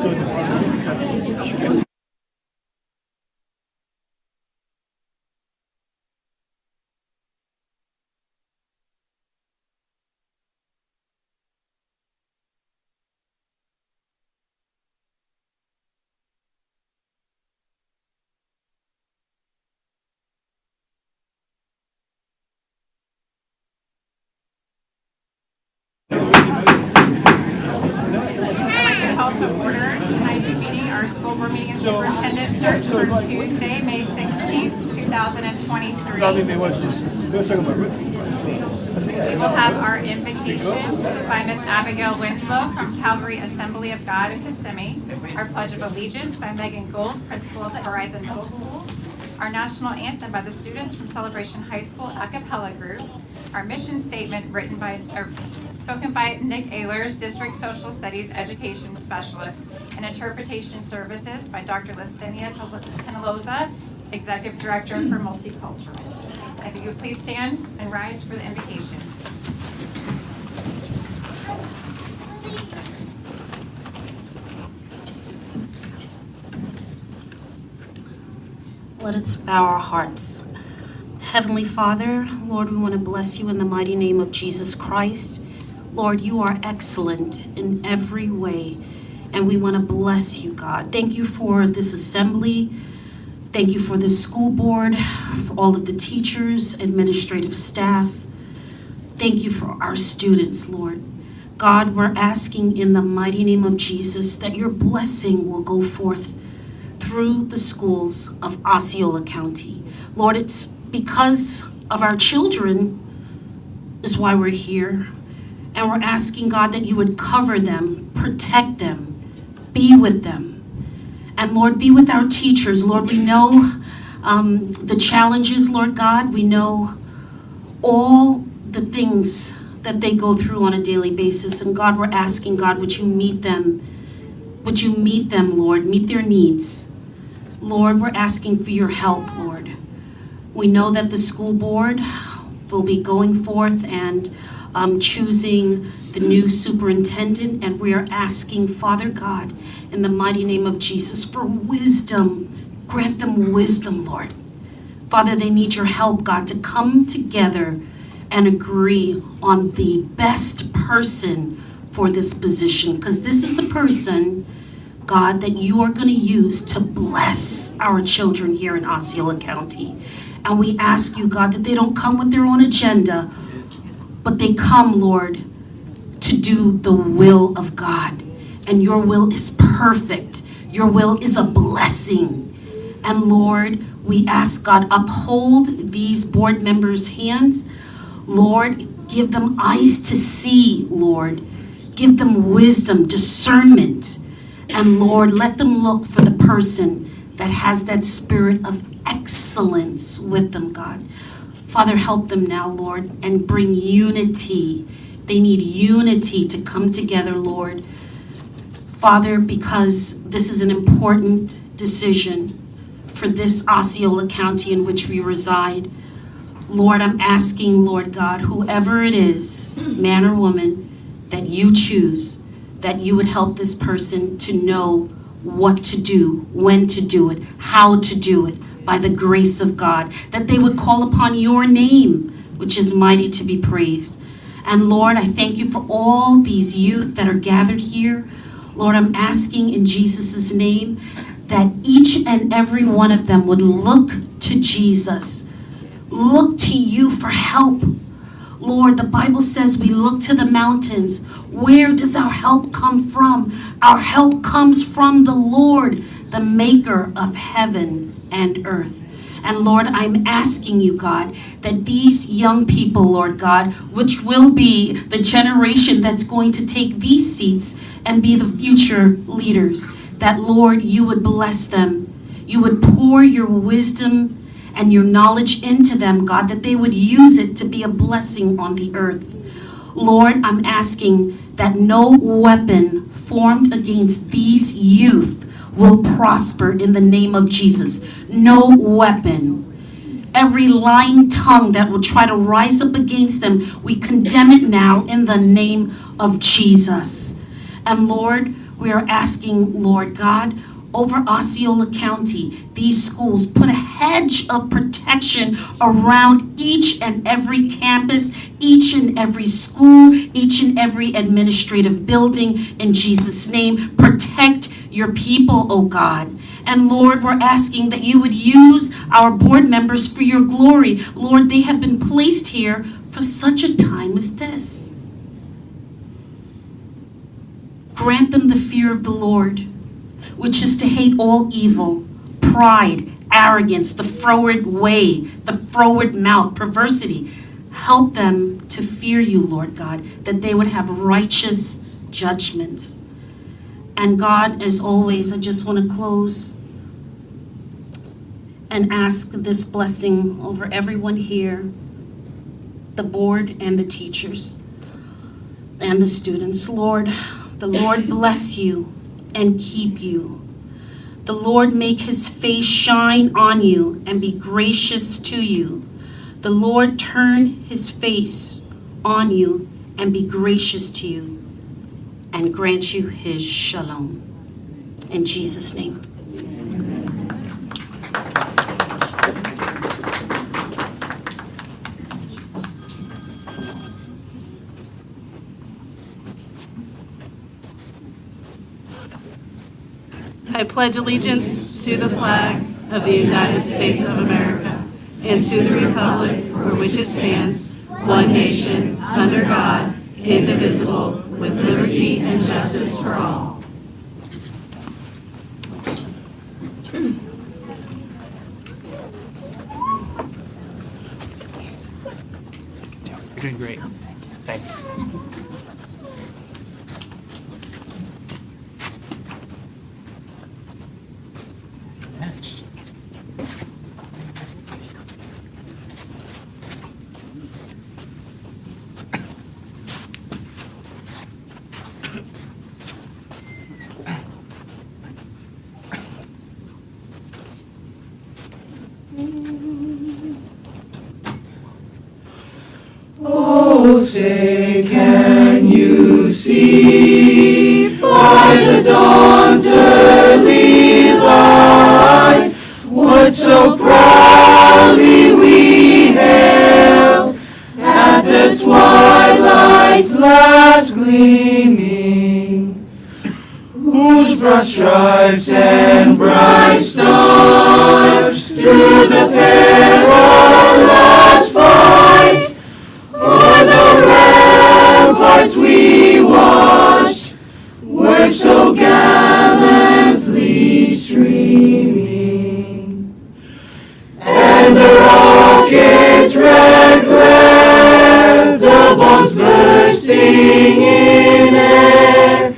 Call to order tonight's meeting, our school board meeting and superintendent search for Tuesday, May 16th, 2023. We will have our invocation by Miss Abigail Winslow from Calvary Assembly of God in Kissimmee, our Pledge of Allegiance by Megan Gould, Principal of Horizon Middle School, our national anthem by the students from Celebration High School a cappella group, our mission statement spoken by Nick Ehlers, District Social Studies Education Specialist, and interpretation services by Dr. Listinia Penaloza, Executive Director for Multicultural. If you would please stand and rise for the invocation. Let us bow our hearts. Heavenly Father, Lord, we want to bless you in the mighty name of Jesus Christ. Lord, you are excellent in every way, and we want to bless you, God. Thank you for this assembly. Thank you for this school board, for all of the teachers, administrative staff. Thank you for our students, Lord. God, we're asking in the mighty name of Jesus that your blessing will go forth through the schools of Osceola County. Lord, it's because of our children is why we're here. And we're asking, God, that you would cover them, protect them, be with them. And Lord, be with our teachers. Lord, we know the challenges, Lord God. We know all the things that they go through on a daily basis. And God, we're asking, God, would you meet them? Would you meet them, Lord? Meet their needs. Lord, we're asking for your help, Lord. We know that the school board will be going forth and choosing the new superintendent, and we are asking, Father God, in the mighty name of Jesus, for wisdom. Grant them wisdom, Lord. Father, they need your help, God, to come together and agree on the best person for this position, because this is the person, God, that you are going to use to bless our children here in Osceola County. And we ask you, God, that they don't come with their own agenda, but they come, Lord, to do the will of God. And your will is perfect. Your will is a blessing. And Lord, we ask, God, uphold these board members' hands. Lord, give them eyes to see, Lord. Give them wisdom, discernment. And Lord, let them look for the person that has that spirit of excellence with them, God. Father, help them now, Lord, and bring unity. They need unity to come together, Lord. Father, because this is an important decision for this Osceola County in which we reside. Lord, I'm asking, Lord God, whoever it is, man or woman, that you choose, that you would help this person to know what to do, when to do it, how to do it, by the grace of God, that they would call upon your name, which is mighty to be praised. And Lord, I thank you for all these youth that are gathered here. Lord, I'm asking in Jesus' name that each and every one of them would look to Jesus, look to you for help. Lord, the Bible says we look to the mountains. Where does our help come from? Our help comes from the Lord, the maker of heaven and earth. And Lord, I'm asking you, God, that these young people, Lord God, which will be the generation that's going to take these seats and be the future leaders, that Lord, you would bless them. You would pour your wisdom and your knowledge into them, God, that they would use it to be a blessing on the earth. Lord, I'm asking that no weapon formed against these youth will prosper in the name of Jesus. No weapon. Every lying tongue that will try to rise up against them, we condemn it now in the name of Jesus. And Lord, We are asking, Lord God, over Osceola County, these schools, put a hedge of protection around each and every campus, each and every school, each and every administrative building. In Jesus' name, protect your people, oh God. And Lord, we're asking that you would use our board members for your glory. Lord, they have been placed here for such a time as this. Grant them the fear of the Lord, which is to hate all evil, pride, arrogance, the froward way, the froward mouth, perversity. Help them to fear you, Lord God, that they would have righteous judgments. And God, as always, I just want to close and ask this blessing over everyone here, the board and the teachers and the students. Lord, the Lord bless you and keep you. The Lord make his face shine on you and be gracious to you. The Lord turn his face on you and be gracious to you and grant you his shalom. In Jesus' name. I pledge allegiance to the flag of the United States of America and to the republic for which it stands, one nation, under God, indivisible, with liberty and justice for all. You're doing great. Thanks. Oh, say, can you see by the dawn's early light what so proudly we hailed at the twilight's last gleaming, whose broad stripes and bright stars through the perilous fight o'er the ramparts we watched were so gallantly streaming, and the rocket's red glare, the bombs bursting in air,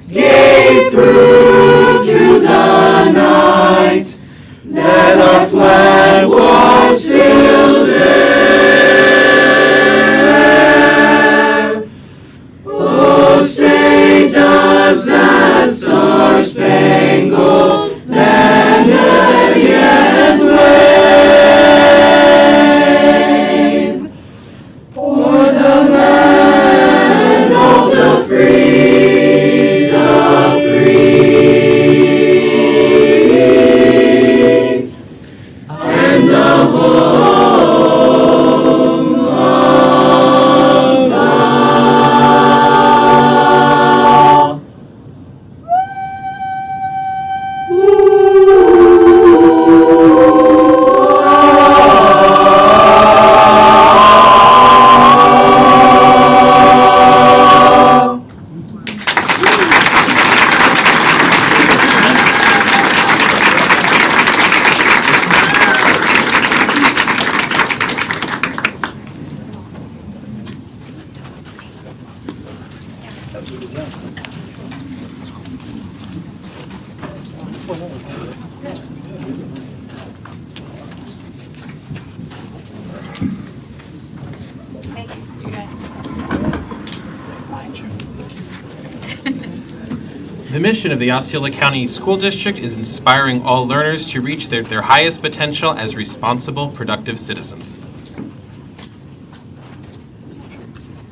gave proof through the night that our flag was still there. Oh, say, does that star-spangled banner yet wave o'er the land of the free, and the home of the Thank you, students. The mission of the Osceola County School District is inspiring all learners to reach their highest potential as responsible, productive citizens.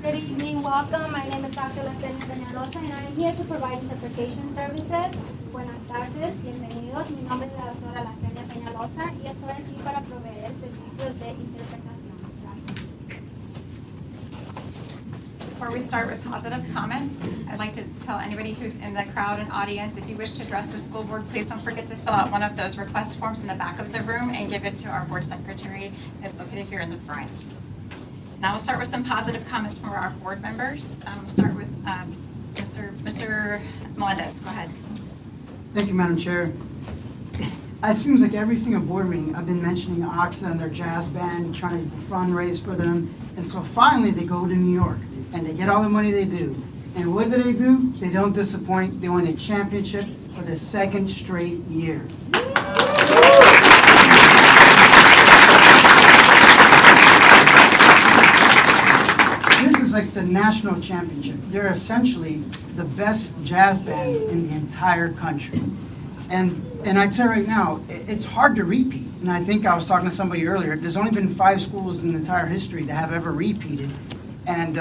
Good evening, welcome. My name is Dr. Lesenia Peñalosa, and I am here to provide the Transportation Services. Buenas tardes, bienvenidos. Mi nombre es la doctora Lacenia Peñalosa y estoy aquí para proveer servicios de interpretación. Gracias. Before we start with positive comments, I'd like to tell anybody who's in the crowd and audience, if you wish to address the school board, please don't forget to fill out one of those request forms in the back of the room and give it to our board secretary. It's located here in the front. Now we'll start with some positive comments from our board members. We'll start with Mr. Melendez. Go ahead. Thank you, Madam Chair. It seems like every single board meeting, I've been mentioning OXA and their jazz band, trying to fundraise for them. And so finally, they go to New York, and they get all the money they do. And what do? They don't disappoint. They win a championship for the second straight year. This is like the national championship. They're essentially the best jazz band in the entire country. And I tell you right now, it's hard to repeat. And I think I was talking to somebody earlier, there's only been 5 schools in the entire history that have ever repeated. And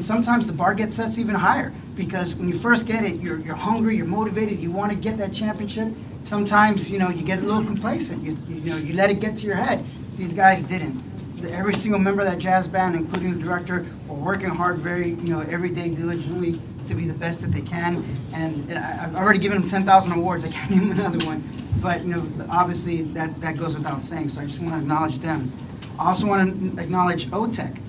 sometimes the bar gets set even higher, because when you first get it, you're hungry, you're motivated, you want to get that championship. Sometimes, you get a little complacent. You let it get to your head. These guys didn't. Every single member of that jazz band, including the director, were working hard every day diligently to be the best that they can. And I've already given them 10,000 awards. I can't name another one. But, obviously that goes without saying, so I just want to acknowledge them. I also want to acknowledge OTEC.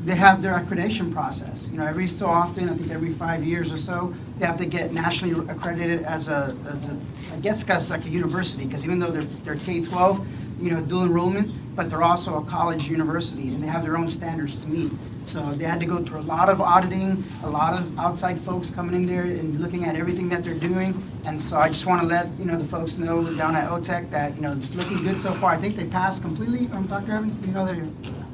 They have their accreditation process. Every so often, I think every 5 years or so, they have to get nationally accredited as I guess it's like a university, because even though they're K-12, dual enrollment, but they're also a college university, and they have their own standards to meet. So they had to go through a lot of auditing, a lot of outside folks coming in there and looking at everything that they're doing. And so I just want to let the folks know down at OTEC that it's looking good so far. I think they passed completely. Dr. Evans, do you know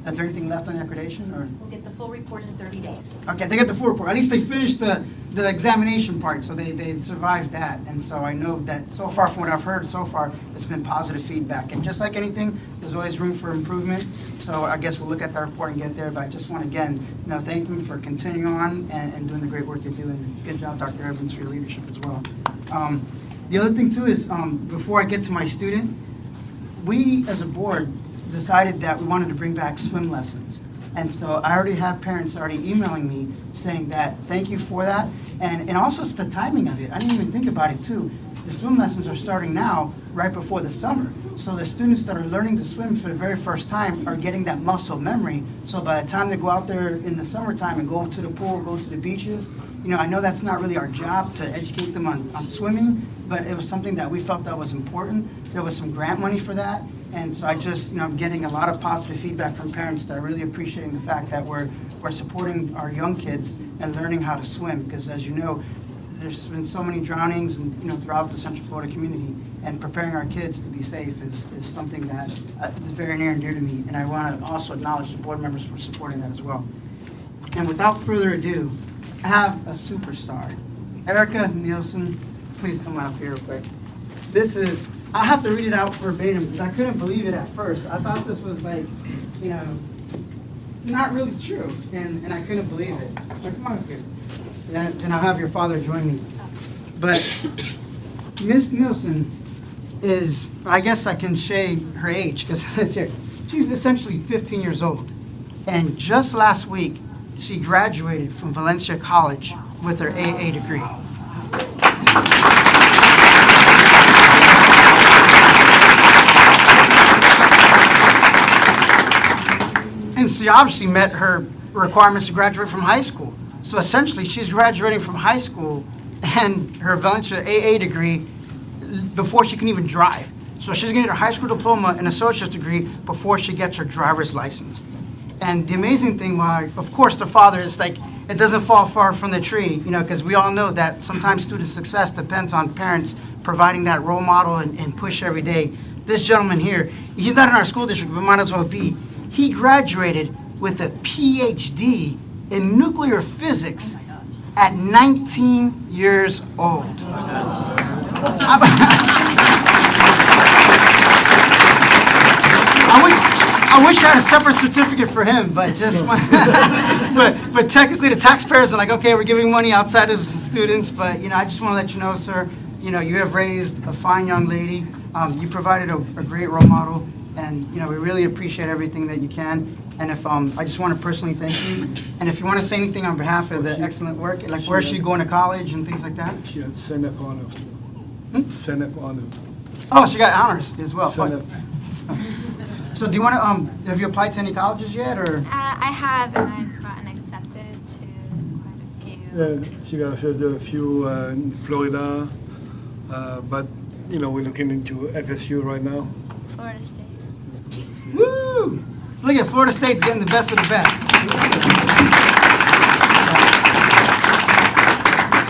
is there anything left on the accreditation, or? We'll get the full report in 30 days. Okay, they get the full report. At least they finished the examination part, so they survived that. And so I know that so far, from what I've heard so far, it's been positive feedback. And just like anything, there's always room for improvement. So I guess we'll look at that report and get there. But I just want to, again, thank them for continuing on and doing the great work they do. And good job, Dr. Evans, for your leadership as well. The other thing, too, is before I get to my student, we, as a board, decided that we wanted to bring back swim lessons. And so I already have parents already emailing me saying that, thank you for that. And also it's the timing of it. I didn't even think about it too. The swim lessons are starting now, right before the summer. So the students that are learning to swim for the very first time are getting that muscle memory. So by the time they go out there in the summertime and go to the pool, go to the beaches, I know that's not really our job to educate them on swimming, but it was something that we felt that was important. There was some grant money for that. And so I just, I'm getting a lot of positive feedback from parents that are really appreciating the fact that we're supporting our young kids and learning how to swim. Because as you know, there's been so many drownings and, throughout the Central Florida community, and preparing our kids to be safe is something that is very near and dear to me. And I want to also acknowledge the board members for supporting that as well. And without further ado, I have a superstar. Erica Nielsen, please come up here real quick. This is, I have to read it out verbatim because I couldn't believe it at first. I thought this was like, not really true, and I couldn't believe it. So come on up here. Then I'll have your father join me. But Miss Nielsen is, I guess I can shade her age because it's here. She's essentially 15 years old. And just last week, she graduated from Valencia College with her AA degree. And she obviously met her requirements to graduate from high school. So essentially, she's graduating from high school and her Valencia AA degree before she can even drive. So she's going to get her high school diploma and associate's degree before she gets her driver's license. And the amazing thing, of course, the father is like, it doesn't fall far from the tree, because we all know that sometimes student success depends on parents providing that role model and push every day. This gentleman here, he's not in our school district, but might as well be. He graduated with a PhD in nuclear physics at 19 years old. I wish I had a separate certificate for him, but just, but technically the taxpayers are like, okay, we're giving money outside of the students, but, I just want to let you know, sir, you have raised a fine young lady. You provided a great role model, and, we really appreciate everything that you can. And if, I just want to personally thank you. And if you want to say anything on behalf of the excellent work, like where is she going to college and things like that? She had Senate honor. Senate honor. Oh, she got honors as well. Senate. So do you want to, have you applied to any colleges yet, or? I have, and I've gotten accepted to quite a few. She got a few in Florida, but we're looking into FSU right now. Florida State. Woo! So look at Florida State's getting the best of the best.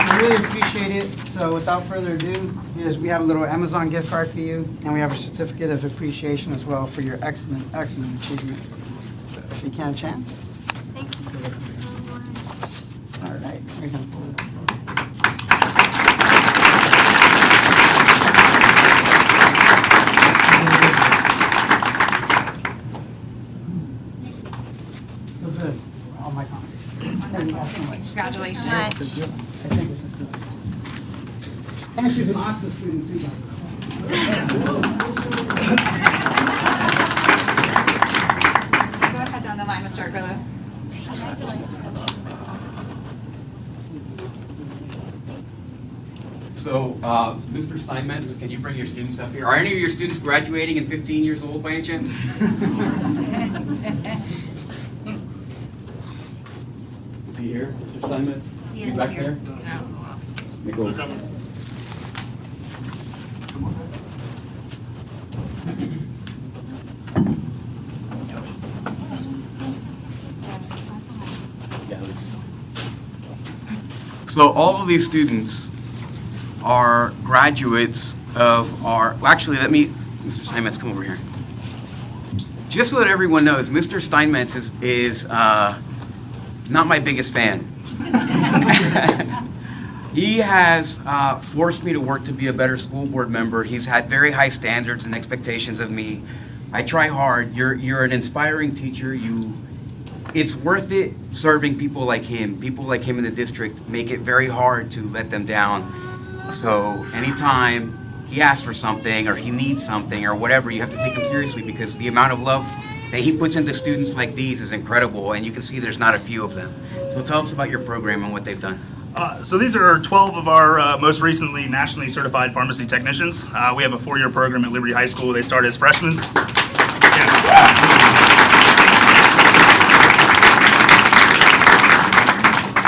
I really appreciate it. So without further ado, we have a little Amazon gift card for you, and we have a certificate of appreciation as well for your excellent achievement. So if you can, a chance. Thank you so much. All right. We're gonna pull it up. Those are all my comments. Thank you guys so much. Congratulations. I think it's and she's an Oxford student too, by the way. Go ahead down the line, Mr. Argolo. So, Mr. Steinmetz, can you bring your students up here? Are any of your students graduating and 15 years old by any chance? Is he here, Mr. Steinmetz? Is he back there? No. Nicole. So all of these students are graduates of our, well, actually, Mr. Steinmetz, come over here. Just so that everyone knows, Mr. Steinmetz is not my biggest fan. He has forced me to work to be a better school board member. He's had very high standards and expectations of me. I try hard. You're an inspiring teacher. It's worth it serving people like him. People like him in the district make it very hard to let them down. So anytime he asks for something or he needs something or whatever, you have to take him seriously because the amount of love that he puts into students like these is incredible, and you can see there's not a few of them. So tell us about your program and what they've done. So these are 12 of our most recently nationally certified pharmacy technicians. We have a 4-year program at Liberty High School. They start as freshmen. Yes.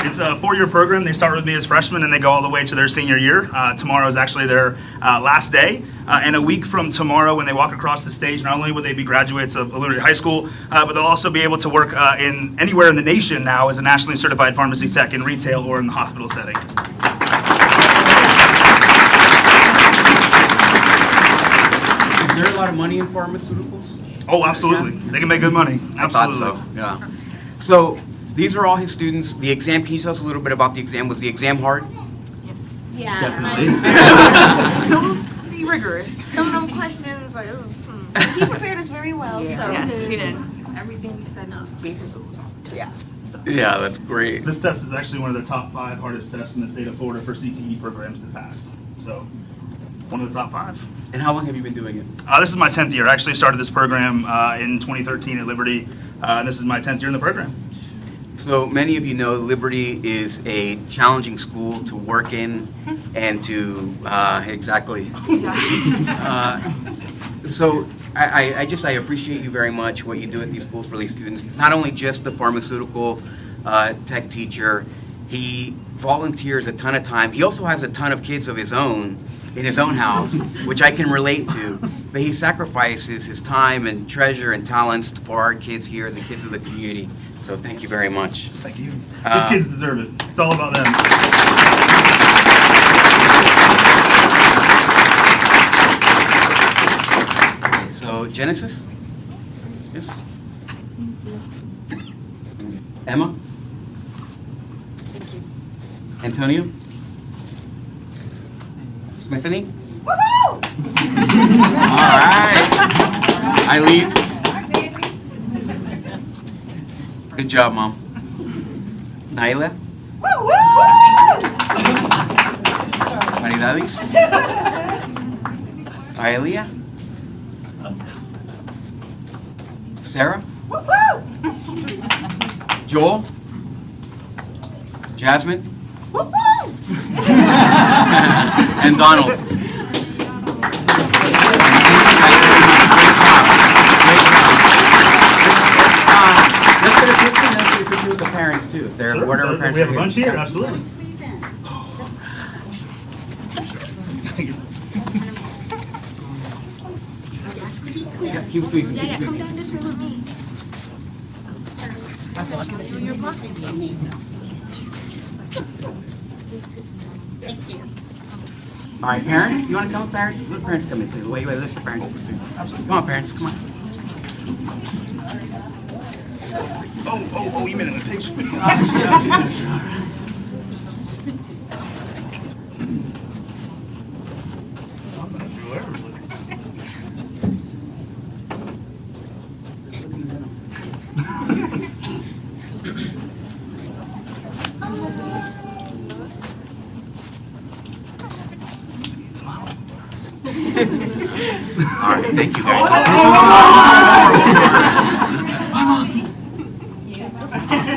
It's a 4-year program. They start with me as freshmen and they go all the way to their senior year. Tomorrow is actually their last day. And a week from tomorrow, when they walk across the stage, not only will they be graduates of Liberty High School, but they'll also be able to work in anywhere in the nation now as a nationally certified pharmacy tech in retail or in the hospital setting. Is there a lot of money in pharmaceuticals? Oh, absolutely. They can make good money. Absolutely. I thought so, yeah. So these are all his students. The exam, can you tell us a little bit about the exam? Was the exam hard? Yeah. Definitely. It was pretty rigorous. Some of them questions, like, it was, he prepared us very well, so. Yes, he did. Everything we studied was basically was on the test. So. Yeah, that's great. This test is actually one of the top 5 hardest tests in the state of Florida for CTE programs to pass. So, one of the top 5. And how long have you been doing it? This is my 10th year. I actually started this program in 2013 at Liberty, and this is my 10th year in the program. So many of you know Liberty is a challenging school to work in and to, exactly. So I appreciate you very much, what you do at these schools for these students. He's not only just the pharmaceutical tech teacher, he volunteers a ton of time. He also has a ton of kids of his own in his own house, which I can relate to. But he sacrifices his time and treasure and talents for our kids here and the kids of the community. So thank you very much. Thank you. These kids deserve it. It's all about them. So Genesis? Yes? Emma? Thank you. Antonio? Smithany? Woohoo! All right. Eileen? Good job, Mom. Naila? Maridadis? Aelia? Sarah? Joel? Jasmine? And Donald? Let's get a picture and then see a picture with the parents too. If they're whatever parents We have a are bunch here, absolutely. Yeah, keep squeezing. Keep Come squeezing. down this way with me. All right, parents, you want to come, parents? Let parents come in too. Wait, let the parents come in too. Come on, parents, come on. Oh, you meant in the picture. All right, thank you guys.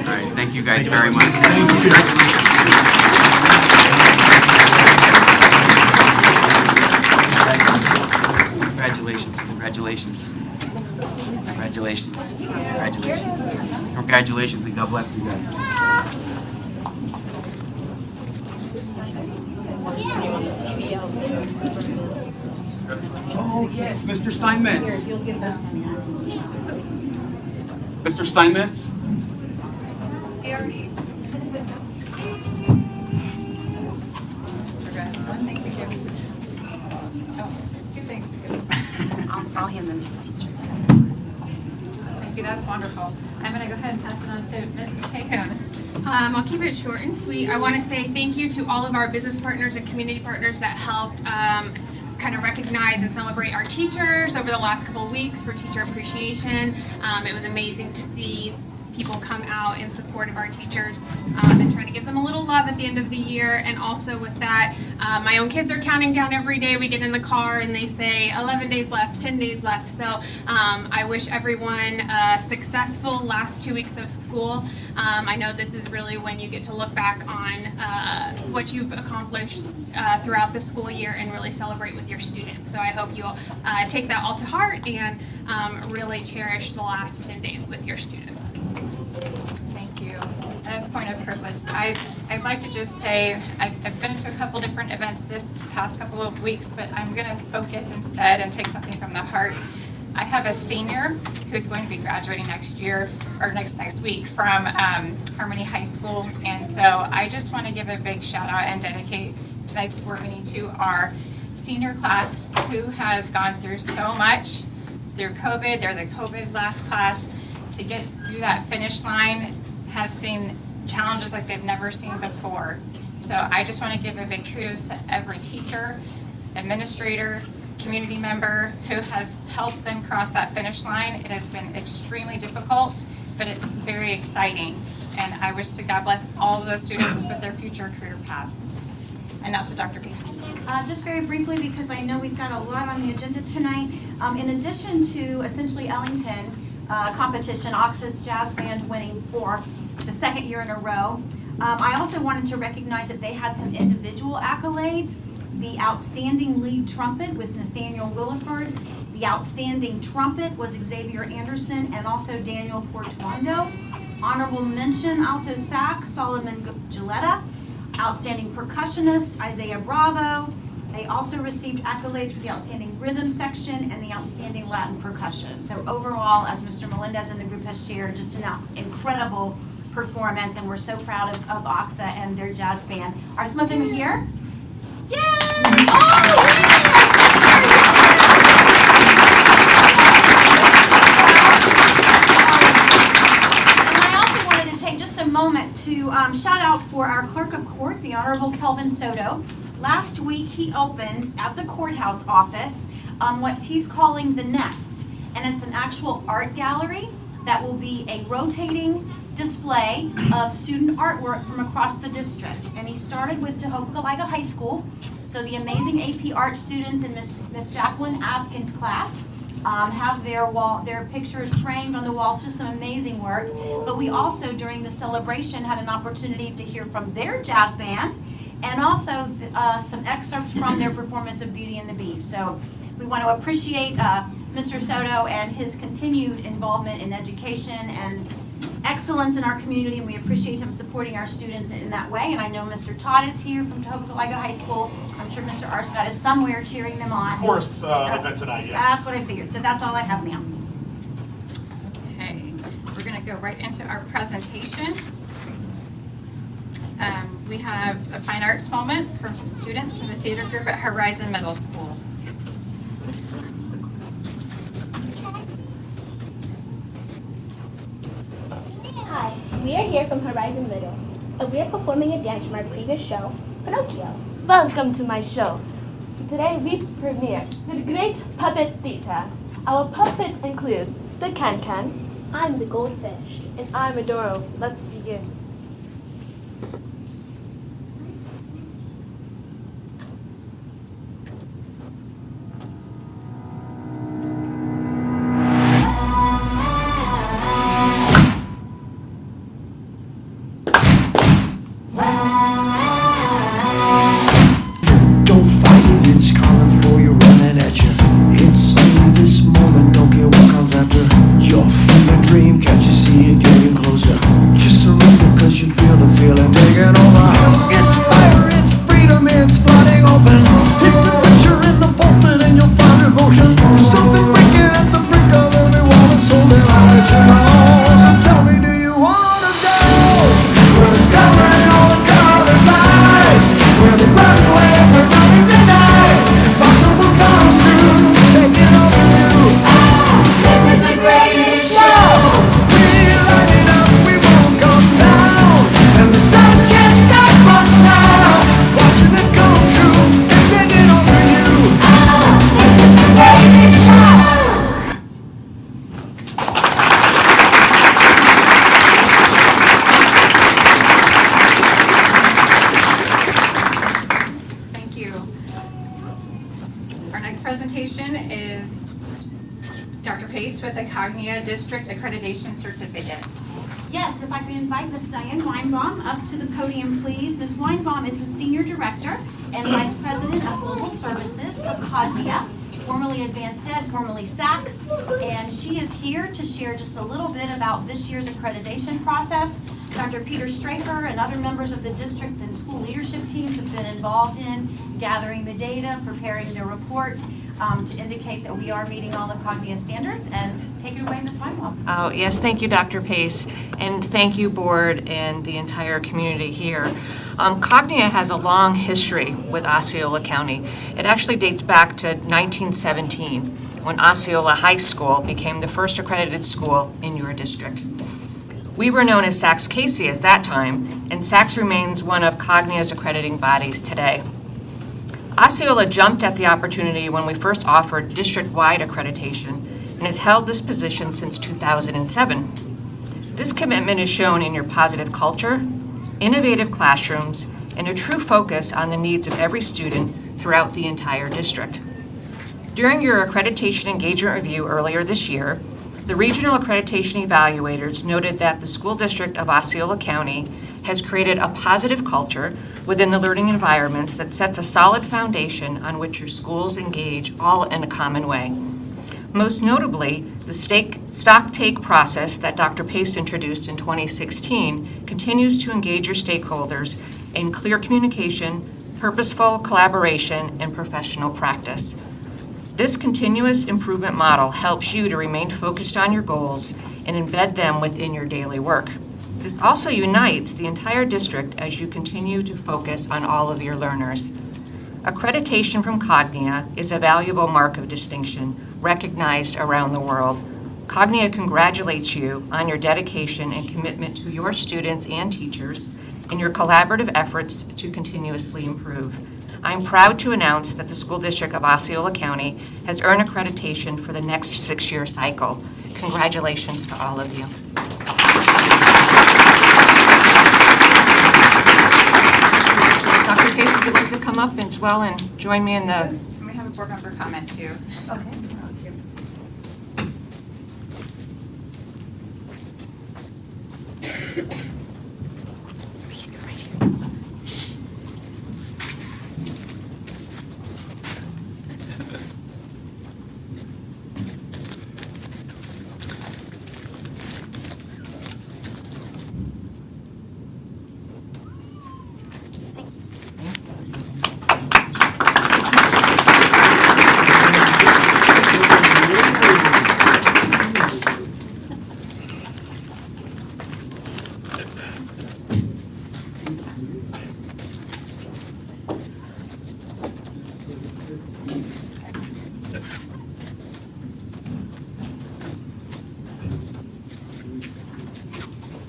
All right, thank you guys very much. Congratulations, congratulations, congratulations, congratulations, congratulations, and God bless you guys. Oh, yes, Mr. Steinmetz. Mr. Steinmetz? Two things to give. I'll hand them to the teacher. Thank you, that's wonderful. I'm going to go ahead and pass it on to Mrs. Cahoon. I'll keep it short and sweet. I want to say thank you to all of our business partners and community partners that helped kind of recognize and celebrate our teachers over the last couple of weeks for Teacher Appreciation. It was amazing to see people come out in support of our teachers and try to give them a little love at the end of the year. And also with that, my own kids are counting down every day. We get in the car and they say 11 days left, 10 days left. So I wish everyone a successful last 2 weeks of school. I know this is really when you get to look back on what you've accomplished throughout the school year and really celebrate with your students. So I hope you'll take that all to heart and really cherish the last 10 days with your students. Thank you. And a point of privilege. I'd like to just say I've been to a couple different events this past couple of weeks, but I'm going to focus instead and take something from the heart. I have a senior who's going to be graduating next year or next week from Harmony High School, and so I just want to give a big shout out and dedicate tonight's board meeting to our senior class who has gone through so much through COVID. They're the COVID last class. To get through that finish line, have seen challenges like they've never seen before. So I just want to give a big kudos to every teacher, administrator, community member who has helped them cross that finish line. It has been extremely difficult, but it's very exciting. And I wish to God bless all of those students with their future career paths. And now to Dr. Peace. Just very briefly, because I know we've got a lot on the agenda tonight. In addition to essentially Ellington competition, Oxus Jazz Band winning for the second year in a row, I also wanted to recognize that they had some individual accolades. The outstanding lead trumpet was Nathaniel Williford. The outstanding trumpet was Xavier Anderson and also Daniel Portuando. Honorable mention, alto sax, Solomon Gilletta. Outstanding percussionist, Isaiah Bravo. They also received accolades for the outstanding rhythm section and the outstanding Latin percussion. So overall, as Mr. Melendez and the group has shared, just an incredible performance, and we're so proud of OXA and their jazz band. Are some of them here? Yay! Moment to shout out for our clerk of court, the Honorable Kelvin Soto. Last week he opened at the courthouse office what he's calling the Nest, and it's an actual art gallery that will be a rotating display of student artwork from across the district. And he started with Tohoku-Galaiga High School. So the amazing AP art students in Miss Jacqueline Atkins' class have their pictures framed on the walls, just some amazing work. But we also, during the celebration, had an opportunity to hear from their jazz band and also some excerpts from their performance of Beauty and the Beast. So we want to appreciate Mr. Soto and his continued involvement in education and excellence in our community, and we appreciate him supporting our students in that way. And I know Mr. Todd is here from Tohoku-Galaiga High School. I'm sure Mr. Arscott is somewhere cheering them on. Of course, event tonight, yes. That's what I figured. So that's all I have, ma'am. Okay, we're going to go right into our presentations. We have a fine arts moment from some students from the theater group at Horizon Middle School. Hi, we are here from Horizon Middle, and we are performing a dance from our previous show, Pinocchio. Welcome to my show. Today we premiere the Great Puppet Theater. Our puppets include the Can-Can. I'm the goldfish. And I'm Adoro. Let's begin. Don't fight it, it's coming for you, running at you. It's only this moment, don't care what comes after. Your fever dream, can't you see it getting closer? Just surrender cause you feel the feeling taking over. It's fire, it's freedom, it's flooding open. It's a picture in the pulpit and you'll find devotion. There's something breaking at the brink of every wall that's holding on that you know. So tell me, do you wanna go? Where it's covering all the colored lights, where the runways are running tonight. Possible comes through, taking over you. This is the greatest show. We light it up, we won't come down, and the sun can't stop us now. Watching it come true, it's taking over you. This is the greatest show. Thank you. Our next presentation is Dr. Pace with the Cognia District Accreditation Certificate. Yes, if I could invite Ms. Diane Weinbaum up to the podium, please. Ms. Weinbaum is the Senior Director and Vice President of Global Services for Cognia, formerly Advanced Ed, formerly SACS, and she is here to share just a little bit about this year's accreditation process. Dr. Peter Straker and other members of the district and school leadership teams have been involved in gathering the data, preparing their report to indicate that we are meeting all the Cognia standards. And take it away, Ms. Weinbaum. Oh, yes, thank you, Dr. Pace, and thank you, Board, and the entire community here. Cognia has a long history with Osceola County. It actually dates back to 1917, when Osceola High School became the first accredited school in your district. We were known as SACS Casey at that time, and SACS remains one of Cognia's accrediting bodies today. Osceola jumped at the opportunity when we first offered district-wide accreditation and has held this position since 2007. This commitment is shown in your positive culture, innovative classrooms, and a true focus on the needs of every student throughout the entire district. During your accreditation engagement review earlier this year, the regional accreditation evaluators noted that the school district of Osceola County has created a positive culture within the learning environments that sets a solid foundation on which your schools engage all in a common way. Most notably, the stock take process that Dr. Pace introduced in 2016 continues to engage your stakeholders in clear communication, purposeful collaboration, and professional practice. This continuous improvement model helps you to remain focused on your goals and embed them within your daily work. This also unites the entire district as you continue to focus on all of your learners. Accreditation from Cognia is a valuable mark of distinction recognized around the world. Cognia congratulates you on your dedication and commitment to your students and teachers in your collaborative efforts to continuously improve. I'm proud to announce that the School District of Osceola County has earned accreditation for the next 6-year cycle. Congratulations to all of you. you like to come up as well and join me in the... And we have a board member comment too. Okay.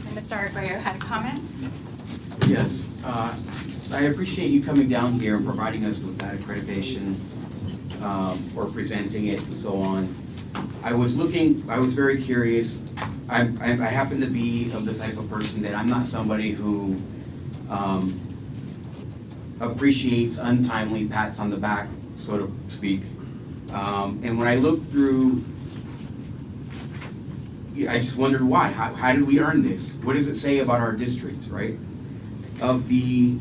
And Mr. Arguello had a comment? Yes, I appreciate you coming down here and providing us with that accreditation, or presenting it and so on. I was very curious. I happen to be of the type of person that I'm not somebody who appreciates untimely pats on the back, so to speak. And when I looked through, I just wondered why. How did we earn this? What does it say about our district, right? Of the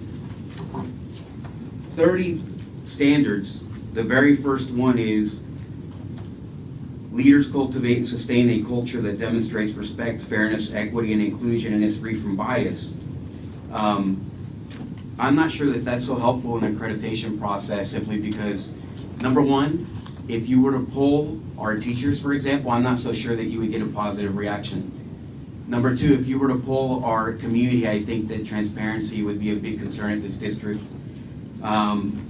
30 standards, the very first one is leaders cultivate and sustain a culture that demonstrates respect, fairness, equity, and inclusion, and is free from bias. I'm not sure that that's so helpful in the accreditation process, simply because, number one, if you were to poll our teachers, for example, I'm not so sure that you would get a positive reaction. Number two, if you were to poll our community, I think that transparency would be a big concern at this district. And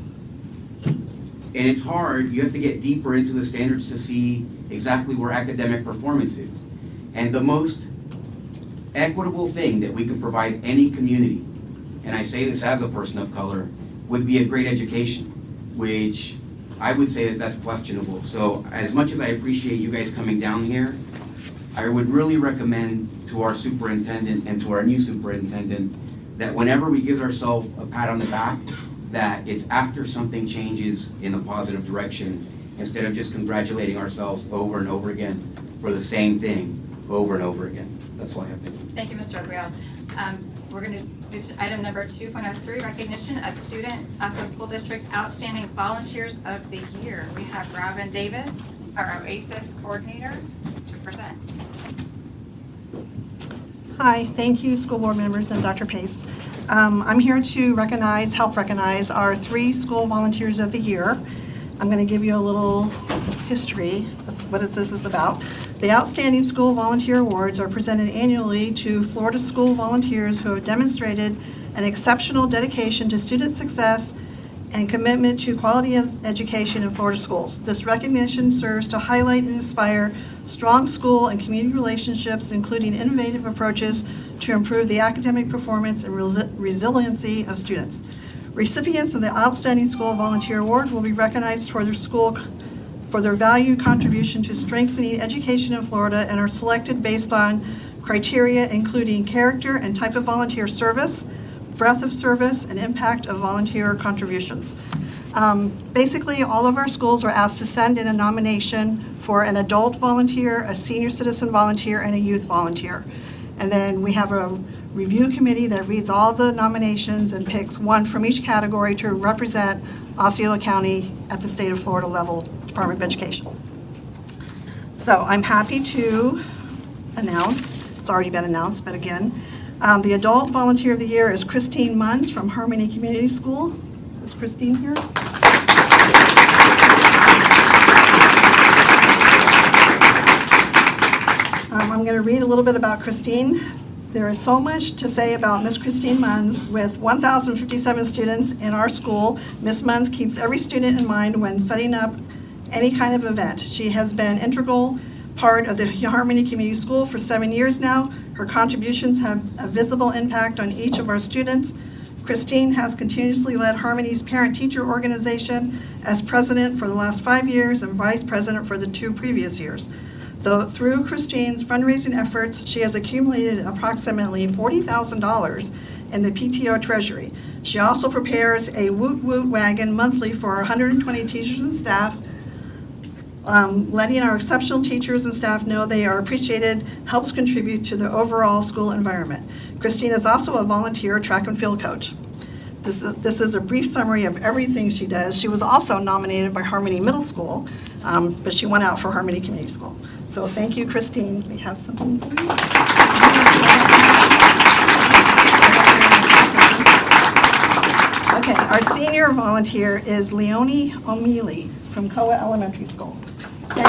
it's hard, you have to get deeper into the standards to see exactly where academic performance is. And the most equitable thing that we can provide any community, and I say this as a person of color, would be a great education, which I would say that that's questionable. So as much as I appreciate you guys coming down here, I would really recommend to our superintendent and to our new superintendent that whenever we give ourselves a pat on the back, that it's after something changes in a positive direction, instead of just congratulating ourselves over and over again for the same thing over and over again. That's all I have to do. Thank you, Mr. Arguello. We're going to move to item number 2.03, recognition of student Osceola School District's outstanding volunteers of the year. We have Robin Davis, our OASIS coordinator, to present. Hi, thank you, school board members and Dr. Pace. I'm here to help recognize our 3 school volunteers of the year. I'm going to give you a little history. That's what this is about. The Outstanding School Volunteer Awards are presented annually to Florida school volunteers who have demonstrated an exceptional dedication to student success and commitment to quality education in Florida schools. This recognition serves to highlight and inspire strong school and community relationships, including innovative approaches to improve the academic performance and resiliency of students. Recipients of the Outstanding School Volunteer Award will be recognized for their value contribution to strengthening education in Florida, and are selected based on criteria including character and type of volunteer service, breadth of service, and impact of volunteer contributions. Basically, all of our schools are asked to send in a nomination for an adult volunteer, a senior citizen volunteer, and a youth volunteer. And then we have a review committee that reads all the nominations and picks one from each category to represent Osceola County at the state of Florida level, Department of Education. So I'm happy to announce, it's already been announced, but again, the Adult Volunteer of the Year is Christine Munns from Harmony Community School. Is Christine here? I'm going to read a little bit about Christine. There is so much to say about Miss Christine Munns. With 1,057 students in our school, Miss Munns keeps every student in mind when setting up any kind of event. She has been integral part of the Harmony Community School for 7 years now. Her contributions have a visible impact on each of our students. Christine has continuously led Harmony's parent-teacher organization as president for the last 5 years and vice president for the 2 previous years. Through Christine's fundraising efforts, she has accumulated approximately $40,000 in the PTO treasury. She also prepares a Woot Woot wagon monthly for 120 teachers and staff, letting our exceptional teachers and staff know they are appreciated, helps contribute to the overall school environment. Christine is also a volunteer track and field coach. This is a brief summary of everything she does. She was also nominated by Harmony Middle School, but she went out for Harmony Community School. So thank you, Christine. We have something for you. Okay, our senior volunteer is Leonie O'Mealy from Koa Elementary School. And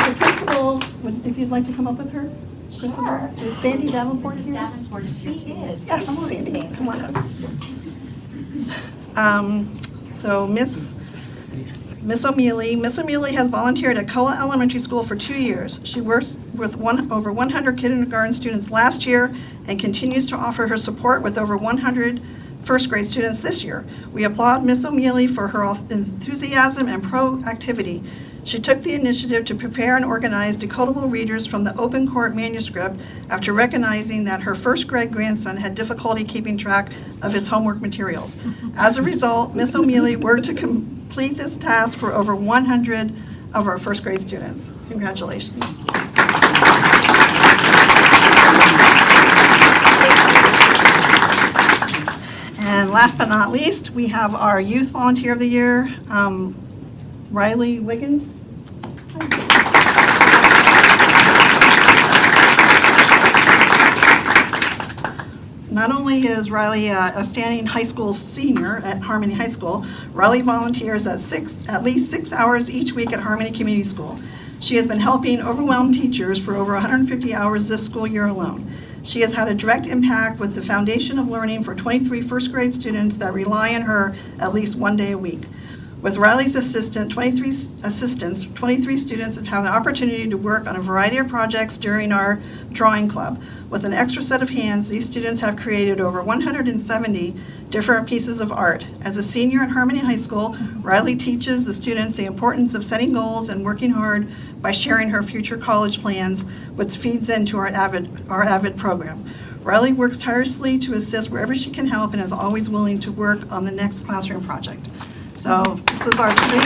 the principal, if you'd like to come up with her. Sure. Is Sandy Davenport here? Davenport is here too. Yes, Sandy, come on up. So Miss O'Mealy has volunteered at Koa Elementary School for 2 years. She works with over 100 kindergarten students last year and continues to offer her support with over 100 first grade students this year. We applaud Miss O'Mealy for her enthusiasm and proactivity. She took the initiative to prepare and organize decodable readers from the open court manuscript after recognizing that her first grade grandson had difficulty keeping track of his homework materials. As a result, Miss O'Mealy worked to complete this task for over 100 of our first grade students. Congratulations. And last but not least, we have our Youth Volunteer of the Year, Riley Wiggins. Not only is Riley a standing high school senior at Harmony High School, Riley volunteers at least 6 hours each week at Harmony Community School. She has been helping overwhelmed teachers for over 150 hours this school year alone. She has had a direct impact with the Foundation of Learning for 23 first grade students that rely on her at least 1 day a week. With Riley's 23 students have the opportunity to work on a variety of projects during our drawing club. With an extra set of hands, these students have created over 170 different pieces of art. As a senior at Harmony High School, Riley teaches the students the importance of setting goals and working hard by sharing her future college plans, which feeds into our AVID program. Riley works tirelessly to assist wherever she can help and is always willing to work on the next classroom project. So this is our three.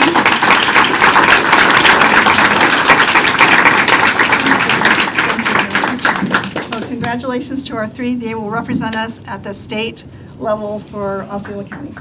Well, congratulations to our three. They will represent us at the state level for Osceola County.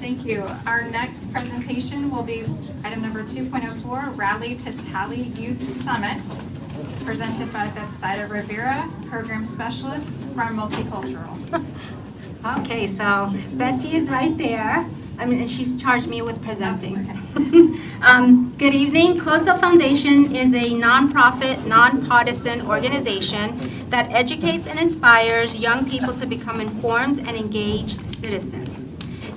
Thank you. Our next presentation will be item number 2.04, Rally to Tally Youth Summit, presented by Bethsaida Rivera, Program Specialist from Multicultural. Okay, so Betsy is right there. And she's charged me with presenting. Good evening. Close Up Foundation is a nonprofit, nonpartisan organization that educates and inspires young people to become informed and engaged citizens.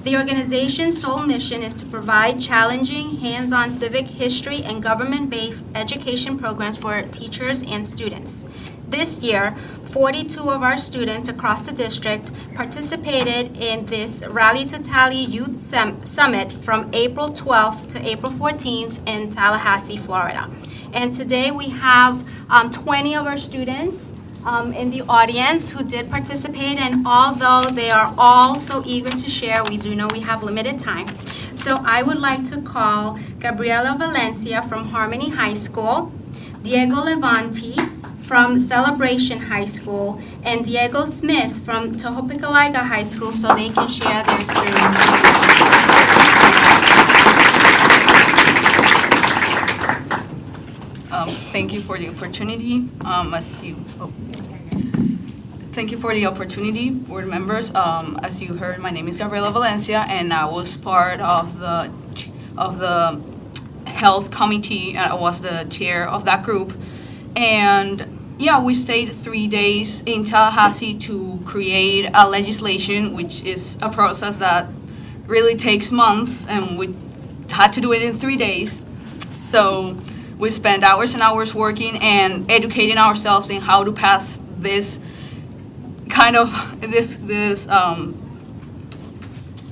The organization's sole mission is to provide challenging, hands-on civic history and government-based education programs for teachers and students. This year, 42 of our students across the district participated in this Rally to Tally Youth Summit from April 12th to April 14th in Tallahassee, Florida. And today we have 20 of our students in the audience who did participate, and although they are all so eager to share, we do know we have limited time. So I would like to call Gabriela Valencia from Harmony High School, Diego Levanti from Celebration High School and Diego Smith from Tohopekalaika High School so they can share their experiences. Thank you for the opportunity. Thank you for the opportunity, board members. As you heard, my name is Gabriela Valencia, and I was part of the health committee. I was the chair of that group, and yeah, we stayed 3 days in Tallahassee to create a legislation, which is a process that really takes months, and we had to do it in 3 days. So we spent hours and hours working and educating ourselves in how to pass this kind of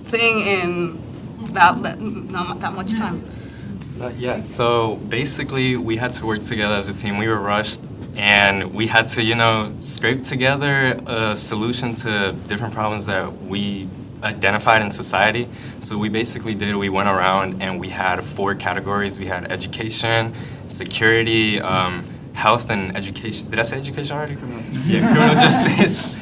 thing in not that much time. Yeah, so basically we had to work together as a team. We were rushed and we had to, scrape together a solution to different problems that we identified in society. So we basically we went around and we had 4 categories. We had education, security, health and education. Did I say education already? Yeah, criminal justice.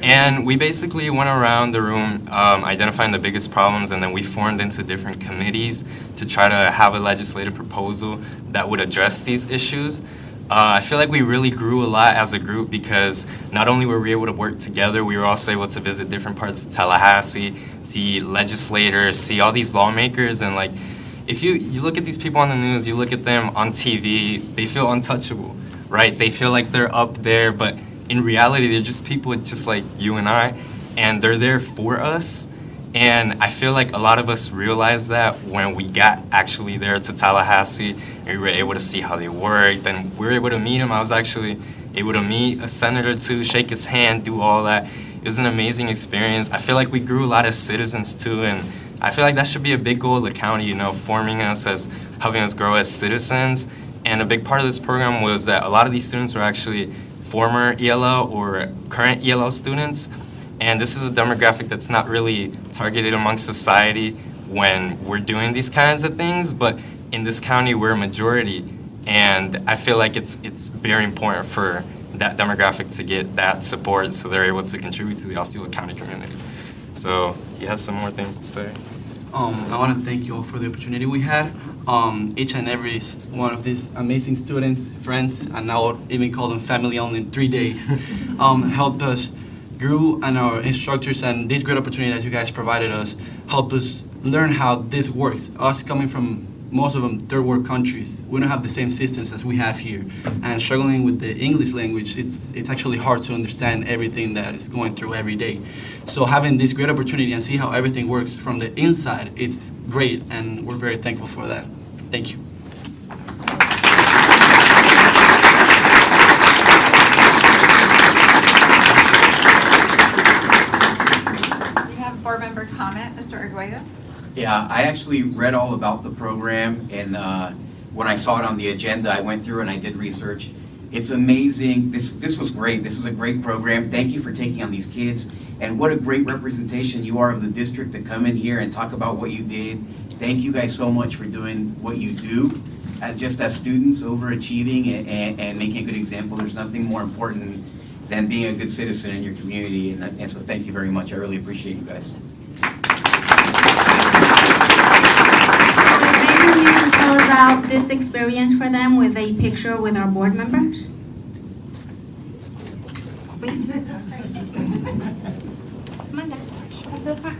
And we basically went around the room identifying the biggest problems, and then we formed into different committees to try to have a legislative proposal that would address these issues. I feel like we really grew a lot as a group because not only were we able to work together, we were also able to visit different parts of Tallahassee, see legislators, see all these lawmakers, and like, if you look at these people on the news, you look at them on TV, they feel untouchable, right? They feel like they're up there, but in reality, they're just people just like you and I, and they're there for us. And I feel like a lot of us realized that when we got actually there to Tallahassee, and we were able to see how they worked, and we were able to meet him. I was actually able to meet a senator too, shake his hand, do all that. It was an amazing experience. I feel like we grew a lot as citizens too, and I feel like that should be a big goal of the county, forming us as, helping us grow as citizens. And a big part of this program was that a lot of these students were actually former ELL or current ELL students. And this is a demographic that's not really targeted amongst society when we're doing these kinds of things, but in this county we're a majority. And I feel like it's very important for that demographic to get that support so they're able to contribute to the Osceola County community. So he has some more things to say. I want to thank you all for the opportunity we had. Each and every one of these amazing students, friends, and I would even call them family only in 3 days, helped us grew, and our instructors and this great opportunity that you guys provided us helped us learn how this works. Us coming from most of them third world countries, we don't have the same systems as we have here, and struggling with the English language, it's actually hard to understand everything that is going through every day. So having this great opportunity and see how everything works from the inside, it's great, and we're very thankful for that. Thank you. Board member comment, Mr. Arguello. Yeah, I actually read all about the program, and when I saw it on the agenda, I went through and I did research. It's amazing. This was great. This is a great program. Thank you for taking on these kids, and what a great representation you are of the district to come in here and talk about what you did. Thank you guys so much for doing what you do, just as students, overachieving and making a good example. There's nothing more important than being a good citizen in your community, and so thank you very much. I really appreciate you guys. Maybe we can close out this experience for them with a picture with our board members. Please. Come on down. Come to the front.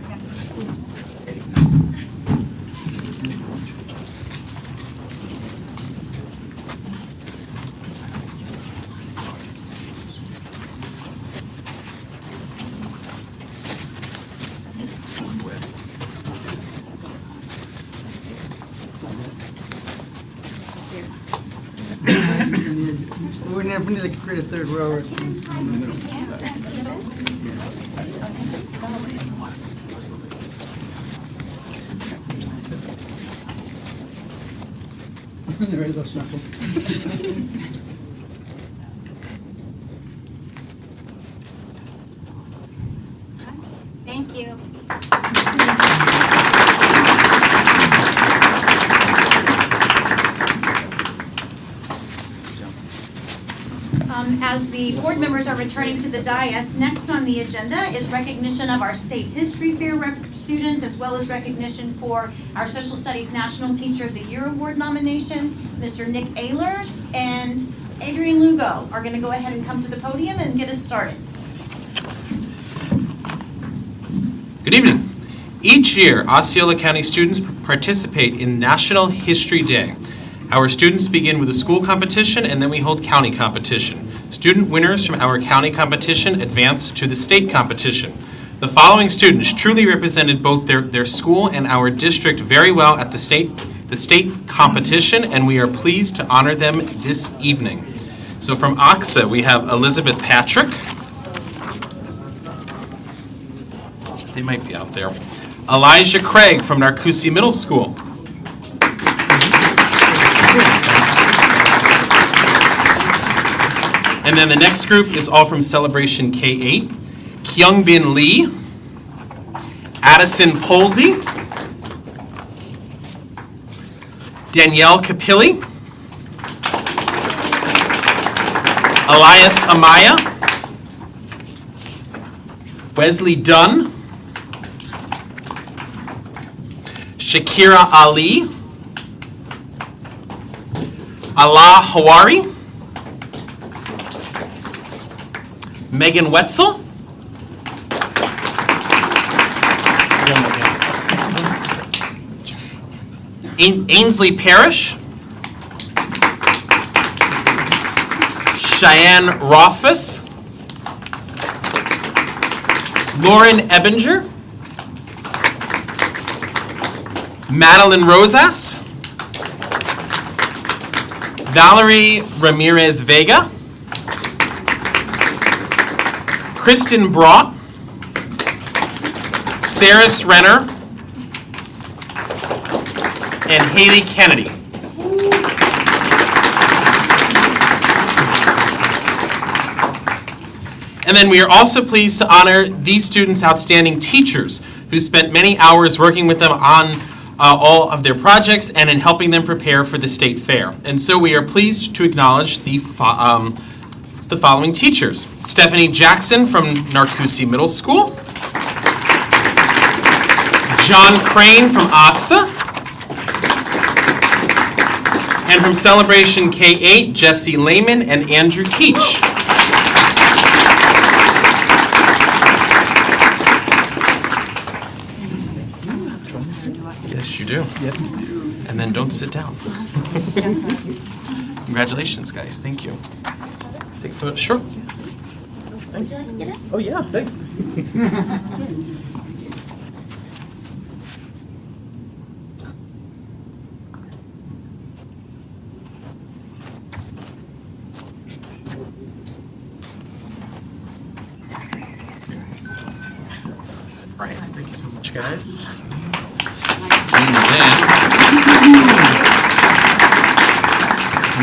We need to create a third row or something. There is a shuffle. Thank you. As the board members are returning to the dais, next on the agenda is recognition of our state history fair students, as well as recognition for our social studies National Teacher of the Year Award nomination. Mr. Nick Ehlers and Adrian Lugo are going to go ahead and come to the podium and get us started. Good evening. Each year, Osceola County students participate in National History Day. Our students begin with a school competition and then we hold county competition. Student winners from our county competition advance to the state competition. The following students truly represented both their school and our district very well at the state competition, and we are pleased to honor them this evening. So from OXA, we have Elizabeth Patrick. They might be out there. Elijah Craig from Narcoossee Middle School. And then the next group is all from Celebration K-8. Kyungbin Lee, Addison Polsey, Danielle Capilli, Elias Amaya, Wesley Dunn, Shakira Ali, Allah Hawari, Megan Wetzel, Ainsley Parrish, Cheyenne Rothfuss, Lauren Ebinger, Madeline Rosas, Valerie Ramirez Vega, Kristen Brock, Saris Renner, and Haley Kennedy. And then we are also pleased to honor these students' outstanding teachers who spent many hours working with them on all of their projects and in helping them prepare for the state fair. And so we are pleased to acknowledge the following teachers. Stephanie Jackson from Narcoossee Middle School. John Crane from OXA. And from Celebration K-8, Jesse Lehman and Andrew Keach. Yes, you do. Yes, you do. And then don't sit down. Congratulations, guys. Thank you. Take a photo. Sure. Thanks. Oh, yeah. Thanks. All right. Thank you so much, guys. And then,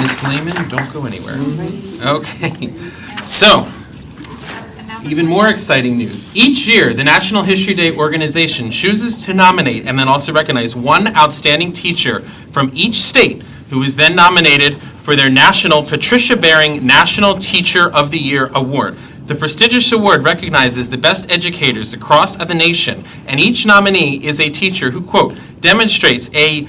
Miss Lehman, don't go anywhere. Okay. So, even more exciting news. Each year, the National History Day organization chooses to nominate and then also recognize one outstanding teacher from each state who is then nominated for their national Patricia Baring National Teacher of the Year Award. The prestigious award recognizes the best educators across the nation, and each nominee is a teacher who, quote, demonstrates a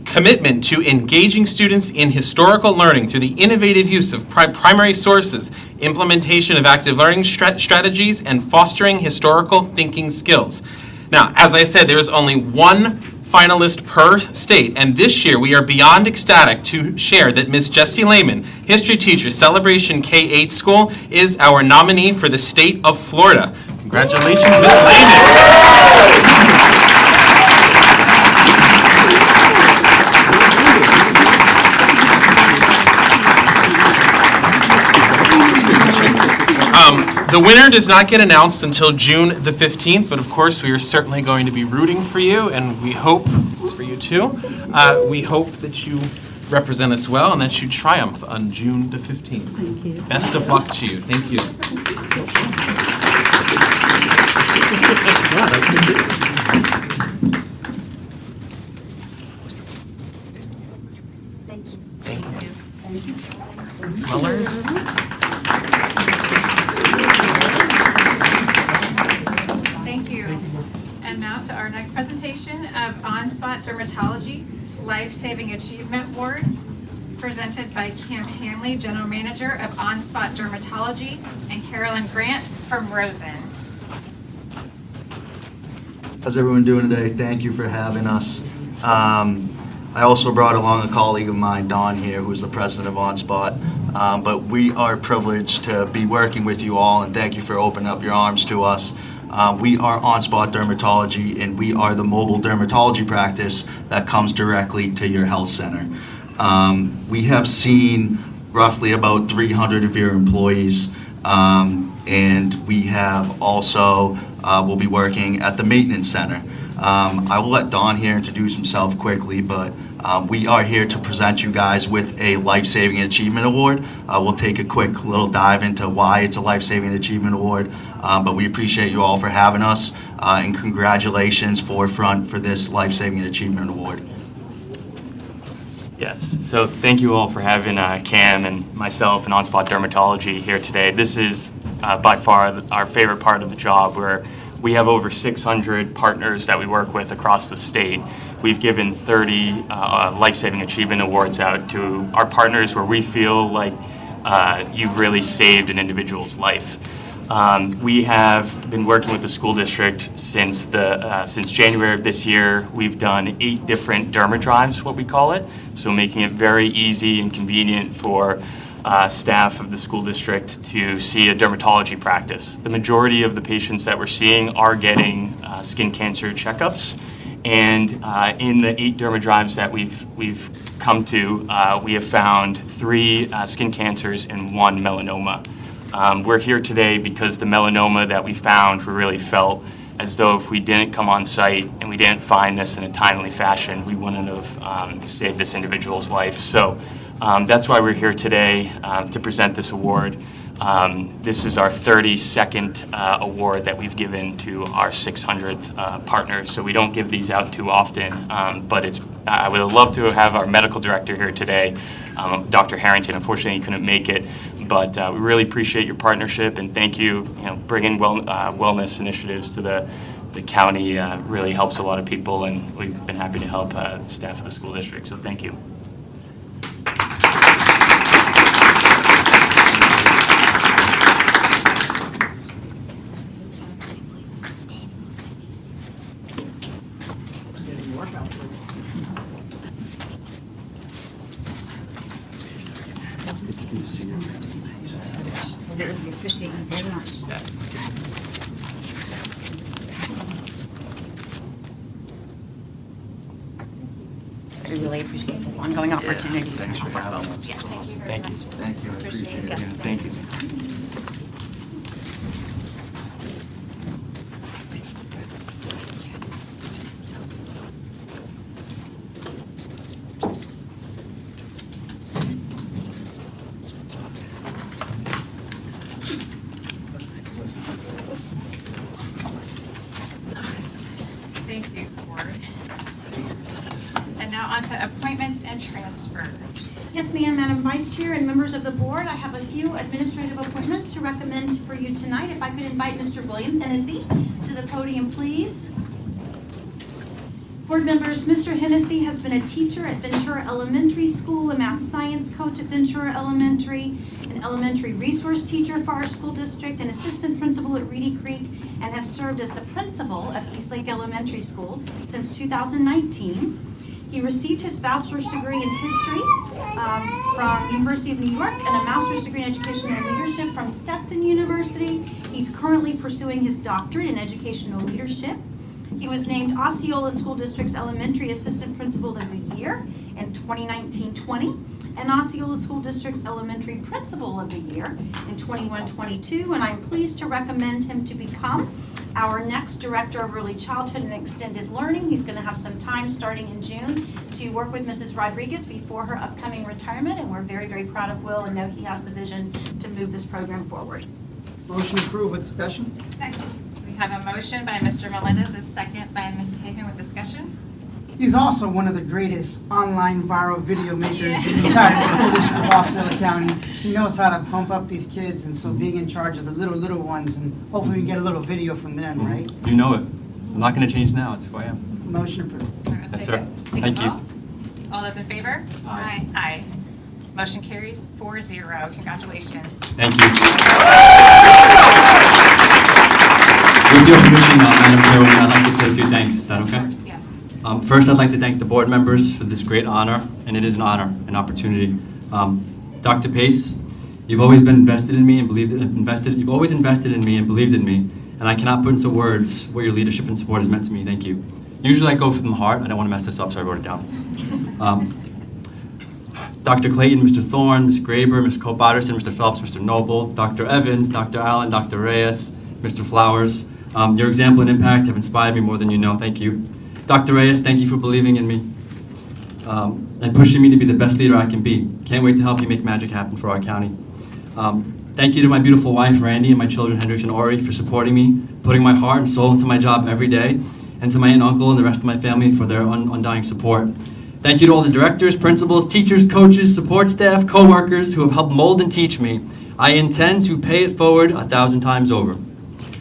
commitment to engaging students in historical learning through the innovative use of primary sources, implementation of active learning strategies, and fostering historical thinking skills. Now, as I said, there is only one finalist per state, and this year we are beyond ecstatic to share that Miss Jessie Lehman, history teacher, Celebration K-8 School, is our nominee for the state of Florida. Congratulations, Miss Lehman. The winner does not get announced until June the 15th, but of course we are certainly going to be rooting for you, and we hope, it's for you too, we hope that you represent us well and that you triumph on June the 15th. Thank you. Best of luck to you. Thank you. Thank you. Thank you. Well earned. our next presentation of On-Spot Dermatology Life-Saving Achievement Award, presented by Cam Hanley, General Manager of On-Spot Dermatology, and Carolyn Grant from Rosen. How's everyone doing today? Thank you for having us. I also brought along a colleague of mine, Dawn here, who's the president of OnSpot. But we are privileged to be working with you all, and thank you for opening up your arms to us. We are OnSpot Dermatology, and we are the mobile dermatology practice that comes directly to your health center. We have seen roughly about 300 of your employees, and we have also will be working at the maintenance center. I will let Dawn here introduce himself quickly, but we are here to present you guys with a Life-Saving Achievement Award. We'll take a quick little dive into why it's a Life-Saving Achievement Award, but we appreciate you all for having us, and congratulations Forefront for this Life-Saving Achievement Award. Yes, so thank you all for having Cam and myself and OnSpot Dermatology here today. This is by far our favorite part of the job, where we have over 600 partners that we work with across the state. We've given 30 Life-Saving Achievement Awards out to our partners where we feel like you've really saved an individual's life. We have been working with the school district since January of this year. We've done 8 different derma drives, what we call it, so making it very easy and convenient for staff of the school district to see a dermatology practice. The majority of the patients that we're seeing are getting skin cancer checkups, and in the 8 derma drives that we've come to, we have found 3 skin cancers and 1 melanoma. We're here today because the melanoma that we found, we really felt as though if we didn't come on site and we didn't find this in a timely fashion, we wouldn't have saved this individual's life. So that's why we're here today to present this award. This is our 32nd award that we've given to our 600th partners, so we don't give these out too often, but I would love to have our medical director here today, Dr. Harrington. Unfortunately, he couldn't make it, but we really appreciate your partnership, and thank you. Bringing wellness initiatives to the county really helps a lot of people, and we've been happy to help staff of the school district, so thank you. We really appreciate the ongoing opportunity. Thanks for having us. Yeah. Thank you. Thank you, I appreciate it. Thank you. Thank you, Board. And now on to appointments and transfers. Yes, ma'am, Madam Vice Chair and members of the board, I have a few administrative appointments to recommend for you tonight. If I could invite Mr. William Hennessy to the podium, please. Board members, Mr. Hennessy has been a teacher at Ventura Elementary School, a math science coach at Ventura Elementary, an elementary resource teacher for our school district, an assistant principal at Reedy Creek, and has served as the principal of Eastlake Elementary School since 2019. He received his bachelor's degree in history from University of New York and a master's degree in education and leadership from Stetson University. He's currently pursuing his doctorate in educational leadership. He was named Osceola School District's Elementary Assistant Principal of the Year in 2019-20 and Osceola School District's Elementary Principal of the Year in 21-22, and I'm pleased to recommend him to become our next Director of Early Childhood and Extended Learning. He's going to have some time starting in June to work with Mrs. Rodriguez before her upcoming retirement, and we're very, very proud of Will and know he has the vision to move this program forward. Motion approved with discussion? Second. We have a motion by Mr. Melendez, a second by Ms. Hagan with discussion. He's also one of the greatest online viral video makers in the entire school district of Osceola County. He knows how to pump up these kids, and so being in charge of the little ones, and hopefully we can get a little video from them, right? You know it. I'm not going to change now. It's who I am. Motion approved. Yes, sir. Take a Thank you. vote. All those in favor? Aye. Aye. Motion carries 4-0. Congratulations. Thank you. With your permission, Madam Chairwoman, I'd like to say a few thanks. Is that okay? Of course, yes. First, I'd like to thank the board members for this great honor, and it is an honor, an opportunity. Dr. Pace, you've always been invested in me and you've always invested in me and believed in me, and I cannot put into words what your leadership and support has meant to me. Thank you. Usually I go from the heart. I don't want to mess this up, so I wrote it down. Dr. Clayton, Mr. Thorne, Ms. Graber, Ms. Cope-Otterson, Mr. Phelps, Mr. Noble, Dr. Evans, Dr. Allen, Dr. Reyes, Mr. Flowers. Your example and impact have inspired me more than you know. Thank you. Dr. Reyes, thank you for believing in me and pushing me to be the best leader I can be. Can't wait to help you make magic happen for our county. Thank you to my beautiful wife, Randy, and my children, Hendrix and Ori, for supporting me, putting my heart and soul into my job every day, and to my aunt and uncle and the rest of my family for their undying support. Thank you to all the directors, principals, teachers, coaches, support staff, co-workers who have helped mold and teach me. I intend to pay it forward 1,000 times over.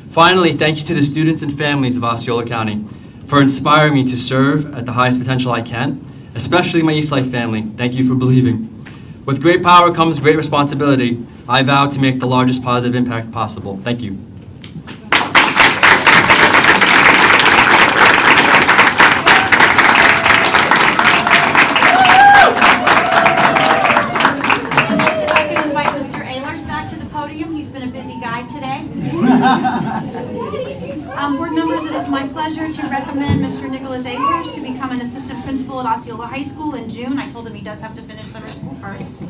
Finally, thank you to the students and families of Osceola County for inspiring me to serve at the highest potential I can, especially my East Life family. Thank you for believing. With great power comes great responsibility. I vow to make the largest positive impact possible. Thank you. And next, if I can invite Mr. Ehlers back to the podium. He's been a busy guy today. Board members, it is my pleasure to recommend Mr. Nicholas Ehlers to become an assistant principal at Osceola High School in June. I told him he does have to finish summer school first.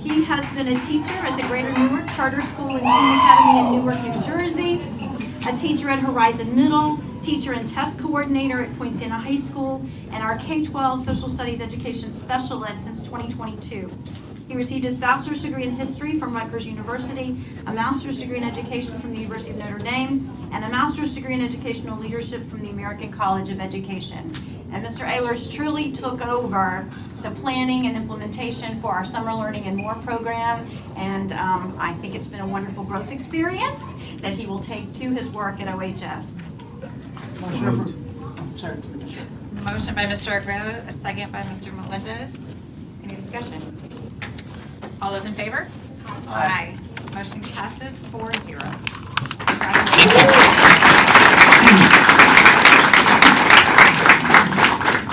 He has been a teacher at the Greater Newark Charter School and Teen Academy in Newark, New Jersey, a teacher at Horizon Middle, teacher and test coordinator at Point Siena High School, and our K-12 social studies education specialist since 2022. He received his bachelor's degree in history from Rutgers University, a master's degree in education from the University of Notre Dame, and a master's degree in educational leadership from the American College of Education. And Mr. Ehlers truly took over the planning and implementation for our Summer Learning and More program, and I think it's been a wonderful growth experience that he will take to his work at OHS. Motion approved. Sorry. Motion by Mr. Aguero, a second by Mr. Melendez. Any discussion? All those in favor? Aye. Motion passes 4-0.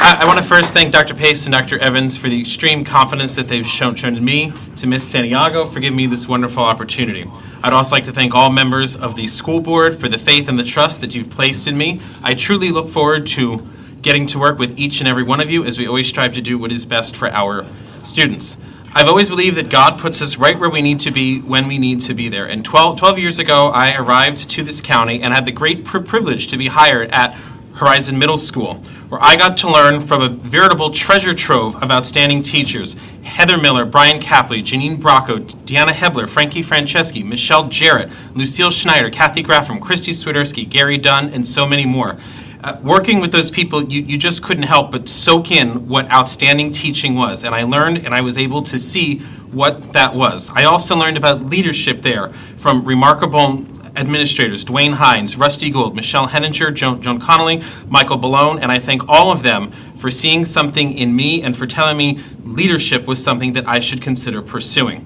I want to first thank Dr. Pace and Dr. Evans for the extreme confidence that they've shown in me, to Ms. Santiago for giving me this wonderful opportunity. I'd also like to thank all members of the school board for the faith and the trust that you've placed in me. I truly look forward to getting to work with each and every one of you as we always strive to do what is best for our students. I've always believed that God puts us right where we need to be when we need to be there. And 12 years ago, I arrived to this county and had the great privilege to be hired at Horizon Middle School, where I got to learn from a veritable treasure trove of outstanding teachers. Heather Miller, Brian Capley, Janine Bracco, Deanna Hebler, Frankie Franceschi, Michelle Jarrett, Lucille Schneider, Kathy Graffam, Christy Swiderski, Gary Dunn, and so many more. Working with those people, you just couldn't help but soak in what outstanding teaching was. And I learned and I was able to see what that was. I also learned about leadership there from remarkable administrators, Dwayne Hines, Rusty Gould, Michelle Henninger, Joan Connolly, Michael Ballone, and I thank all of them for seeing something in me and for telling me leadership was something that I should consider pursuing.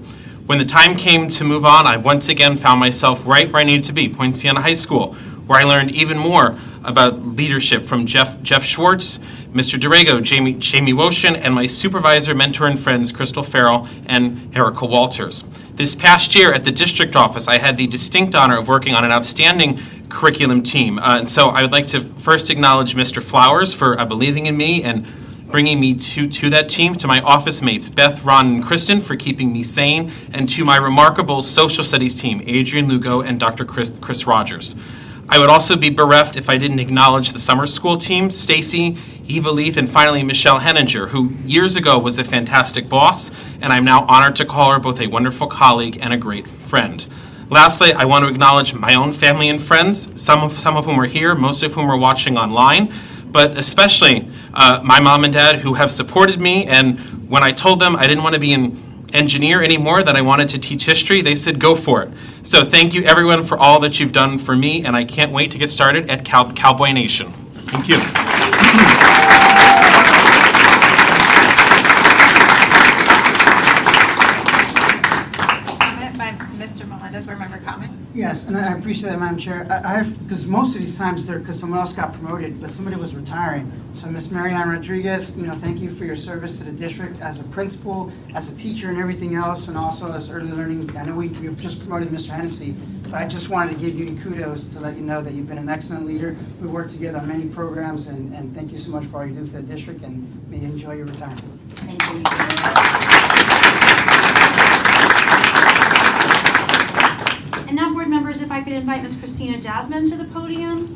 When the time came to move on, I once again found myself right where I needed to be, Point Siena High School, where I learned even more about leadership from Jeff Schwartz, Mr. Durego, Jamie Woshin, and my supervisor, mentor, and friends, Crystal Farrell and Erica Walters. This past year at the district office, I had the distinct honor of working on an outstanding curriculum team. And so I would like to first acknowledge Mr. Flowers for believing in me and bringing me to that team, to my office mates, Beth, Ron, and Kristen, for keeping me sane, and to my remarkable social studies team, Adrian Lugo and Dr. Chris Rogers. I would also be bereft if I didn't acknowledge the summer school team, Stacy, Eva Leith, and finally Michelle Henninger, who years ago was a fantastic boss, and I'm now honored to call her both a wonderful colleague and a great friend. Lastly, I want to acknowledge my own family and friends, some of whom are here, most of whom are watching online, but especially my mom and dad who have supported me, and when I told them I didn't want to be in engineer anymore, that I wanted to teach history, they said go for it. So thank you everyone for all that you've done for me, and I can't wait to get started at Cowboy Nation. Thank you. Comment by Mr. Melendez, board member comment. Yes, and I appreciate that, Madam Chair. I have, because most of these times they're because someone else got promoted, but somebody was retiring. So Ms. Marianne Rodriguez, thank you for your service to the district as a principal, as a teacher and everything else, and also as early learning. I know we just promoted Mr. Hennessy, but I just wanted to give you kudos to let you know that you've been an excellent leader. We worked together on many programs, and thank you so much for all you do for the district, and may you enjoy your retirement. Thank you. And now, board members, if I could invite Ms. Christina Jasmine to the podium.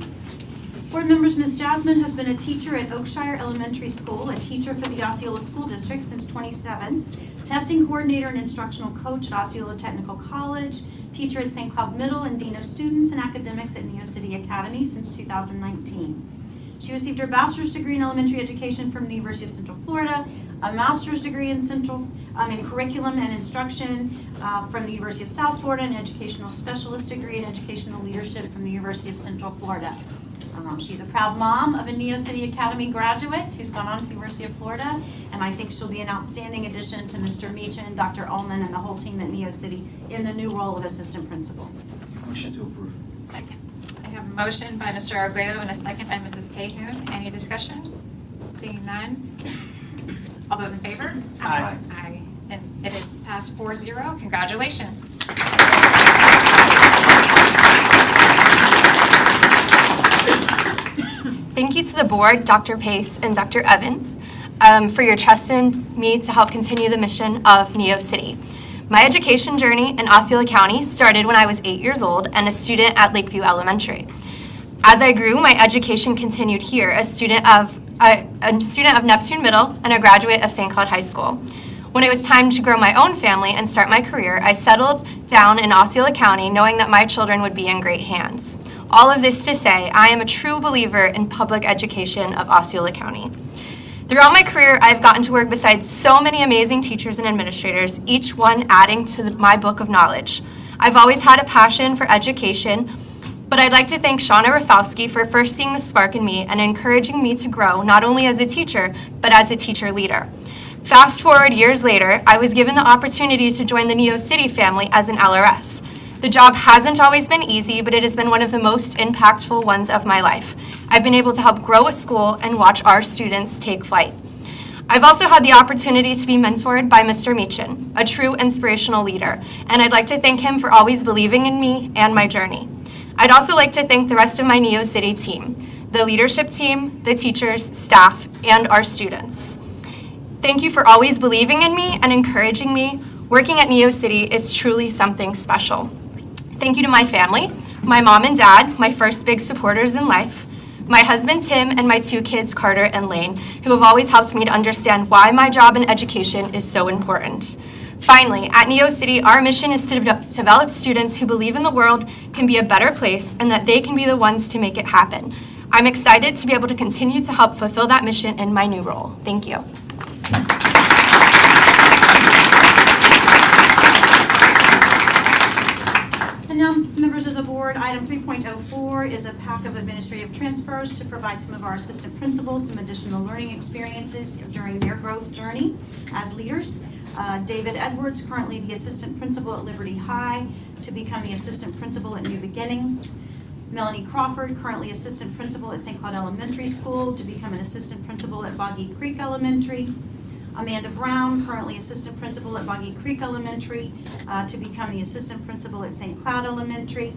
Board members, Ms. Jasmine has been a teacher at Oakshire Elementary School, a teacher for the Osceola School District since 2007, testing coordinator and instructional coach at Osceola Technical College, teacher at St. Cloud Middle, and dean of students and academics at Neo City Academy since 2019. She received her bachelor's degree in elementary education from the University of Central Florida, a master's degree in curriculum and instruction from the University of South Florida, and an educational specialist degree in educational leadership from the University of Central Florida. She's a proud mom of a Neo City Academy graduate who's gone on to the University of Florida, and I think she'll be an outstanding addition to Mr. Meechin, Dr. Ullman, and the whole team at Neo City in the new role of assistant principal. Motion to approve. Second. I have a motion by Mr. Arguello and a second by Mrs. Cahoon. Any discussion? Seeing none. All those in favor? Aye. Aye. And it is passed 4-0. Congratulations. Thank you to the board, Dr. Pace and Dr. Evans, for your trust in me to help continue the mission of Neo City. My education journey in Osceola County started when I was 8 years old and a student at Lakeview Elementary. As I grew, my education continued here, a student of Neptune Middle and a graduate of St. Cloud High School. When it was time to grow my own family and start my career, I settled down in Osceola County knowing that my children would be in great hands. All of this to say, I am a true believer in public education of Osceola County. Throughout my career, I've gotten to work beside so many amazing teachers and administrators, each one adding to my book of knowledge. I've always had a passion for education, but I'd like to thank Shauna Rafalski for first seeing the spark in me and encouraging me to grow not only as a teacher, but as a teacher leader. Fast forward years later, I was given the opportunity to join the Neo City family as an LRS. The job hasn't always been easy, but it has been one of the most impactful ones of my life. I've been able to help grow a school and watch our students take flight. I've also had the opportunity to be mentored by Mr. Meechin, a true inspirational leader, and I'd like to thank him for always believing in me and my journey. I'd also like to thank the rest of my Neo City team, the leadership team, the teachers, staff, and our students. Thank you for always believing in me and encouraging me. Working at Neo City is truly something special. Thank you to my family, my mom and dad, my first big supporters in life, my husband Tim, and my 2 kids, Carter and Lane, who have always helped me to understand why my job in education is so important. Finally, at Neo City, our mission is to develop students who believe in the world can be a better place and that they can be the ones to make it happen. I'm excited to be able to continue to help fulfill that mission in my new role. Thank you. And now, members of the board, item 3.04 is a pack of administrative transfers to provide some of our assistant principals some additional learning experiences during their growth journey as leaders. David Edwards, currently the assistant principal at Liberty High, to become the assistant principal at New Beginnings. Melanie Crawford, currently assistant principal at St. Cloud Elementary School, to become an assistant principal at Boggy Creek Elementary. Amanda Brown, currently assistant principal at Boggy Creek Elementary, to become the assistant principal at St. Cloud Elementary.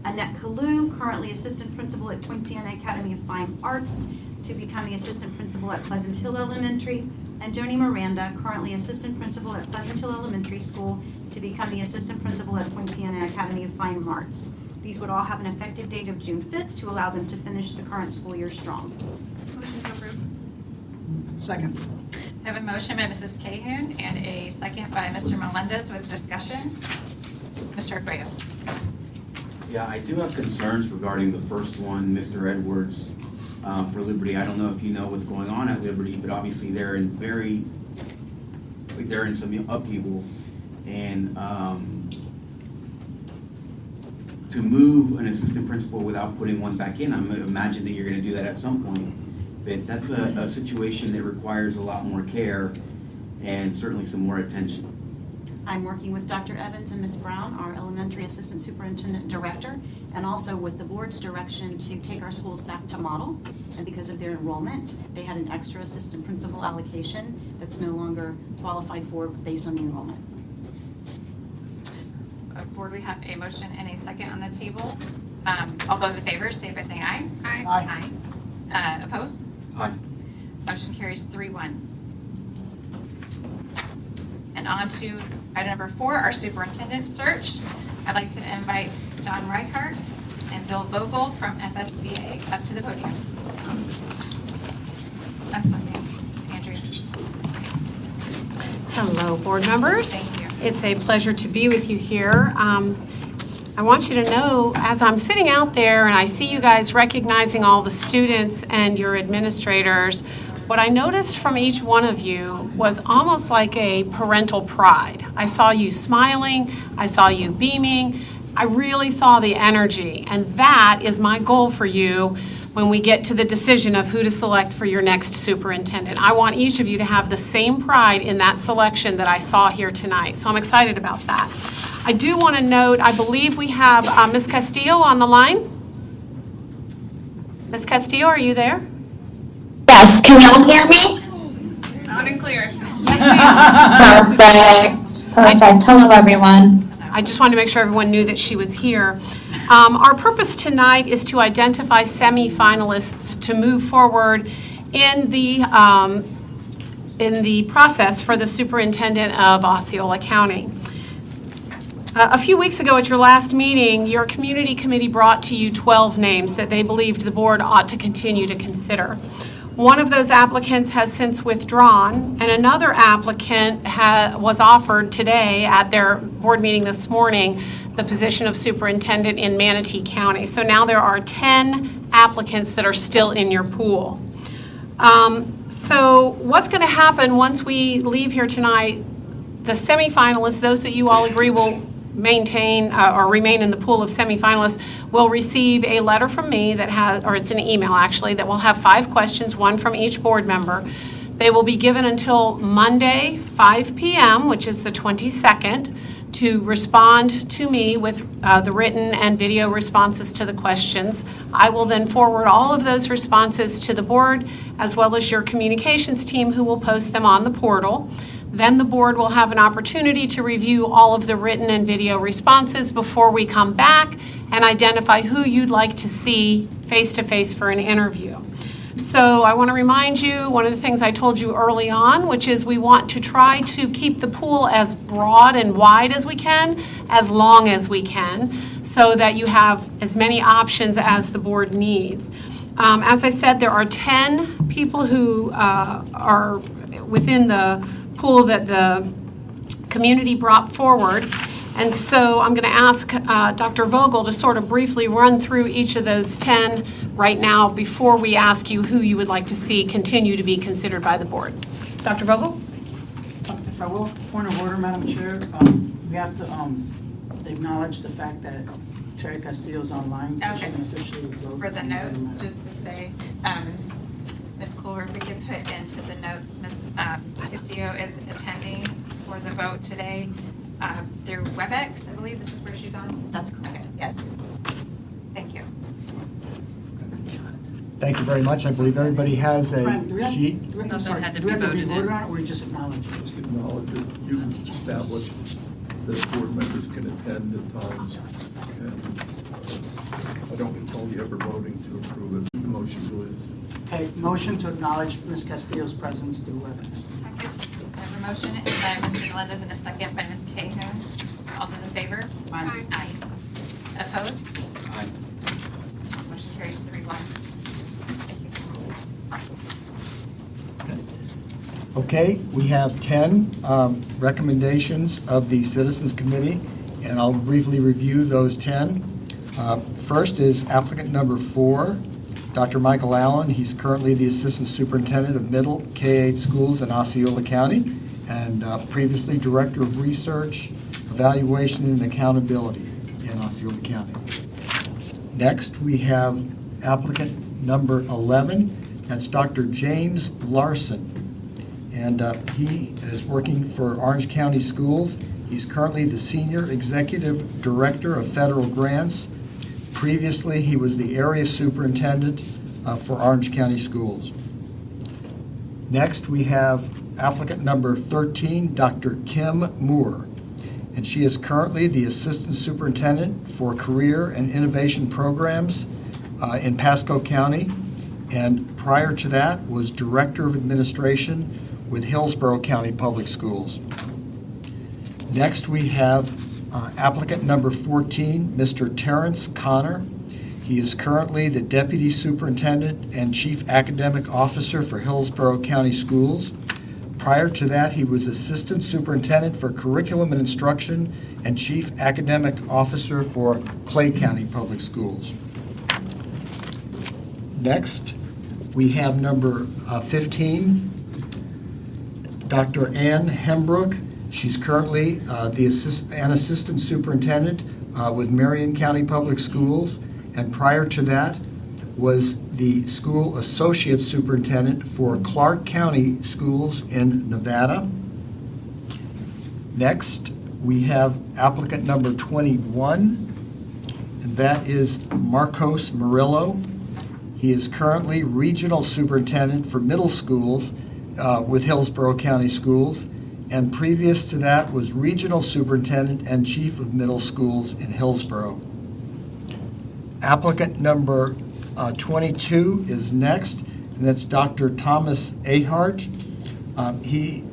Annette Kalu, currently assistant principal at Poinciana Academy of Fine Arts, to become the assistant principal at Pleasant Hill Elementary. And Joni Miranda, currently assistant principal at Pleasant Hill Elementary School, to become the assistant principal at Poinciana Academy of Fine Arts. These would all have an effective date of June 5th to allow them to finish the current school year strong. Motion to approve. Second. I have a motion by Mrs. Cahoon and a second by Mr. Melendez with discussion. Mr. Arguello. Yeah, I do have concerns regarding the first one, Mr. Edwards, for Liberty. I don't know if you know what's going on at Liberty, but obviously they're in very they're in some upheaval. And to move an assistant principal without putting one back in, I'm imagine that you're going to do that at some point. But that's a situation that requires a lot more care and certainly some more attention. I'm working with Dr. Evans and Ms. Brown, our elementary assistant superintendent director, and also with the board's direction to take our schools back to model. And because of their enrollment, they had an extra assistant principal allocation that's no longer qualified for based on the enrollment. Board, we have a motion and a second on the table. All those in favor, state by saying aye. Aye. Aye. Opposed? Aye. Motion carries 3-1. And on to item number 4, our superintendent search. I'd like to invite John Reichart and Bill Vogel from FSBA up to the podium. I'm sorry, Andrea. Hello, board members. Thank you. It's a pleasure to be with you here. I want you to know, as I'm sitting out there and I see you guys recognizing all the students and your administrators, what I noticed from each one of you was almost like a parental pride. I saw you smiling, I saw you beaming, I really saw the energy, and that is my goal for you when we get to the decision of who to select for your next superintendent. I want each of you to have the same pride in that selection that I saw here tonight, so I'm excited about that. I do want to note, I believe we have Ms. Castillo on the line. Ms. Castillo, are you there? Yes, can y'all hear me? Loud and clear. Perfect. Hello, everyone. I just wanted to make sure everyone knew that she was here. Our purpose tonight is to identify semifinalists to move forward in the process for the superintendent of Osceola County. A few weeks ago at your last meeting, your community committee brought to you 12 names that they believed the board ought to continue to consider. One of those applicants has since withdrawn, and another applicant was offered today at their board meeting this morning the position of superintendent in Manatee County. So now there are 10 applicants that are still in your pool. So what's going to happen once we leave here tonight, the semifinalists, those that you all agree will maintain or remain in the pool of semifinalists, will receive a letter from me that has, or it's an email actually, that will have 5 questions, one from each board member. They will be given until Monday, 5 p.m., which is the 22nd, to respond to me with the written and video responses to the questions. I will then forward all of those responses to the board, as well as your communications team, who will post them on the portal. Then the board will have an opportunity to review all of the written and video responses before we come back and identify who you'd like to see face-to-face for an interview. So I want to remind you, one of the things I told you early on, which is we want to try to keep the pool as broad and wide as we can, as long as we can, so that you have as many options as the board needs. As I said, there are 10 people who are within the pool that the community brought forward. And so I'm going to ask Dr. Vogel to sort of briefly run through each of those 10 right now before we ask you who you would like to see continue to be considered by the board. Dr. Vogel? If I will, point of order, Madam Chair, we have to acknowledge the fact that Terry Castillo's online. So she can officially vote. For the notes, just to say, Ms. Clover, if we could put into the notes, Ms. Castillo is attending for the vote today through WebEx, I believe this is where she's on? That's correct. Okay, yes. Thank you. Thank you very much. I believe everybody has a Frank, do we have- sheet. do we- I'm sorry, do we have to be voted on, or we just acknowledge it? Just acknowledge it. You can establish that board members can attend at times. And I don't recall you ever voting to approve it. The motion, please. Okay, motion to acknowledge Ms. Castillo's presence through WebEx. Second. I have a motion by Mr. Melendez and a second by Ms. Cahill. All those in favor? Aye. Aye. Opposed? Aye. Motion carries 3-1. Okay, we have 10 recommendations of the Citizens Committee, and I'll briefly review those 10. First is applicant number 4, Dr. Michael Allen. He's currently the Assistant Superintendent of Middle K-8 schools in Osceola County. and previously Director of Research, Evaluation, and Accountability in Osceola County. Next, we have applicant number 11. That's Dr. James Larson. And he is working for Orange County Schools. He's currently the Senior Executive Director of Federal Grants. Previously, he was the Area Superintendent for Orange County Schools. Next, we have applicant number 13, Dr. Kim Moore. And she is currently the Assistant Superintendent for Career and Innovation Programs in Pasco County. And prior to that was Director of Administration with Hillsborough County Public Schools. Next, we have applicant number 14, Mr. Terrence Connor. He is currently the Deputy Superintendent and Chief Academic Officer for Hillsborough County Schools. Prior to that, he was Assistant Superintendent for Curriculum and Instruction and Chief Academic Officer for Clay County Public Schools. Next, we have number 15, Dr. Ann Hembrook. She's currently an Assistant Superintendent with Marion County Public Schools, and prior to that was the School Associate Superintendent for Clark County Schools in Nevada. Next, we have applicant number 21, and that is Marcos Murillo. He is currently Regional Superintendent for Middle Schools with Hillsborough County Schools, and previous to that was Regional Superintendent and Chief of Middle Schools in Hillsborough. Applicant number 22 is next, and that's Dr. Thomas Ahart. He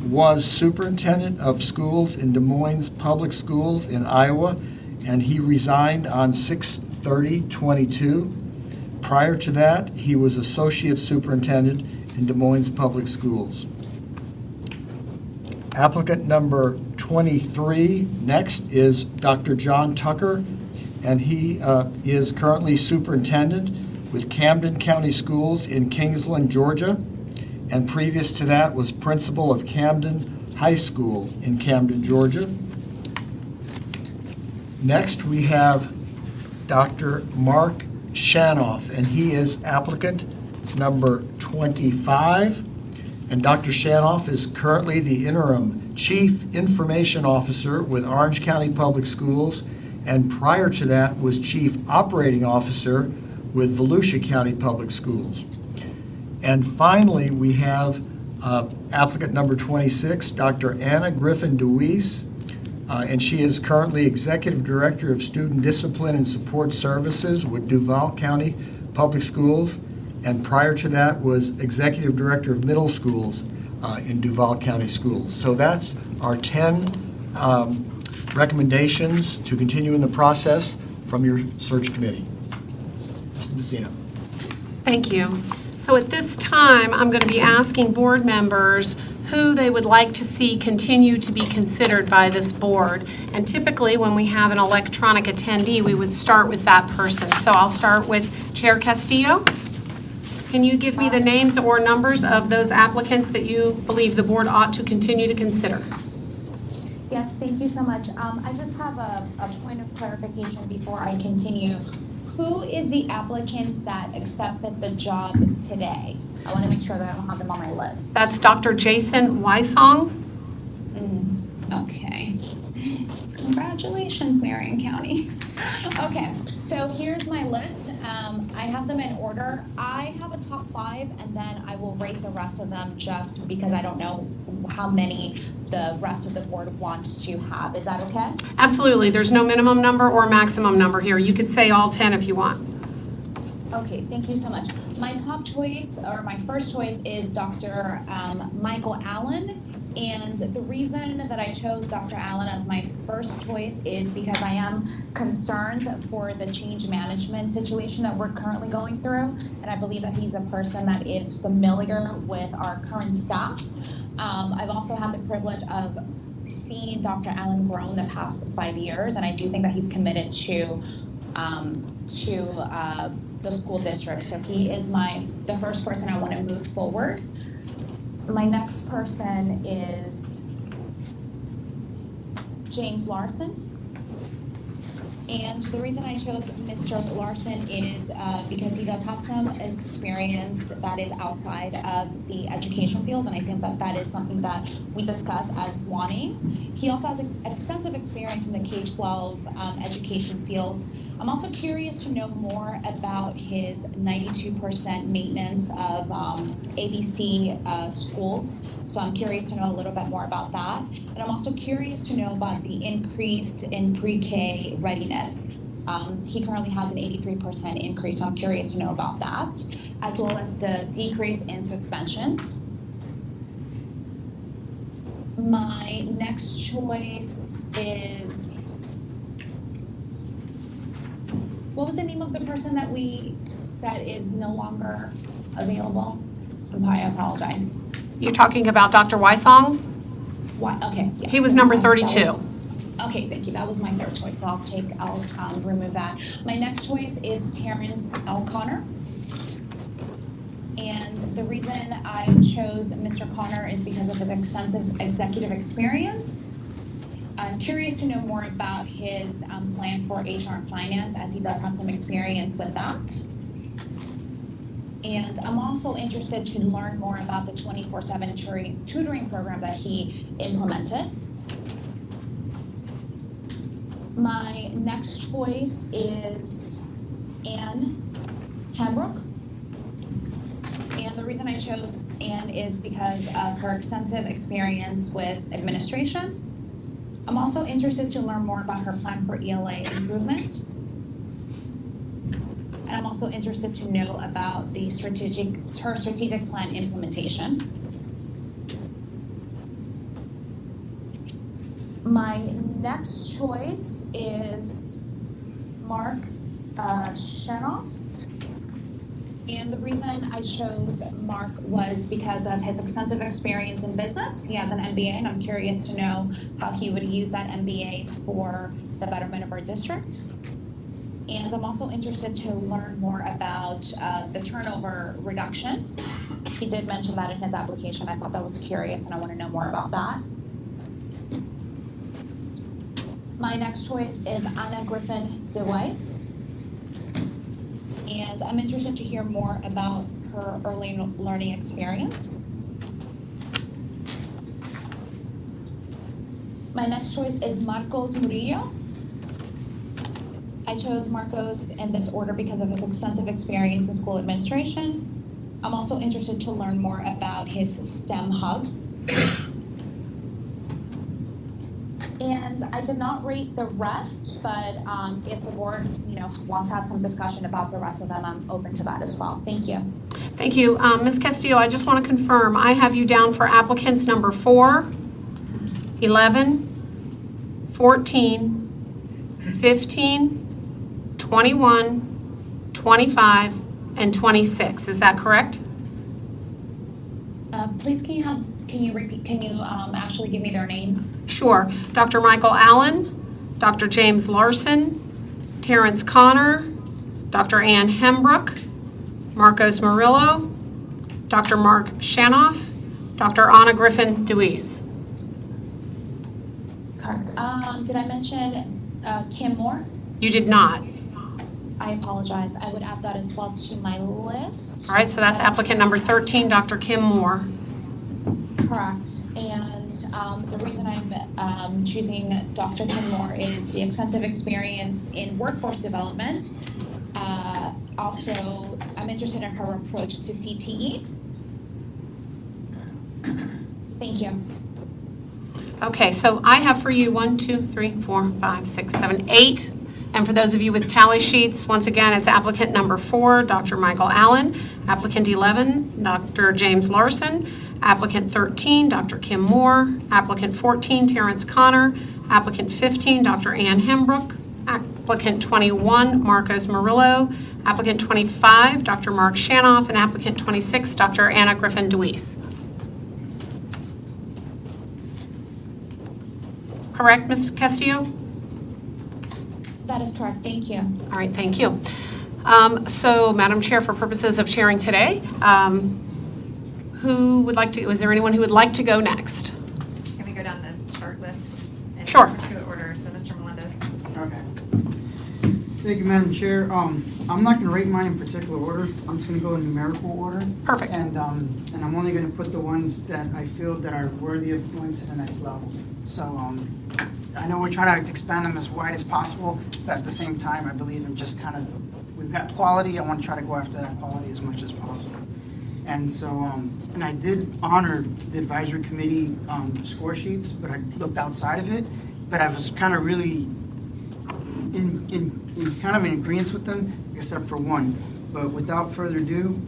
was Superintendent of Schools in Des Moines Public Schools in Iowa, and he resigned on 6/30/22. Prior to that, he was Associate Superintendent in Des Moines Public Schools. Applicant number 23 next is Dr. John Tucker, and he is currently Superintendent with Camden County Schools in Kingsland, Georgia, and previous to that was Principal of Camden High School in Camden, Georgia. Next, we have Dr. Mark Shanoff, and he is applicant number 25. And Dr. Shanoff is currently the interim Chief Information Officer with Orange County Public Schools, and prior to that was Chief Operating Officer with Volusia County Public Schools. And finally, we have applicant number 26, Dr. Anna Griffin DeWeese, and she is currently Executive Director of Student Discipline and Support Services with Duval County Public Schools, and prior to that was Executive Director of Middle Schools in Duval County Schools. So that's our 10 recommendations to continue in the process from your search committee. Mr. Messina. Thank you. So at this time, I'm going to be asking board members who they would like to see continue to be considered by this board. And typically, when we have an electronic attendee, we would start with that person. So I'll start with Chair Castillo. Can you give me the names or numbers of those applicants that you believe the board ought to continue to consider? Yes, thank you so much. I just have a point of clarification before I continue. Who is the applicants that accepted the job today? I want to make sure that I don't have them on my list. That's Dr. Jason Wysong. Okay. Congratulations, Marion County. Okay, so here's my list. I have them in order. I have a top 5, and then I will rate the rest of them just because I don't know how many the rest of the board wants to have. Is that okay? Absolutely. There's no minimum number or maximum number here. You could say all 10 if you want. Okay, thank you so much. My top choice, or my first choice, is Dr. Michael Allen. And the reason that I chose Dr. Allen as my first choice is because I am concerned for the change management situation that we're currently going through. And I believe that he's a person that is familiar with our current staff. I've also had the privilege of seeing Dr. Allen grow in the past 5 years, and I do think that he's committed to the school district. So he is the first person I want to move forward. My next person is James Larson. And the reason I chose Mr. Larson is because he does have some experience that is outside of the education fields, and I think that that is something that we discuss as wanting. He also has extensive experience in the K-12 education field. I'm also curious to know more about his 92% maintenance of ABC schools. So I'm curious to know a little bit more about that. And I'm also curious to know about the increase in pre-K readiness. He currently has an 83% increase, so I'm curious to know about that, as well as the decrease in suspensions. My next choice is, what was the name of the person that is no longer available? I apologize. You're talking about Dr. Wysong? Okay. Yes. He was number That was- 32. Okay, thank you. That was my third choice, so I'll remove that. My next choice is Terrence L. Connor. And the reason I chose Mr. Connor is because of his extensive executive experience. I'm curious to know more about his plan for HR and finance, as he does have some experience with that. And I'm also interested to learn more about the 24/7 tutoring program that he implemented. My next choice is Anne Hembrook. And the reason I chose Anne is because of her extensive experience with administration. I'm also interested to learn more about her plan for ELA improvement. And I'm also interested to know about her strategic plan implementation. My next choice is Mark Shenoff. And the reason I chose Mark was because of his extensive experience in business. He has an MBA, and I'm curious to know how he would use that MBA for the betterment of our district. And I'm also interested to learn more about the turnover reduction. He did mention that in his application. I thought that was curious, and I want to know more about that. My next choice is Anna Griffin DeWeiss. And I'm interested to hear more about her early learning experience. My next choice is Marcos Murillo. I chose Marcos in this order because of his extensive experience in school administration. I'm also interested to learn more about his STEM hubs. And I did not rate the rest, but if the board, wants to have some discussion about the rest of them, I'm open to that as well. Thank you. Thank you. Ms. Castillo, I just want to confirm, I have you down for applicants number 4, 11, 14, 15, 21, 25, and 26. Is that correct? Please, can you repeat? Can you actually give me their names? Sure. Dr. Michael Allen, Dr. James Larson, Terrence Connor, Dr. Ann Hembrook, Marcos Murillo, Dr. Mark Shanoff, Dr. Anna Griffin DeWeese. Correct. Did I mention Kim Moore? You did not. I apologize. I would add that as well to my list. All right, so that's applicant number 13, Dr. Kim Moore. Correct. And the reason I'm choosing Dr. Kim Moore is the extensive experience in workforce development. Also, I'm interested in her approach to CTE. Thank you. Okay, so I have for you 1, 2, 3, 4, 5, 6, 7, 8. And for those of you with tally sheets, once again, it's applicant number 4, Dr. Michael Allen, applicant 11, Dr. James Larson, applicant 13, Dr. Kim Moore, applicant 14, Terrence Connor, applicant 15, Dr. Ann Hembrook, applicant 21, Marcos Murillo, applicant 25, Dr. Mark Shanoff, and applicant 26, Dr. Anna Griffin DeWeese. Correct, Ms. Castillo? That is correct. Thank you. All right, thank you. So, Madam Chair, for purposes of chairing today, Who would like to, is there anyone who would like to go next? Can we go down the chart list? In Sure. particular order, so Mr. Melendez. Okay. Thank you, Madam Chair. I'm not gonna rate mine in particular order. I'm just gonna go in numerical order. Perfect. And I'm only gonna put the ones that I feel that are worthy of going to the next level. So, I know we're trying to expand them as wide as possible, but at the same time, I believe in just kind of, we've got quality, I want to try to go after that quality as much as possible. And so, and I did honor the advisory committee score sheets, but I looked outside of it, but I was kind of really in kind of in agreement with them, except for one. But without further ado,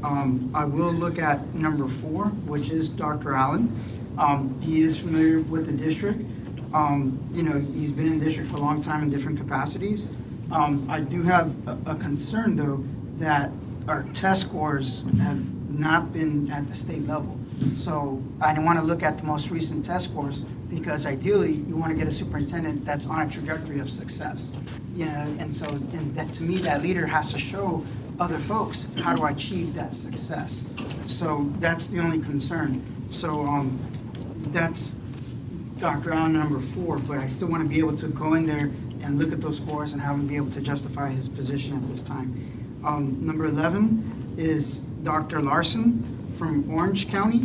I will look at number 4, which is Dr. Allen. He is familiar with the district. You know, he's been in the district for a long time in different capacities. I do have a concern, though, that our test scores have not been at the state level. So I want to look at the most recent test scores because ideally you want to get a superintendent that's on a trajectory of success. You know, and so that, to me, that leader has to show other folks how to achieve that success. So that's the only concern. So that's Dr. Allen, number 4, but I still want to be able to go in there and look at those scores and have him be able to justify his position at this time. Number 11 is Dr. Larson from Orange County.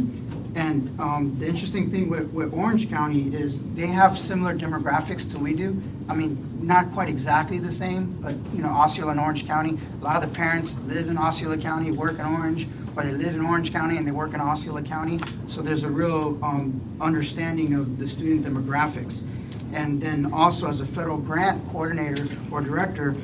And the interesting thing with Orange County is they have similar demographics to we do. I mean, not quite exactly the same, but, you know, Osceola and Orange County, a lot of the parents live in Osceola County, work in Orange, or they live in Orange County and they work in Osceola County. So there's a real understanding of the student demographics. And then also as a federal grant coordinator or director,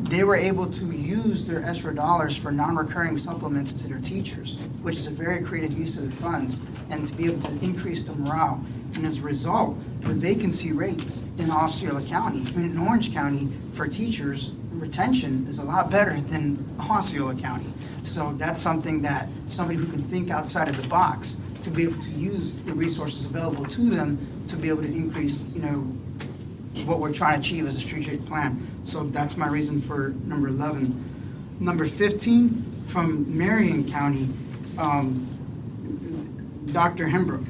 they were able to use their ESSER dollars for non-recurring supplements to their teachers, which is a very creative use of the funds, and to be able to increase the morale. And as a result, the vacancy rates in Osceola County, I mean, in Orange County, for teachers, retention is a lot better than Osceola County. So that's something that somebody who can think outside of the box to be able to use the resources available to them to be able to increase, you know, what we're trying to achieve as a strategic plan. So that's my reason for number 11. Number 15, from Marion County, Dr. Hembrook.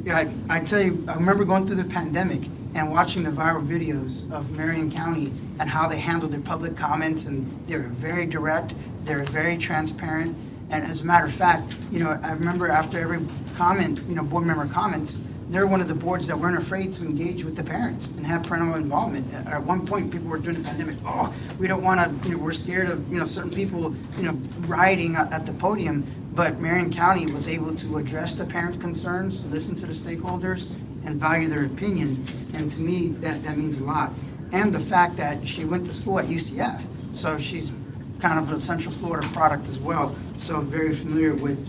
I tell you, I remember going through the pandemic and watching the viral videos of Marion County and how they handled their public comments, and they were very direct, they were very transparent. And as a matter of fact, you know, I remember after every comment, you know, board member comments, they're one of the boards that weren't afraid to engage with the parents and have parental involvement. At one point, people were during the pandemic, oh, we don't want to, you know, we're scared of, you know, certain people, you know, rioting at the podium. But Marion County was able to address the parent concerns, listen to the stakeholders, and value their opinion. And to me, that means a lot. And the fact that she went to school at UCF, so she's kind of a Central Florida product as well. So very familiar with,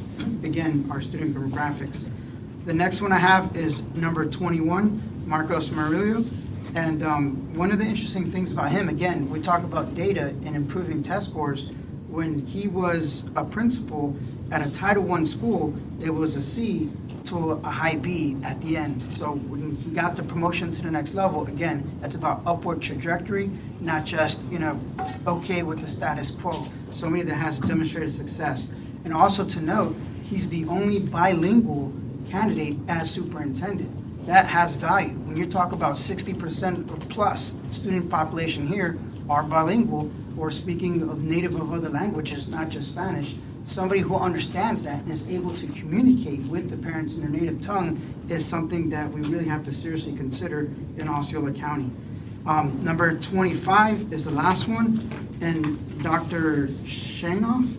again, our student demographics. The next one I have is number 21, Marcos Murillo. And one of the interesting things about him, again, we talk about data and improving test scores. When he was a principal at a Title I school, it was a C to a high B at the end. So when he got the promotion to the next level, again, that's about upward trajectory, not just, you know, okay with the status quo. Somebody that has demonstrated success. And also to note, he's the only bilingual candidate as superintendent. That has value. When you talk about 60% or plus student population here are bilingual or speaking of native of other languages, not just Spanish, somebody who understands that and is able to communicate with the parents in their native tongue is something that we really have to seriously consider in Osceola County. Number 25 is the last one, and Dr. Shanoff,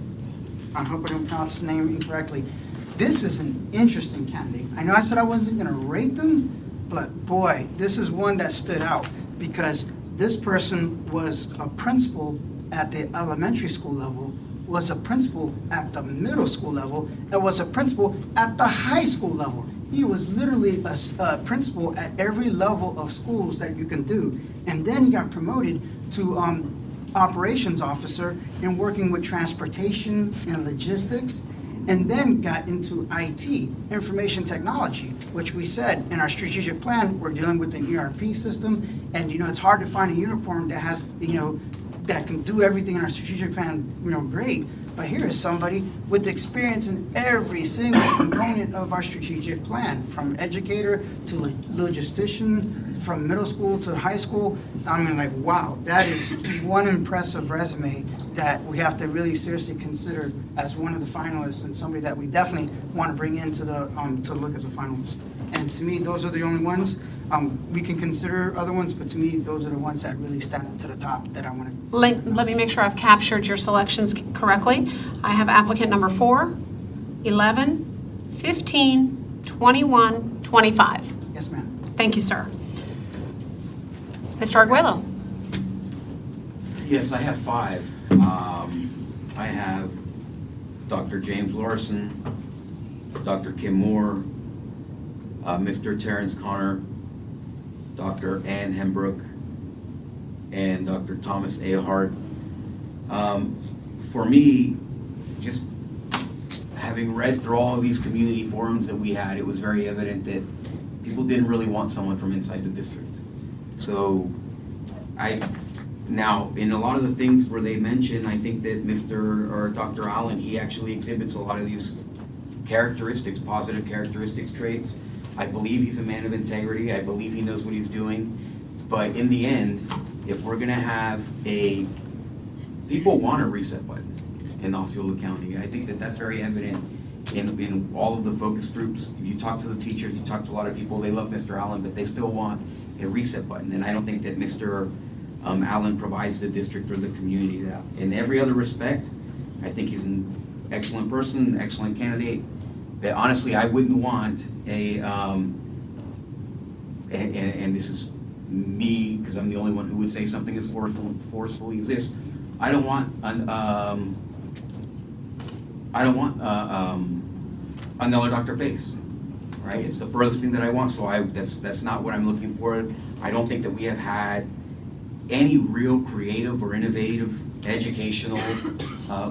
I hope I don't pronounce his name incorrectly. This is an interesting candidate. I know I said I wasn't going to rate them, but boy, this is one that stood out because this person was a principal at the elementary school level, was a principal at the middle school level, and was a principal at the high school level. He was literally a principal at every level of schools that you can do. And then he got promoted to operations officer in working with transportation and logistics, and then got into IT, information technology, which we said in our strategic plan, we're dealing with an ERP system, and you know, it's hard to find a uniform that has, you know, that can do everything in our strategic plan, you know, great. But here is somebody with experience in every single component of our strategic plan, from educator to logistician, from middle school to high school. I mean, like, wow, that is one impressive resume that we have to really seriously consider as one of the finalists and somebody that we definitely want to bring into the, to look as a finalist. And to me, those are the only ones. We can consider other ones, but to me, those are the ones that really stand to the top that I want to. Let me make sure I've captured your selections correctly. I have applicant number 4, 11, 15, 21, 25. Yes, ma'am. Thank you, sir. Mr. Arguello? Yes, I have 5. I have Dr. James Larson, Dr. Kim Moore, Mr. Terrence Connor, Dr. Ann Hembrook, and Dr. Thomas A. Hart. For me, just having read through all of these community forums that we had, it was very evident that people didn't really want someone from inside the district. So now, in a lot of the things where they mention, I think that Dr. Allen, he actually exhibits a lot of these characteristics, positive characteristics, traits. I believe he's a man of integrity. I believe he knows what he's doing. But in the end, if we're gonna have people want a reset button in Osceola County. I think that that's very evident in all of the focus groups. You talk to the teachers, you talk to a lot of people, they love Mr. Allen, but they still want a reset button. And I don't think that Mr. Allen provides the district or the community that. In every other respect, I think he's an excellent person, an excellent candidate. But honestly, I wouldn't want and this is me, because I'm the only one who would say something as forcefully as this. I don't want another Dr. Pace, right? It's the furthest thing that I want, so that's not what I'm looking for. I don't think that we have had any real creative or innovative educational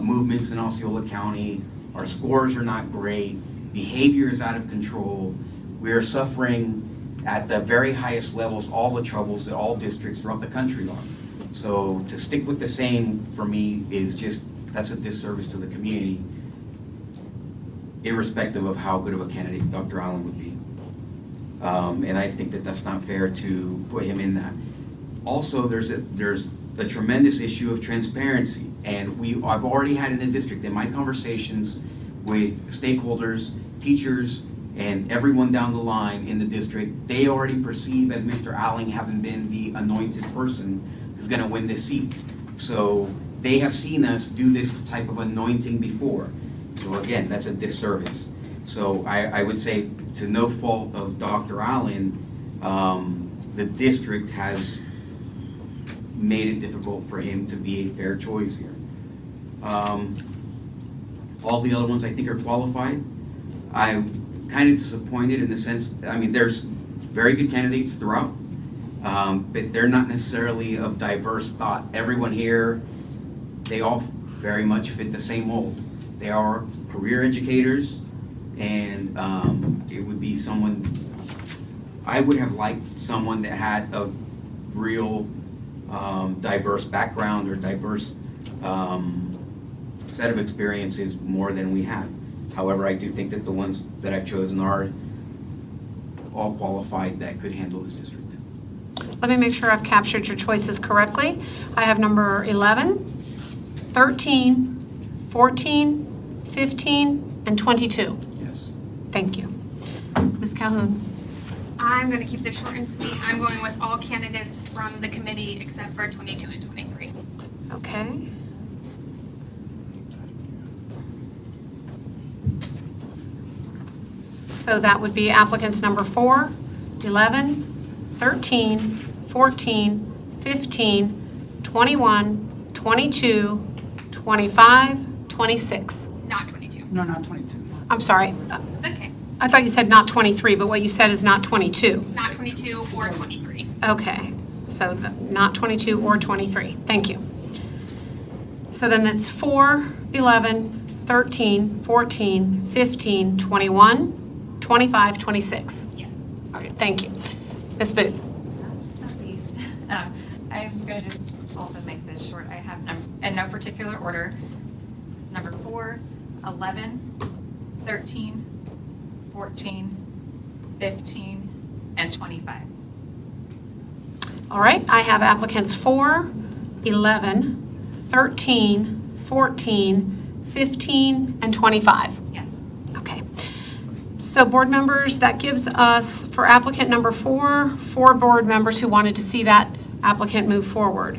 movements in Osceola County. Our scores are not great. Behavior is out of control. We are suffering at the very highest levels all the troubles that all districts throughout the country are. So to stick with the same, for me, that's a disservice to the community, irrespective of how good of a candidate Dr. Allen would be. And I think that that's not fair to put him in that. Also, there's a tremendous issue of transparency, and I've already had in the district, in my conversations with stakeholders, teachers, and everyone down the line in the district, they already perceive as Mr. Allen having been the anointed person who's going to win this seat. So they have seen us do this type of anointing before. So again, that's a disservice. So I would say, to no fault of Dr. Allen, the district has made it difficult for him to be a fair choice here. All the other ones I think are qualified. I'm kind of disappointed in the sense, I mean, there's very good candidates throughout, but they're not necessarily of diverse thought. Everyone here, they all very much fit the same mold. They are career educators, and it would be someone, I would have liked someone that had a real diverse background or diverse set of experiences more than we have. However, I do think that the ones that I've chosen are all qualified that could handle this district. Let me make sure I've captured your choices correctly. I have number 11, 13, 14, 15, and 22. Yes. Thank you. Ms. Calhoun? I'm going to keep this short and sweet. I'm going with all candidates from the committee except for 22 and 23. Okay. So that would be applicants number 4, 11, 13, 14, 15, 21, 22, 25, 26. Not 22. No, not 22. I'm sorry. It's okay. I thought you said not 23, but what you said is not 22. Not 22 or 23. Okay, so not 22 or 23. Thank you. So then that's 4, 11, 13, 14, 15, 21, 25, 26. Yes. Okay, thank you. Ms. Booth? At least. I'm going to just also make this short. I have, in no particular order, number 4, 11, 13, 14, 15, and 25. All right, I have applicants 4, 11, 13, 14, 15, and 25. Yes. Okay. So board members, that gives us, for applicant number 4, 4 board members who wanted to see that applicant move forward.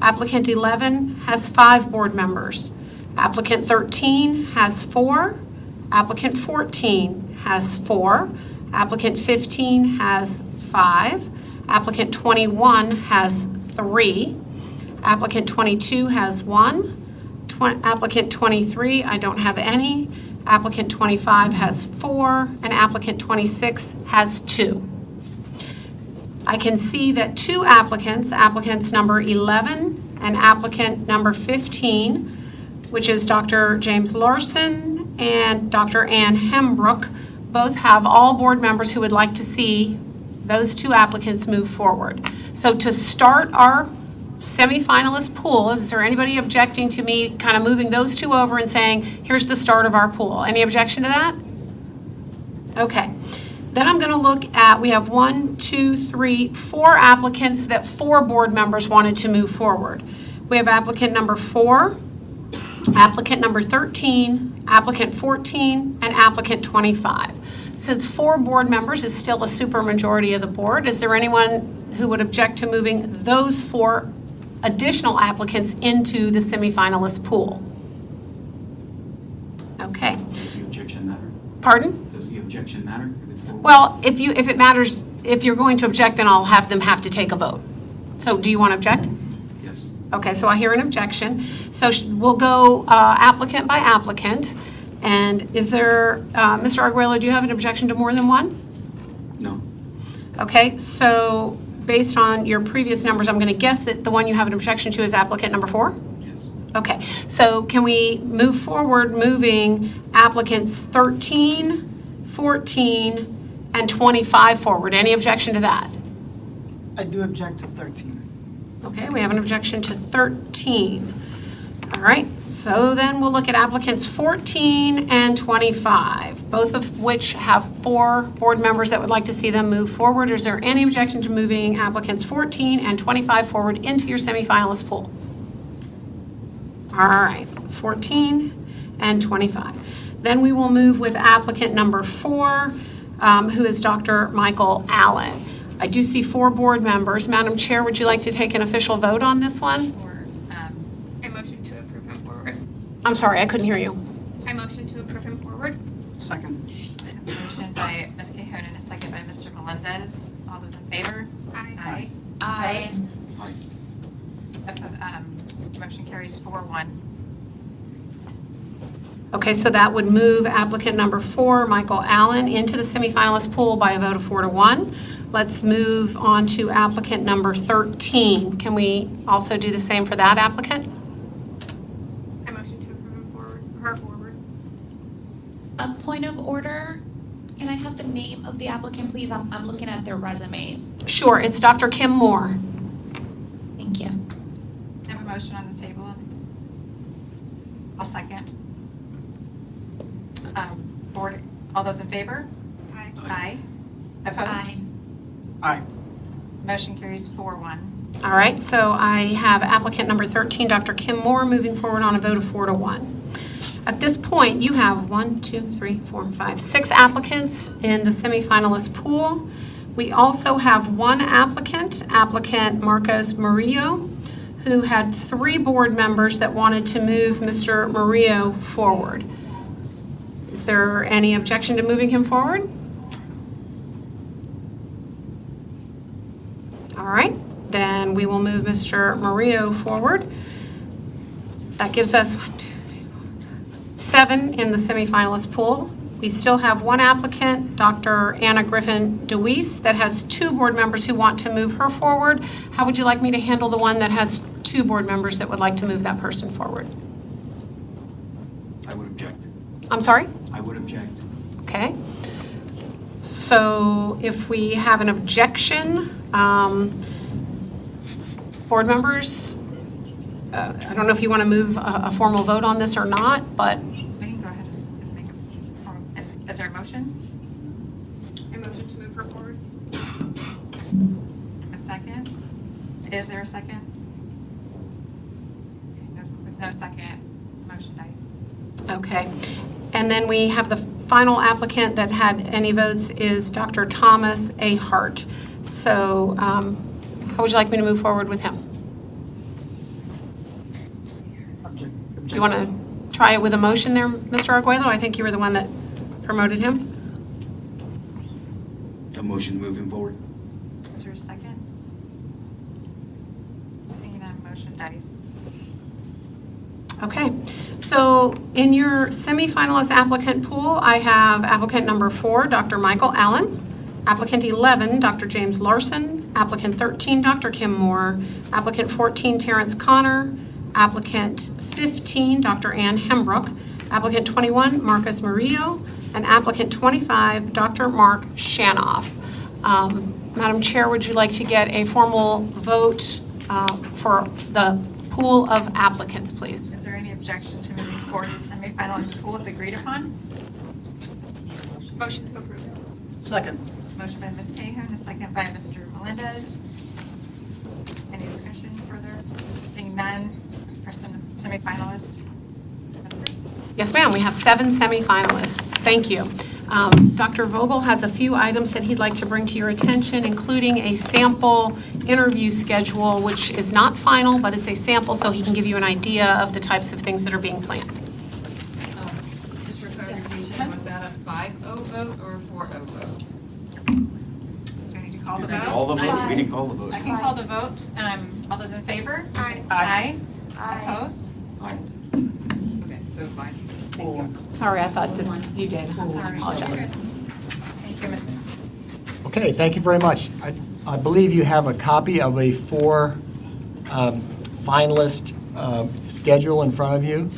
Applicant 11 has 5 board members. Applicant 13 has 4. Applicant 14 has 4. Applicant 15 has 5. Applicant 21 has 3. Applicant 22 has 1. Applicant 23, I don't have any. Applicant 25 has 4. And applicant 26 has 2. I can see that 2 applicants, applicants number 11 and applicant number 15, which is Dr. James Larson and Dr. Ann Hembrook, both have all board members who would like to see those 2 applicants move forward. So to start our semifinalist pool, is there anybody objecting to me kind of moving those 2 over and saying, here's the start of our pool? Any objection to that? Okay. Then I'm going to look at, we have 1, 2, 3, 4 applicants that 4 board members wanted to move forward. We have applicant number 4, applicant number 13, applicant 14, and applicant 25. Since 4 board members is still a supermajority of the board, is there anyone who would object to moving those 4 additional applicants into the semifinalist pool? Okay. Does the objection matter? Pardon? Does the objection matter? If it's full? Well, if it matters, if you're going to object, then I'll have them have to take a vote. So do you want to object? Yes. Okay, so I hear an objection. So we'll go applicant by applicant. And is there, Mr. Arguello, do you have an objection to more than 1? No. Okay, so based on your previous numbers, I'm going to guess that the one you have an objection to is applicant number 4? Yes. Okay, so can we move forward, moving applicants 13, 14, and 25 forward? Any objection to that? I do object to 13. Okay, we have an objection to 13. All right, so then we'll look at applicants 14 and 25, both of which have 4 board members that would like to see them move forward. Is there any objection to moving applicants 14 and 25 forward into your semifinalist pool? All right, 14 and 25. Then we will move with applicant number 4, who is Dr. Michael Allen. I do see 4 board members. Madam Chair, would you like to take an official vote on this one? I motion to approve him forward. I'm sorry, I couldn't hear you. I motion to approve him forward. Second. Motion by Ms. Cahoon and a second by Mr. Melendez. All those in favor? Aye. Aye. Motion carries 4-1. Okay, so that would move applicant number 4, Michael Allen, into the semifinalist pool by a vote of 4-1. Let's move on to applicant number 13. Can we also do the same for that applicant? I motion to approve him forward, her forward. A point of order, can I have the name of the applicant, please? I'm looking at their resumes. Sure, it's Dr. Kim Moore. Thank you. I have a motion on the table. I'll second. Board, all those in favor? Aye. Aye. Opposed? Aye. Motion carries 4-1. All right, so I have applicant number 13, Dr. Kim Moore, moving forward on a vote of 4-1. At this point, you have 6 applicants in the semifinalist pool. We also have 1 applicant, applicant Marcos Murillo, who had 3 board members that wanted to move Mr. Murillo forward. Is there any objection to moving him forward? All right, then we will move Mr. Murillo forward. That gives us 7 in the semifinalist pool. We still have 1 applicant, Dr. Anna Griffin DeWeese, that has 2 board members who want to move her forward. How would you like me to handle the one that has 2 board members that would like to move that person forward? I would object. I'm sorry? I would object. Okay. So if we have an objection, board members, I don't know if you want to move a formal vote on this or not, but We can go ahead and make a formal, is there a motion? A motion to move her forward. A second? Is there a second? With no second, motion dies. okay. And then we have the final applicant that had any votes is Dr. Thomas A. Hart. So how would you like me to move forward with him? Do you want to try it with a motion there, Mr. Arguello? I think you were the one that promoted him. A motion moving forward. Is there a second? Seeing none, motion dies. Okay, so in your semifinalist applicant pool, I have applicant number 4, Dr. Michael Allen, applicant 11, Dr. James Larson, applicant 13, Dr. Kim Moore, applicant 14, Terrence Connor, applicant 15, Dr. Ann Hembrook, applicant 21, Marcus Murillo, and applicant 25, Dr. Mark Shanoff. Madam Chair, would you like to get a formal vote for the pool of applicants, please? Is there any objection to moving forward the semifinalist pool as agreed upon? Motion to approve. Second. Motion by Ms. Cahoon, a second by Mr. Melendez. Any discussion further? Seeing none, our semifinalists. Yes, ma'am, we have 7 semifinalists. Thank you. Dr. Vogel has a few items that he'd like to bring to your attention, including a sample interview schedule, which is not final, but it's a sample so he can give you an idea of the types of things that are being planned. Just for clarification, was that a 5-0 vote or a 4-0 vote? Do I need to call the vote? Call the vote. We didn't call the vote. I can call the vote. All those in favor? Aye. Aye. Opposed? Aye. Okay, so fine. Thank you. Sorry, I thought that you did. I apologize. Thank you, Ms. Okay, thank you very much. I believe you have a copy of a 4 finalist schedule in front of you,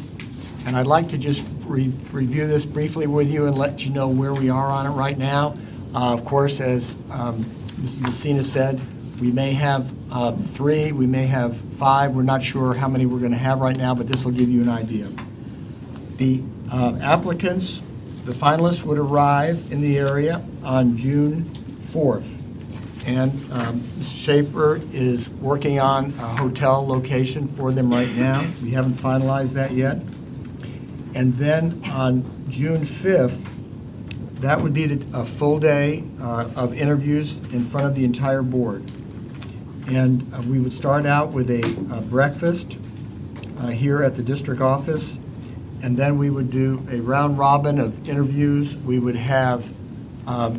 and I'd like to just review this briefly with you and let you know where we are on it right now. Of course, as Mrs. Messina said, we may have 3, we may have 5. We're not sure how many we're going to have right now, but this will give you an idea. The applicants, the finalists would arrive in the area on June 4th. And Mr. Schaefer is working on a hotel location for them right now. We haven't finalized that yet. And then on June 5th, that would be a full day of interviews in front of the entire board. And we would start out with a breakfast here at the district office. And then we would do a round robin of interviews. We would have a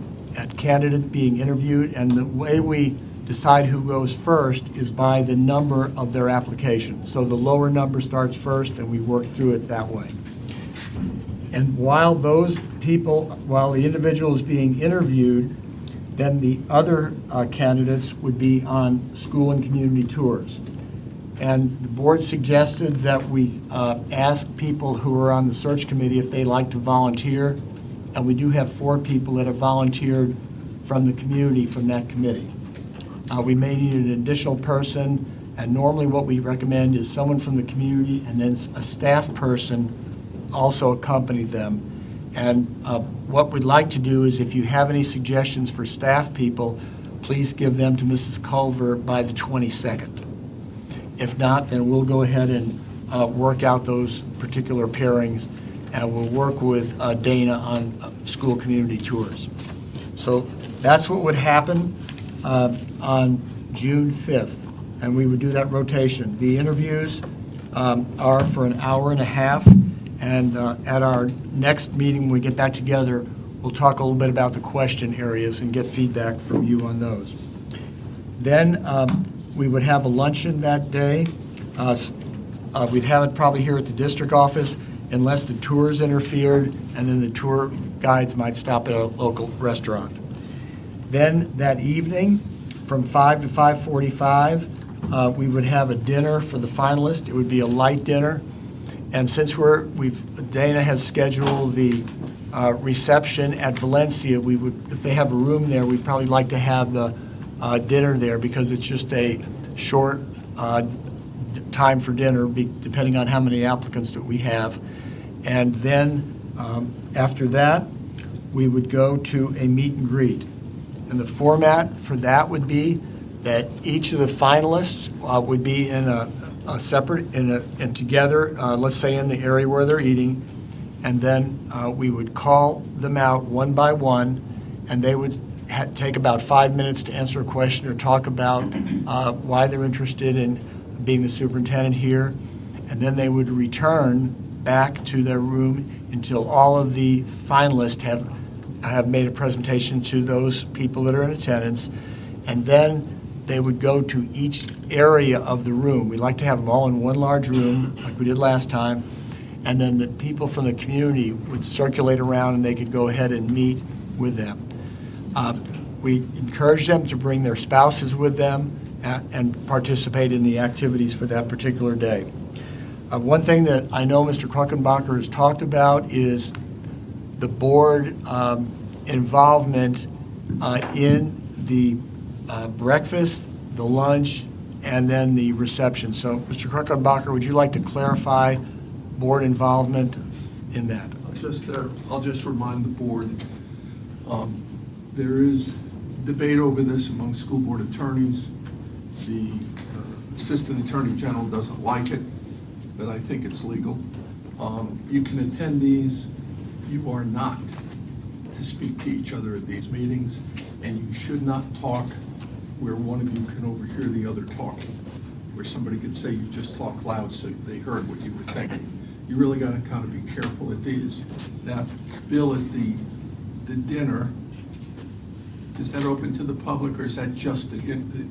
candidate being interviewed, and the way we decide who goes first is by the number of their application. So the lower number starts first, and we work through it that way. And while the individual is being interviewed, then the other candidates would be on school and community tours. And the board suggested that we ask people who are on the search committee if they like to volunteer. And we do have 4 people that have volunteered from the community from that committee. We may need an additional person, and normally what we recommend is someone from the community and then a staff person also accompany them. And what we'd like to do is if you have any suggestions for staff people, please give them to Mrs. Culver by the 22nd. If not, then we'll go ahead and work out those particular pairings, and we'll work with Dana on school community tours. So that's what would happen on June 5th, and we would do that rotation. The interviews are for an hour and a half, and at our next meeting, when we get back together, we'll talk a little bit about the question areas and get feedback from you on those. Then we would have a luncheon that day. We'd have it probably here at the district office unless the tours interfered, and then the tour guides might stop at a local restaurant. Then that evening, from 5 to 5:45, we would have a dinner for the finalists. It would be a light dinner. And since Dana has scheduled the reception at Valencia, we would, if they have a room there, we'd probably like to have the dinner there because it's just a short time for dinner, depending on how many applicants that we have. And then after that, we would go to a meet and greet. And the format for that would be that each of the finalists would be in a separate, and together, let's say in the area where they're eating, and then we would call them out one by one, and they would take about 5 minutes to answer a question or talk about why they're interested in being the superintendent here, and then they would return back to their room until all of the finalists have made a presentation to those people that are in attendance, and then they would go to each area of the room. We like to have them all in one large room, like we did last time, and then the people from the community would circulate around and they could go ahead and meet with them. We encourage them to bring their spouses with them and participate in the activities for that particular day. One thing that I know Mr. Kruckenbacher has talked about is the board involvement in the breakfast, the lunch, and then the reception. So, Mr. Kruckenbacher, would you like to clarify board involvement in that? I'll just remind the board, there is debate over this among school board attorneys. The Assistant Attorney General doesn't like it, but I think it's legal. You can attend these. You are not to speak to each other at these meetings, and you should not talk where one of you can overhear the other talking, where somebody could say you just talk loud so they heard what you were thinking. You really got to kind of be careful at these. Now, Bill, at the dinner, is that open to the public, or is that just the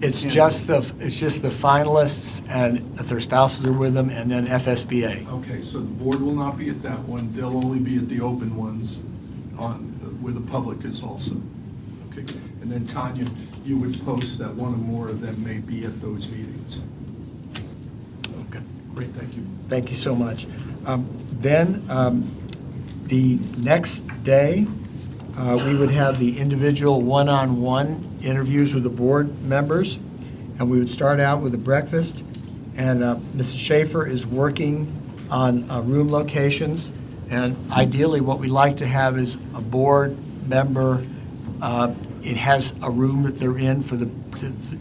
It's just the finalists, and if their spouses are with them, and then FSBA. Okay, so the board will not be at that one. They'll only be at the open ones where the public is also. Okay, and then Tanya, you would post that one or more of them may be at those meetings. Okay, great, thank you. Thank you so much. Then the next day, we would have the individual one-on-one interviews with the board members, and we would start out with a breakfast, and Mrs. Schaefer is working on room locations, and ideally what we like to have is a board member, it has a room that they're in for the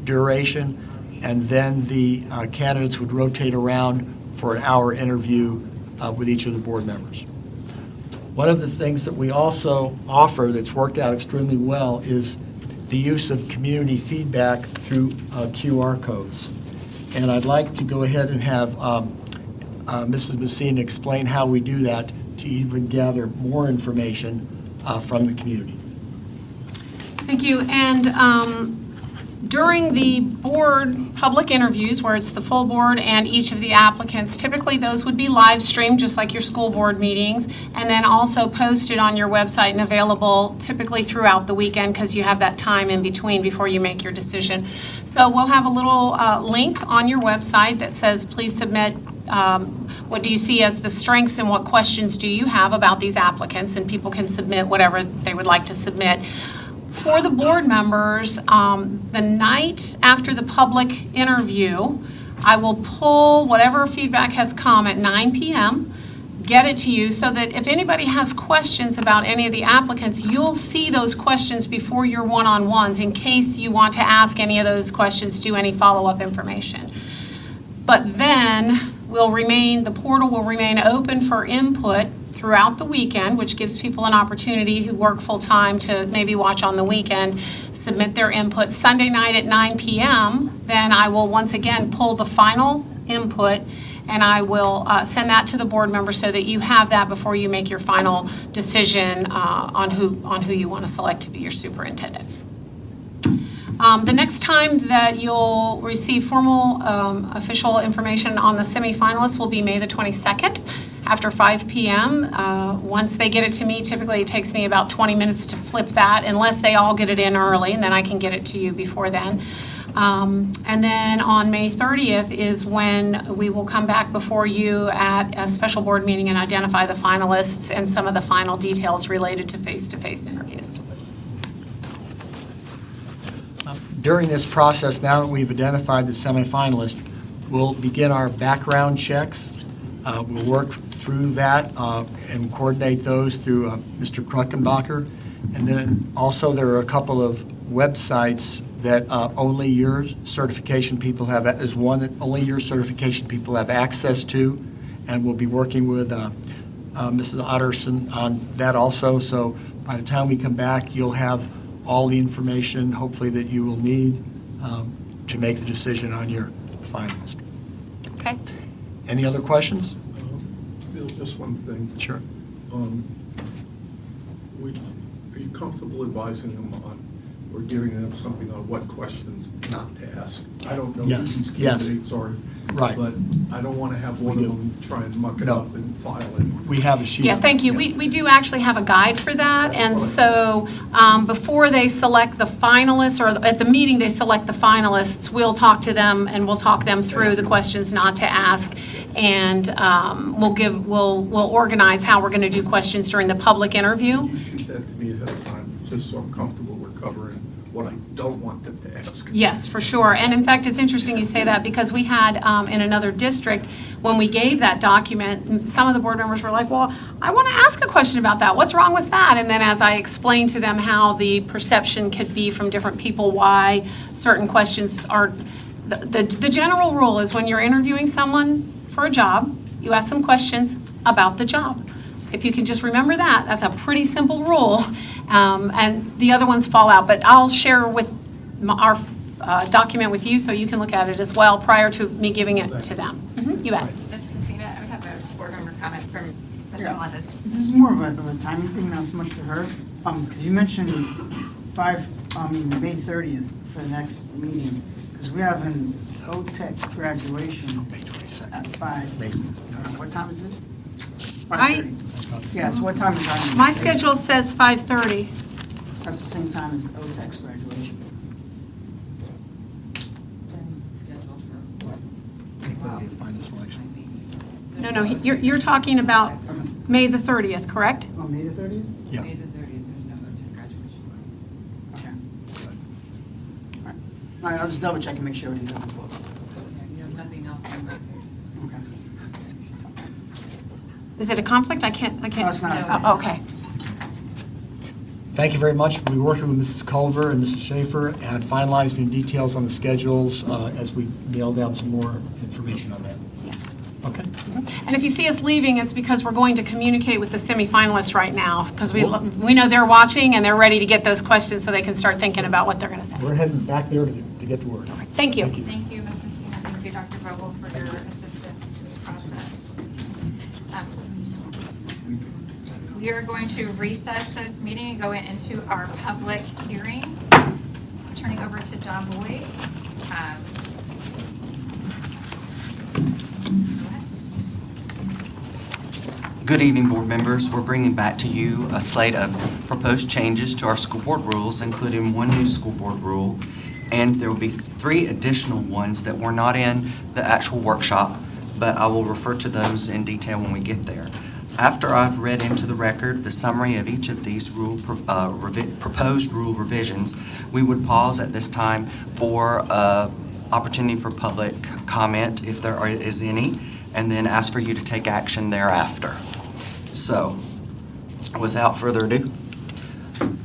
duration, and then the candidates would rotate around for an hour interview with each of the board members. One of the things that we also offer that's worked out extremely well is the use of community feedback through QR codes. And I'd like to go ahead and have Mrs. Messina explain how we do that to even gather more information from the community. Thank you. And during the board public interviews, where it's the full board and each of the applicants, typically those would be live streamed, just like your school board meetings, and then also posted on your website and available typically throughout the weekend, because you have that time in between before you make your decision. So we'll have a little link on your website that says, please submit what do you see as the strengths and what questions do you have about these applicants, and people can submit whatever they would like to submit. For the board members, the night after the public interview, I will pull whatever feedback has come at 9 p.m., get it to you, so that if anybody has questions about any of the applicants, you'll see those questions before your one-on-ones in case you want to ask any of those questions, do any follow-up information. But then the portal will remain open for input throughout the weekend, which gives people an opportunity who work full-time to maybe watch on the weekend, submit their input. Sunday night at 9 p.m., then I will once again pull the final input, and I will send that to the board members so that you have that before you make your final decision on who you want to select to be your superintendent. The next time that you'll receive formal official information on the semifinalists will be May the 22nd after 5 p.m. Once they get it to me, typically it takes me about 20 minutes to flip that, unless they all get it in early, and then I can get it to you before then. And then on May 30th is when we will come back before you at a special board meeting and identify the finalists and some of the final details related to face-to-face interviews. During this process, now that we've identified the semifinalists, We'll begin our background checks. We'll work through that and coordinate those through Mr. Kruckenbacher. And then also there are a couple of websites that only your certification people have, is one that only your certification people have access to. And we'll be working with Mrs. Otterson on that also. So by the time we come back, you'll have all the information, hopefully, that you will need to make the decision on your finalist. Okay. Any other questions? Bill, just one thing. Sure. Are you comfortable advising them on, or giving them something on what questions not to ask? I don't know who Yes, these yes. candidates are. Right. But I don't want to have one of them try and muck it No. up and file it. We have a sheet. Yeah, thank you. We do actually have a guide for that, and so before they select the finalists, or at the meeting they select the finalists, we'll talk to them and we'll talk them through the questions not to ask, and we'll organize how we're going to do questions during the public interview. You shoot that to me ahead of time, just so I'm comfortable we're covering what I don't want them to ask. Yes, for sure. And in fact, it's interesting you say that, because we had in another district, when we gave that document, some of the board members were like, well, I want to ask a question about that. What's wrong with that? And then as I explained to them how the perception could be from different people, why certain questions are, the general rule is when you're interviewing someone for a job, you ask them questions about the job. If you can just remember that, that's a pretty simple rule. And the other ones fall out. But I'll share with our document with you so you can look at it as well prior to me giving it to them. You bet. Ms. Messina, I would have a board member comment from Mr. Melendez. This is more of a timing thing, not so much for her. Because you mentioned May 30th for the next meeting. Because we have an OTEC graduation at 5. What time is it? 5:30. Yeah, so what time is that? My schedule says 5:30. That's the same time as OTEC's graduation. Final selection. No, you're talking about May the 30th, correct? Oh, May the 30th? Yeah. May the 30th, there's no OTEC graduation. Okay. All right, I'll just double check and make sure everything's on the book. You have nothing else on that. Okay. Is it a conflict? I can't. No, it's not. Oh, okay. Thank you very much. We'll be working with Mrs. Culver and Mrs. Schaefer and finalizing details on the schedules as we nail down some more information on that. Yes. Okay. And if you see us leaving, it's because we're going to communicate with the semifinalists right now, because we know they're watching and they're ready to get those questions so they can start thinking about what they're going to say. We're heading back there to get to work. Thank you. Thank you, Ms. Messina. Thank you, Dr. Vogel, for your assistance through this process. We are going to recess this meeting and go into our public hearing. Turning over to John Boyd. Good evening, board members. We're bringing back to you a slate of proposed changes to our school board rules, including one new school board rule, and there will be 3 additional ones that were not in the actual workshop, but I will refer to those in detail when we get there. After I've read into the record the summary of each of these proposed rule revisions, we would pause at this time for opportunity for public comment, if there is any, and then ask for you to take action thereafter. So, without further ado,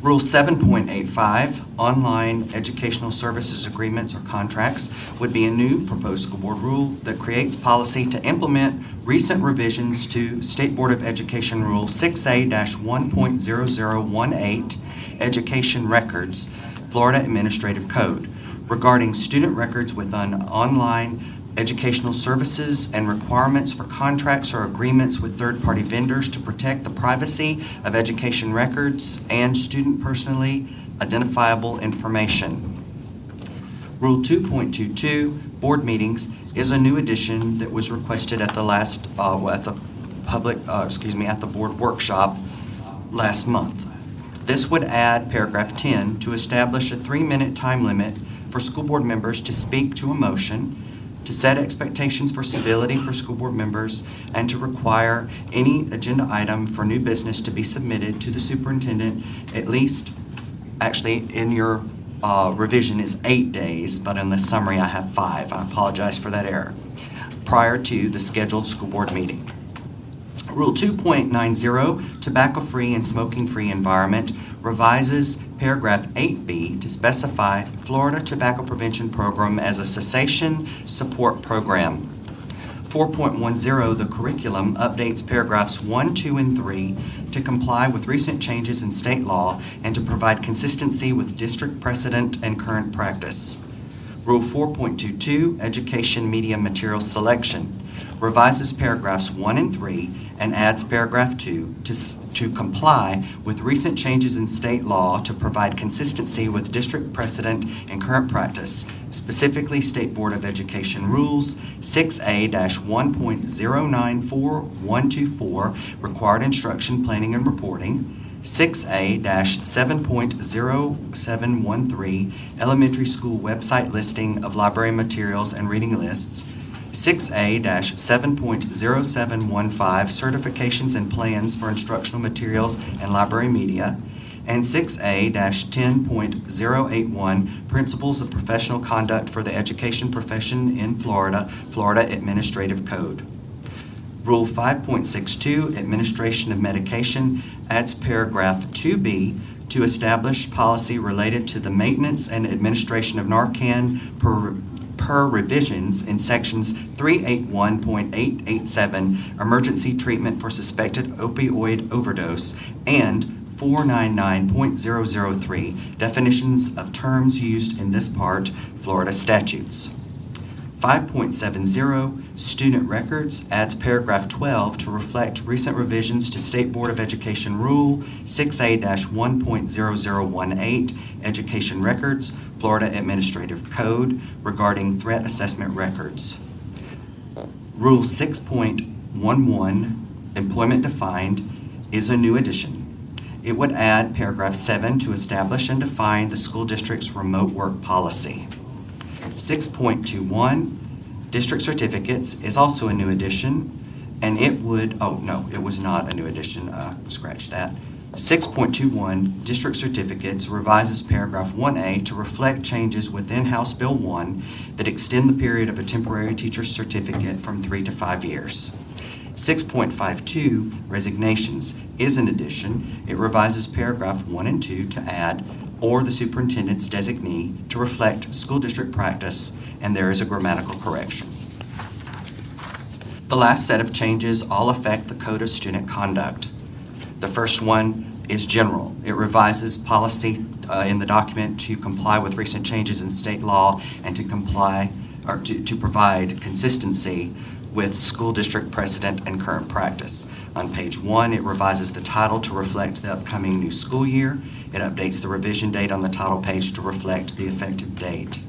Rule 7.85, online educational services agreements or contracts, would be a new proposed school board rule that creates policy to implement recent revisions to State Board of Education Rule 6A-1.0018, Education Records, Florida Administrative Code, regarding student records within online educational services and requirements for contracts or agreements with third-party vendors to protect the privacy of education records and student personally identifiable information. Rule 2.22, board meetings, is a new addition that was requested at the last, at the board workshop last month. This would add paragraph 10 to establish a 3-minute time limit for school board members to speak to a motion, to set expectations for civility for school board members, and to require any agenda item for new business to be submitted to the superintendent at least, actually in your revision is 8 days, but in the summary I have 5. I apologize for that error. prior to the scheduled school board meeting. Rule 2.90, tobacco-free and smoking-free environment, revises paragraph 8B to specify Florida Tobacco Prevention Program as a cessation support program. 4.10, the curriculum updates paragraphs 1, 2, and 3 to comply with recent changes in state law and to provide consistency with district precedent and current practice. Rule 4.22, education media material selection, revises paragraphs 1 and 3 and adds paragraph 2 to comply with recent changes in state law to provide consistency with district precedent and current practice, specifically State Board of Education Rules 6A-1.094124, required instruction, planning, and reporting, 6A-7.0713, elementary school website listing of library materials and reading lists, 6A-7.0715, certifications and plans for instructional materials and library media, and 6A-10.081, principles of professional conduct for the education profession in Florida, Florida Administrative Code. Rule 5.62, administration of medication, adds paragraph 2B to establish policy related to the maintenance and administration of Narcan per revisions in sections 381.887, emergency treatment for suspected opioid overdose, and 499.003, definitions of terms used in this part, Florida statutes. 5.70, student records, adds paragraph 12 to reflect recent revisions to State Board of Education Rule 6A-1.0018, education records, Florida Administrative Code, regarding threat assessment records. Rule 6.11, employment defined, is a new addition. It would add paragraph 7 to establish and define the school district's remote work policy. 6.21, district certificates, is also a new addition, and it would, oh no, it was not a new addition, scratch that. 6.21, district certificates, revises paragraph 1A to reflect changes within House Bill 1 that extend the period of a temporary teacher's certificate from 3 to 5 years. 6.52, resignations, is an addition. It revises paragraph 1 and 2 to add, or the superintendent's designee, to reflect school district practice, and there is a grammatical correction. The last set of changes all affect the Code of Student Conduct. The first one is general. It revises policy in the document to comply with recent changes in state law and to comply, or to provide consistency with school district precedent and current practice. On page 1, it revises the title to reflect the upcoming new school year. It updates the revision date on the title page to reflect the effective date.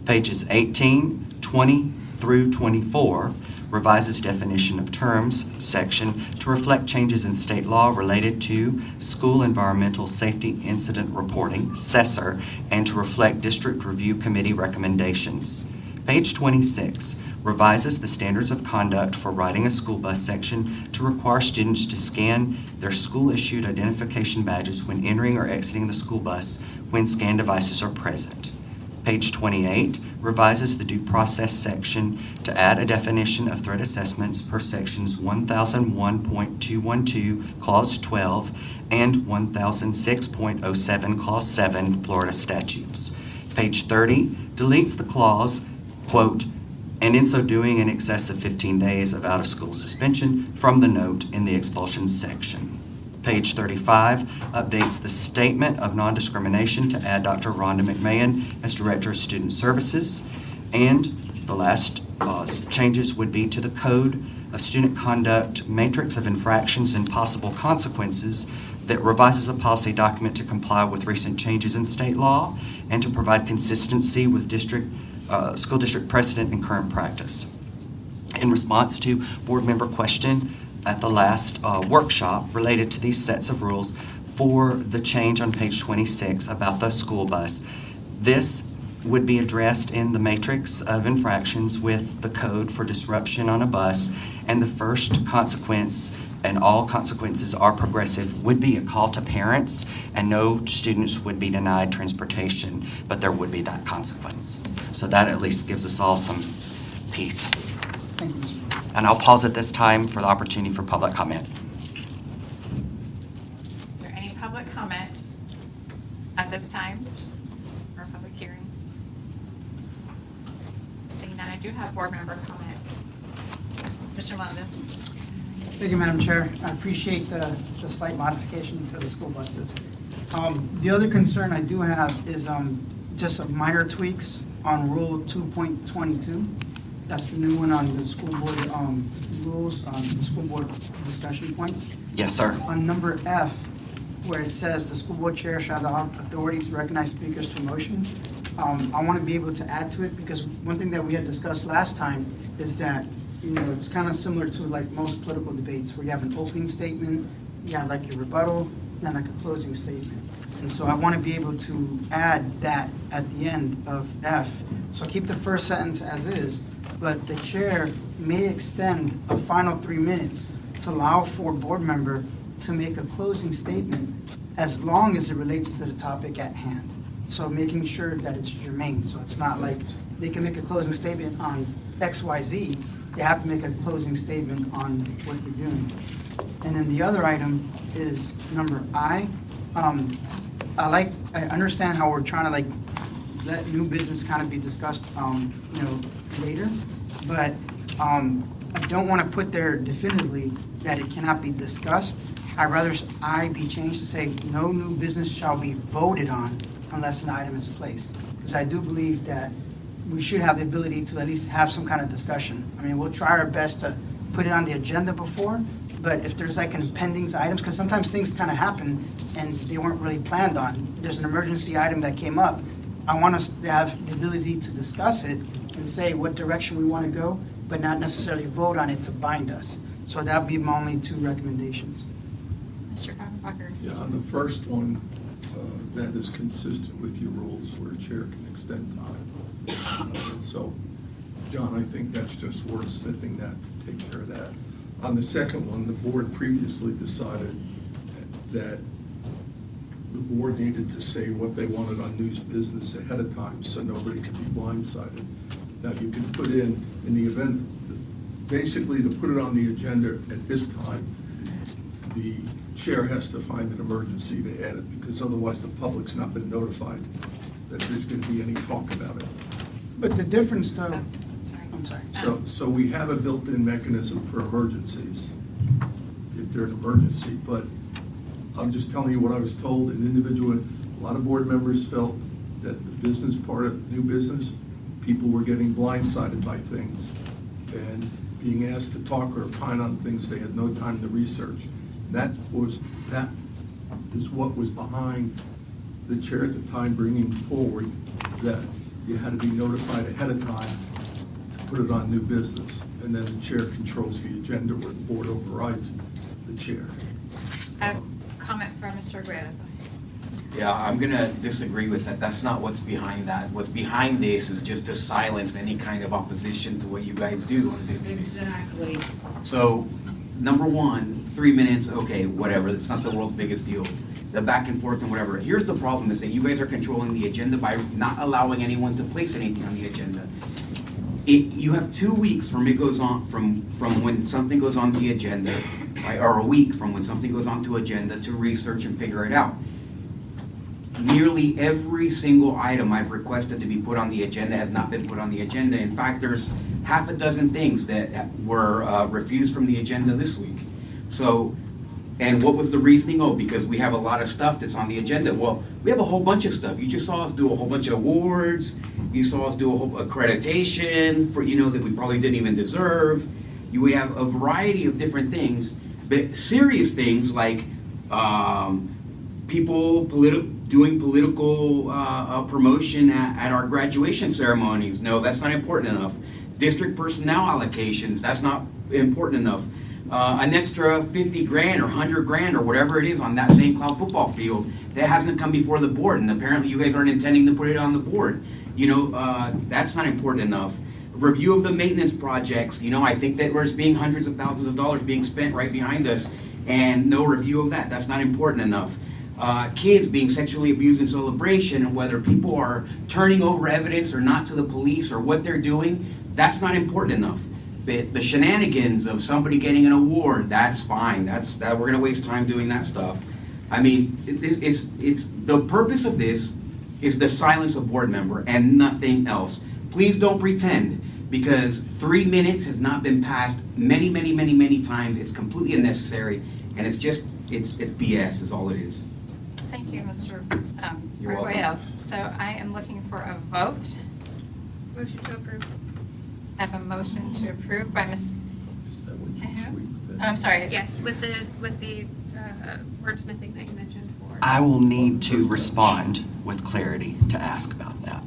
Pages 18, 20 through 24 revises definition of terms section to reflect changes in state law related to school environmental safety incident reporting, SESR, and to reflect district review committee recommendations. Page 26 revises the standards of conduct for riding a school bus section to require students to scan their school-issued identification badges when entering or exiting the school bus when scan devices are present. Page 28 revises the due process section to add a definition of threat assessments per sections 1001.212, Clause 12, and 1006.07, Clause 7, Florida statutes. Page 30 deletes the clause, quote, and in so doing in excess of 15 days of out-of-school suspension from the note in the expulsion section. Page 35 updates the statement of non-discrimination to add Dr. Rhonda McMahon as Director of Student Services. And the last changes would be to the Code of Student Conduct matrix of infractions and possible consequences that revises the policy document to comply with recent changes in state law and to provide consistency with school district precedent and current practice. In response to board member question at the last workshop related to these sets of rules for the change on page 26 about the school bus, this would be addressed in the matrix of infractions with the code for disruption on a bus, and the first consequence, and all consequences are progressive, would be a call to parents, and no students would be denied transportation, but there would be that consequence. So that at least gives us all some peace. And I'll pause at this time for the opportunity for public comment. Is there any public comment at this time for a public hearing? Seeing none, I do have board member comment. Mr. Melendez. Thank you, Madam Chair. I appreciate the slight modification for the school buses. The other concern I do have is just some minor tweaks on Rule 2.22. That's the new one on the school board rules, the school board discussion points. Yes, sir. On number F, where it says the school board chair shall have the authority to recognize speakers to motion, I want to be able to add to it, because one thing that we had discussed last time is that, you know, it's kind of similar to like most political debates, where you have an opening statement, you have like your rebuttal, then like a closing statement. And so I want to be able to add that at the end of F. So keep the first sentence as is, but the chair may extend a final 3 minutes to allow for a board member to make a closing statement as long as it relates to the topic at hand. So making sure that it's germane, so it's not like they can make a closing statement on XYZ, they have to make a closing statement on what they're doing. And then the other item is number I. I understand how we're trying to like let new business kind of be discussed, later, but I don't want to put there definitively that it cannot be discussed. I'd rather I be changed to say no new business shall be voted on unless an item is placed. Because I do believe that we should have the ability to at least have some kind of discussion. I mean, we'll try our best to put it on the agenda before, but if there's like impending items, because sometimes things kind of happen and they weren't really planned on. There's an emergency item that came up. I want us to have the ability to discuss it and say what direction we want to go, but not necessarily vote on it to bind us. So that'd be my only two recommendations. Mr. Kofferbacher. Yeah, on the first one, that is consistent with your rules where a chair can extend time. And so, John, I think that's just wordsmithing that to take care of that. On the second one, the board previously decided that the board needed to say what they wanted on news business ahead of time so nobody could be blindsided. Now, you can put in the event, basically to put it on the agenda at this time, the chair has to find an emergency to add it, because otherwise the public's not been notified that there's going to be any talk about it. But the difference though, I'm sorry. So we have a built-in mechanism for emergencies, if they're an emergency, but I'm just telling you what I was told. An individual, a lot of board members felt that the business part of new business, people were getting blindsided by things and being asked to talk or opine on things they had no time to research. That is what was behind the chair at the time bringing forward that you had to be notified ahead of time to put it on new business. And then the chair controls the agenda where the board overrides the chair. Comment from Mr. Aguirre. Yeah, I'm gonna disagree with that. That's not what's behind that. What's behind this is just to silence any kind of opposition to what you guys do on a daily basis. Exactly. So, number one, 3 minutes, okay, whatever, it's not the world's biggest deal. The back and forth and whatever. Here's the problem, is that you guys are controlling the agenda by not allowing anyone to place anything on the agenda. You have 2 weeks from it goes on, from when something goes on the agenda, right, or a week from when something goes on to agenda to research and figure it out. Nearly every single item I've requested to be put on the agenda has not been put on the agenda. In fact, there's half a dozen things that were refused from the agenda this week. So, and what was the reasoning? Oh, because we have a lot of stuff that's on the agenda. Well, we have a whole bunch of stuff. You just saw us do a whole bunch of awards. You saw us do a whole accreditation for, that we probably didn't even deserve. We have a variety of different things, but serious things like people doing political promotion at our graduation ceremonies. No, that's not important enough. District personnel allocations, that's not important enough. An extra 50 grand or 100 grand or whatever it is on that St. Cloud football field that hasn't come before the board, and apparently you guys aren't intending to put it on the board. That's not important enough. Review of the maintenance projects, I think that there's being hundreds of thousands of dollars being spent right behind us, and no review of that. That's not important enough. Kids being sexually abused in celebration, and whether people are turning over evidence or not to the police or what they're doing, that's not important enough. bit. The shenanigans of somebody getting an award, that's fine. We're gonna waste time doing that stuff. I mean, it's the purpose of this is the silence of board member and nothing else. Please don't pretend, because 3 minutes has not been passed many times. It's completely unnecessary, and it's BS is all it is. Thank you, Mr. You're welcome. Arguello. So I am looking for a vote. Motion to approve. I have a motion to approve by Ms. I'm sorry. Yes, with the wordsmithing that you mentioned for. I will need to respond with clarity to ask about that.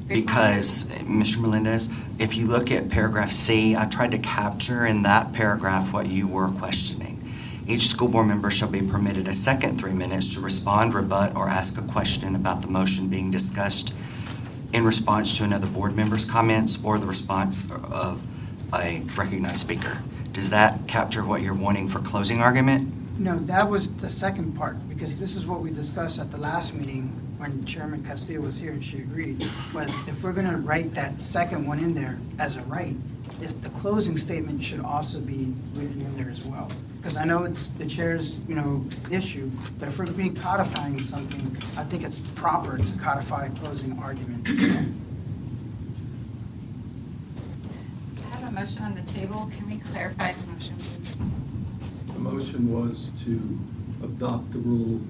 Because, Mr. Melendez, if you look at paragraph C, I tried to capture in that paragraph what you were questioning. Each school board member shall be permitted a second 3 minutes to respond, rebut, or ask a question about the motion being discussed in response to another board member's comments or the response of a recognized speaker. Does that capture what you're wanting for closing argument? No, that was the second part, because this is what we discussed at the last meeting when Chairman Castillo was here and she agreed, was if we're gonna write that second one in there as a right, is the closing statement should also be written in there as well. Because I know it's the chair's, issue, but if we're being codifying something, I think it's proper to codify a closing argument. I have a motion on the table. Can we clarify the motion, please? The motion was to adopt the rule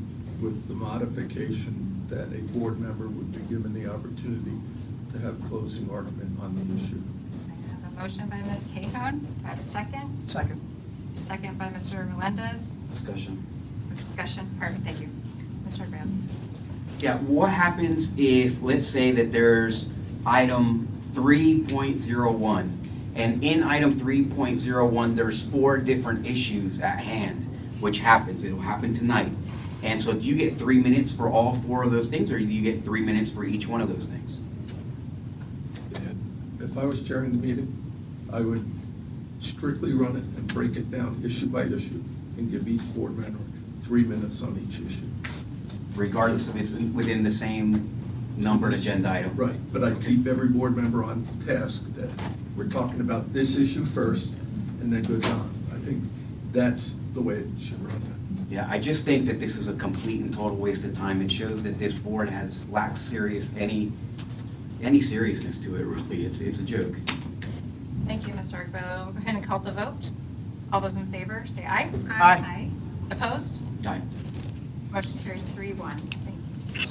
with the modification that a board member would be given the opportunity to have closing argument on the issue. I have a motion by Ms. Cahoon. Do I have a second? Second. Second by Mr. Melendez. Discussion. Discussion. Perfect. Thank you. Mr. Graham. Yeah, what happens if, let's say that there's item 3.01, and in item 3.01, there's 4 different issues at hand, which happens. It'll happen tonight. And so do you get 3 minutes for all 4 of those things, or do you get 3 minutes for each one of those things? If I was chairing the meeting, I would strictly run it and break it down issue by issue and give each board member 3 minutes on each issue. Regardless if it's within the same numbered agenda item? Right, but I keep every board member on task that we're talking about this issue first and then goes on. I think that's the way it should run. Yeah, I just think that this is a complete and total waste of time. It shows that this board lacks any seriousness to it, really. It's a joke. Thank you, Mr. Arguello. We'll go ahead and call the vote. All those in favor, say aye. Aye. Opposed? Aye. Motion carries 3-1. Thank you.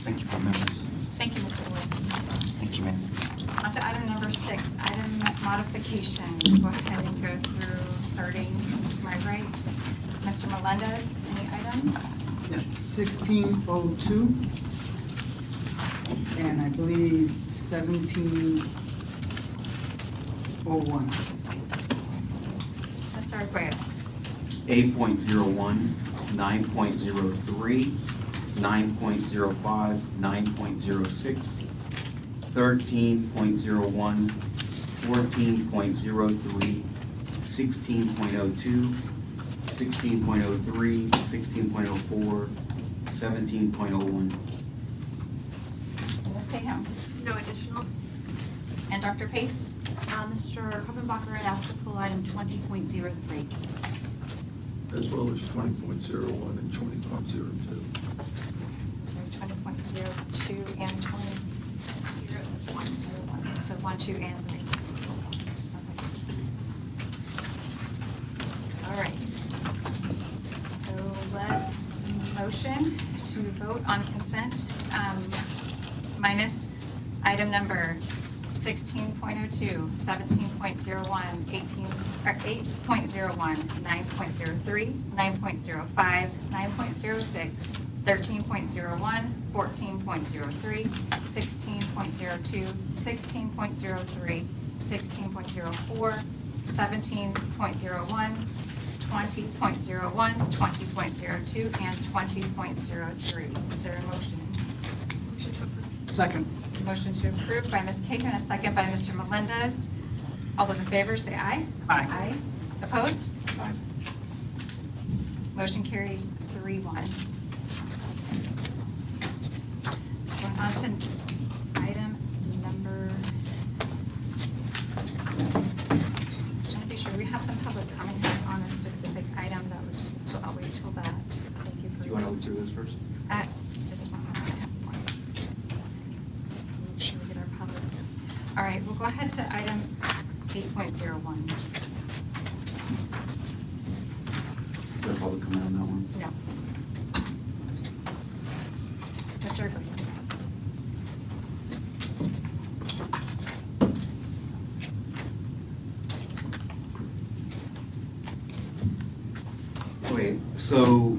Thank you, board members. Thank you, Mr. Wood. Thank you, ma'am. On to item number 6, item modification. We'll go ahead and go through, starting to my right. Mr. Melendez, any items? Yeah, 1602, and I believe 1701. Mr. Arguello. 8.01, 9.03, 9.05, 9.06, 13.01, 14.03, 16.02, 16.03, 16.04, 17.01. Ms. Cahoon. No additional. And Dr. Pace. Mr. Kuppenbacher had asked to pull item 20.03. As well as 20.01 and 20.02. So 20.02 and 20.01. So 1, 2, and 3. Okay. All right. So let's motion to vote on consent minus item number 16.02, 17.01, 8.01, 9.03, 9.05, 9.06, 13.01, 14.03, 16.02, 16.03, 16.04, 17.01, 20.01, 20.02, and 20.03. Is there a motion? Motion to approve. Second. Motion to approve by Ms. Cahoon, a second by Mr. Melendez. All those in favor say aye. Aye. Aye. Opposed? Aye. Motion carries 3-1. Going on to item number All right, we'll go ahead to item 8.01. Is there a public comment on that one? No. Mr. Green. Okay, so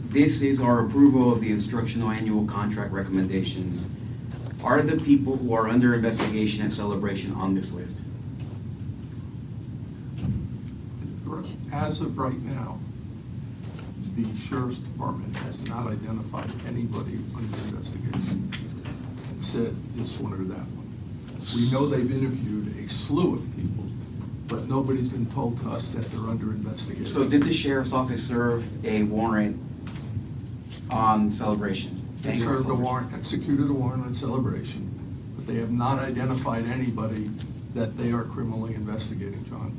this is our approval of the instructional annual contract recommendations. Are the people who are under investigation at Celebration on this list? As of right now, the sheriff's department has not identified anybody under investigation and said this one or that one. We know they've interviewed a slew of people, but nobody's been told to us that they're under investigation. So did the sheriff's office serve a warrant on Celebration? They served a warrant, executed a warrant on Celebration, but they have not identified anybody that they are criminally investigating, John.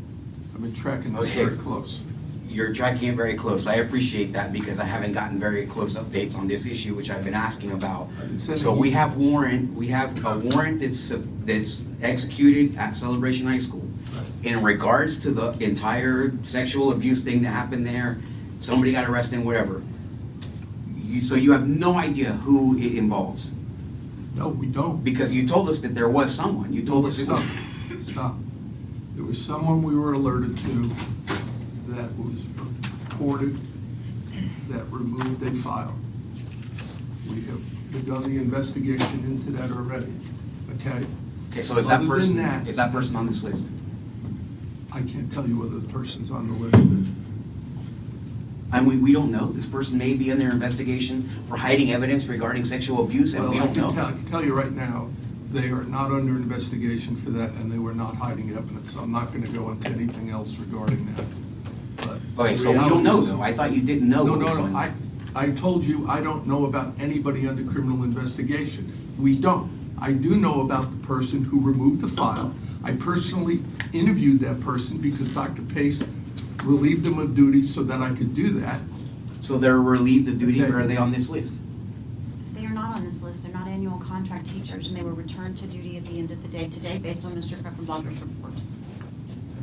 I've been tracking this Okay. very close. You're tracking it very close. I appreciate that because I haven't gotten very close updates on this issue, which I've been asking about. So we have a warrant that's executed at Celebration High School. In regards to the entire sexual abuse thing that happened there, somebody got arrested and whatever. So you have no idea who it involves? No, we don't. Because you told us that there was someone. You told us it was. Stop. There was someone we were alerted to that was reported, that removed a file. We have begun the investigation into that already, okay? Okay, so is that Other person, than that, is that person on this list? I can't tell you whether the person's on the list. And we don't know. This person may be under investigation for hiding evidence regarding sexual abuse, and we don't know. I can tell you right now, they are not under investigation for that, and they were not hiding evidence. I'm not gonna go into anything else regarding that. But Okay, so we don't know reality is- though. I thought you didn't know. what was No, going on. I told you I don't know about anybody under criminal investigation. We don't. I do know about the person who removed the file. I personally interviewed that person because Dr. Pace relieved him of duty so that I could do that. So they're relieved of duty, Okay. or are they on this list? They are not on this list. They're not annual contract teachers, and they were returned to duty at the end of the day today based on Mr. Peppenbalger's report.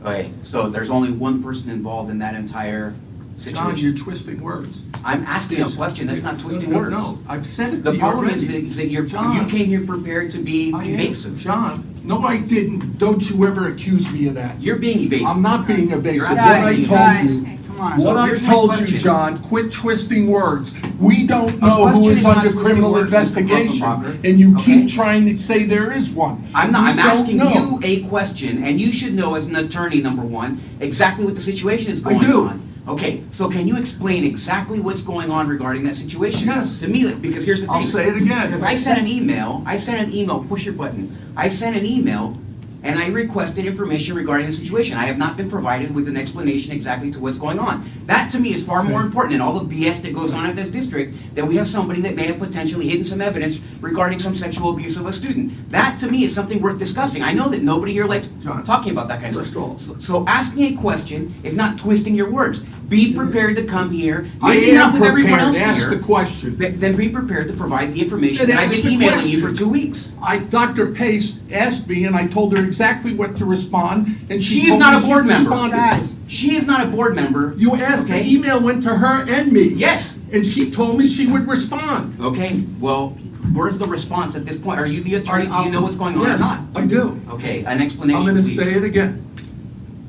Okay, so there's only one person involved in that entire John, situation? you're twisting words. I'm asking a question, that's not twisting No, words. No, I've said it to The you problem already. is that you John. came here prepared to be I am. evasive. John, no, I didn't. Don't you ever accuse me of that. You're being evasive. I'm not being evasive. You're What actually I being told evasive. you, Come on. what So I here's my told you, question. John, quit twisting words. We don't A know who question is is not under twisting criminal words, Mr. investigation, Kloppenbacher. and you Okay. keep trying to say there is one. I'm not, We I'm don't asking know. you a question, and you should know as an attorney, number one, exactly what the situation is I going do. on. Okay, so can you explain exactly what's going on regarding that situation? Yes. To me, because here's the thing. I'll say it again. Because I sent an email, push your button. I sent an email, and I requested information regarding the situation. I have not been provided with an explanation exactly to what's going on. That, to me, is far more important than all the BS that goes on at this district, that we have somebody that may have potentially hidden some evidence regarding some sexual abuse of a student. That, to me, is something worth discussing. I know that nobody here likes John, talking about that kind of first of all- stuff. So asking a question is not twisting your words. Be prepared to come here, I maybe am not with everyone prepared. else Ask here. the question. Then be prepared to provide the information Then that I've ask been the emailing you for question. 2 weeks. Dr. Pace asked me, and I told her exactly what to respond, and she She is told not me a she board member. responded. Guys. She is not a board member. You asked, the Okay. email went to her and me. Yes. And she told me she would respond. Okay, well, where's the response at this point? Are you the attorney? Do you know what's going on or Yes, not? I do. Okay, an I'm explanation, gonna please. say it again.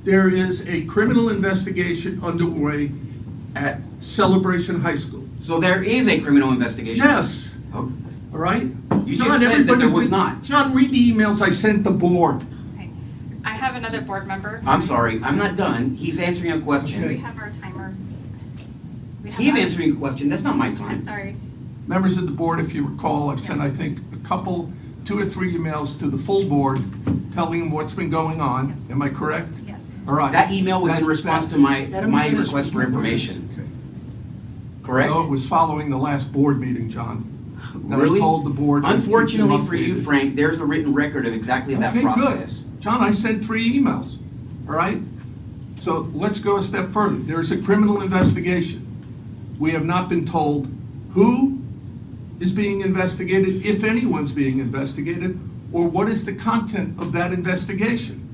There is a criminal investigation underway at Celebration High School. So there is a criminal investigation? Yes, Oh, all right? You John, just said that there everybody's was been- not. John, read the emails I sent the board. Okay. I have another board member. I'm sorry, I'm not done. He's answering a We question. have our timer. We have He's our- answering a question, that's not my I'm time. sorry. Members of the board, if you recall, I've sent, Yes. I think, two or three emails to the full board telling them what's been going on. Yes. Am I correct? Yes. All right. That email was in response to my Let him finish. request for information, Okay. correct? No, it was following the last board meeting, John. That I Really? told the board. to keep them Unfortunately for you, updated. Frank, there's a written record of exactly that Okay, good. process. John, I sent 3 emails, all right? So let's go a step further. There's a criminal investigation. We have not been told who is being investigated, if anyone's being investigated, or what is the content of that investigation?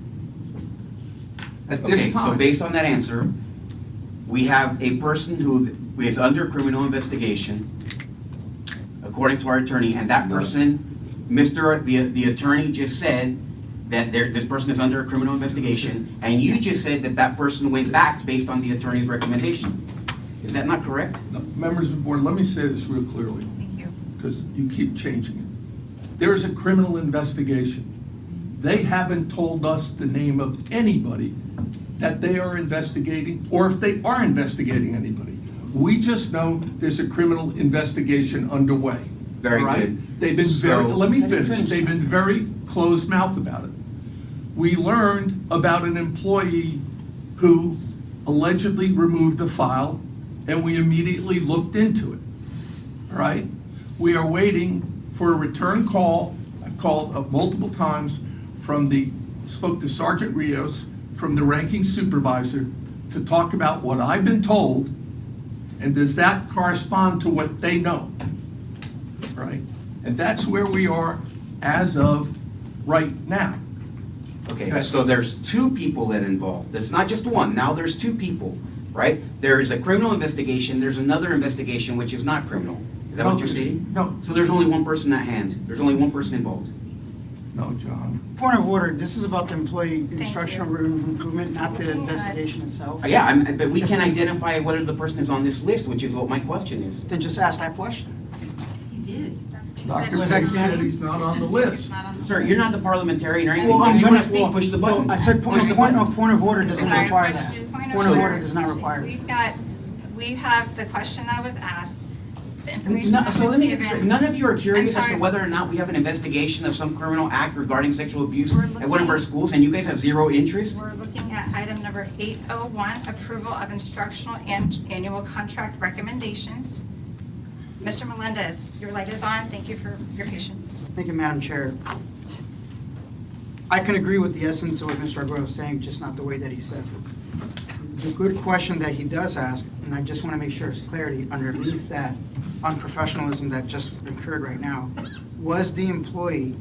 At Okay, this so time, based on that answer, we have a person who is under criminal investigation, according to our attorney, and that person, the attorney just said that this person is under a criminal investigation, and you just said that that person went back based on the attorney's recommendation. Is that not correct? members of the board, let me say this real clearly. Thank you. Because you keep changing it. There is a criminal investigation. They haven't told us the name of anybody that they are investigating, or if they are investigating anybody. We just know there's a criminal investigation underway. Very all right? good. They've been very, So- let me finish. They've been very closed mouth about it. We learned about an employee who allegedly removed the file, and we immediately looked into it. All right? We are waiting for a return call. I've called multiple times spoke to Sergeant Rios from the ranking supervisor to talk about what I've been told, and does that correspond to what they know? Right? And that's where we are as of right now. Okay, so there's two people that involved. There's not just one. Now there's two people, right? There is a criminal investigation. There's another investigation which is not criminal. Is that what you're saying? No. So there's only one person at hand. There's only one person involved. No, John. Point of order, this is about the employee instructional improvement, not the investigation itself. Yeah, but we can identify whether the person is on this list, which is what my question is. Then just ask that question. Dr. Was that Pace said candidate? he's not on the list. Sir, you're not the parliamentarian or anything. Well, If you want to speak, well, push the button. I said Push the button. point of order doesn't Sorry, require that. question, Point of order does not require it. We have the question that was asked, the information No, that so was let me get given. straight. None of you are curious I'm as to sorry. whether or not we have an investigation of some criminal act regarding sexual abuse We're at one of our looking- schools, and you guys have zero interest? We're looking at item number 801, approval of instructional and annual contract recommendations. Mr. Melendez, your light is on. Thank you for your patience. Thank you, Madam Chair. I can agree with the essence of what Mr. Arguello is saying, just not the way that he says it. The good question that he does ask, and I just want to make sure it's clarity, underneath that unprofessionalism that just occurred right now, was the employee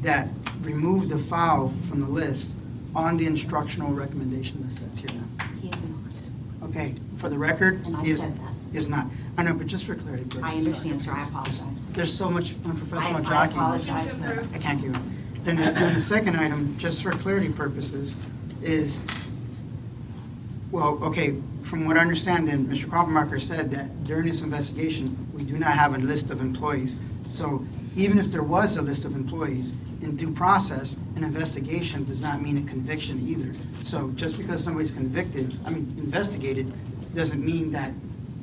that removed the file from the list on the instructional recommendation list that's here now? He is not. Okay, for the record, And I he is- said that. is not. I know, but just for clarity I purposes. understand, sir, I apologize. There's so much unprofessional I jockeying. apologize, sir. I can't keep it. Then the second item, just for clarity purposes, is, well, okay, from what I understand, then Mr. Koppenmacher said that during this investigation, we do not have a list of employees. So even if there was a list of employees, in due process, an investigation does not mean a conviction either. So just because somebody's investigated, doesn't mean that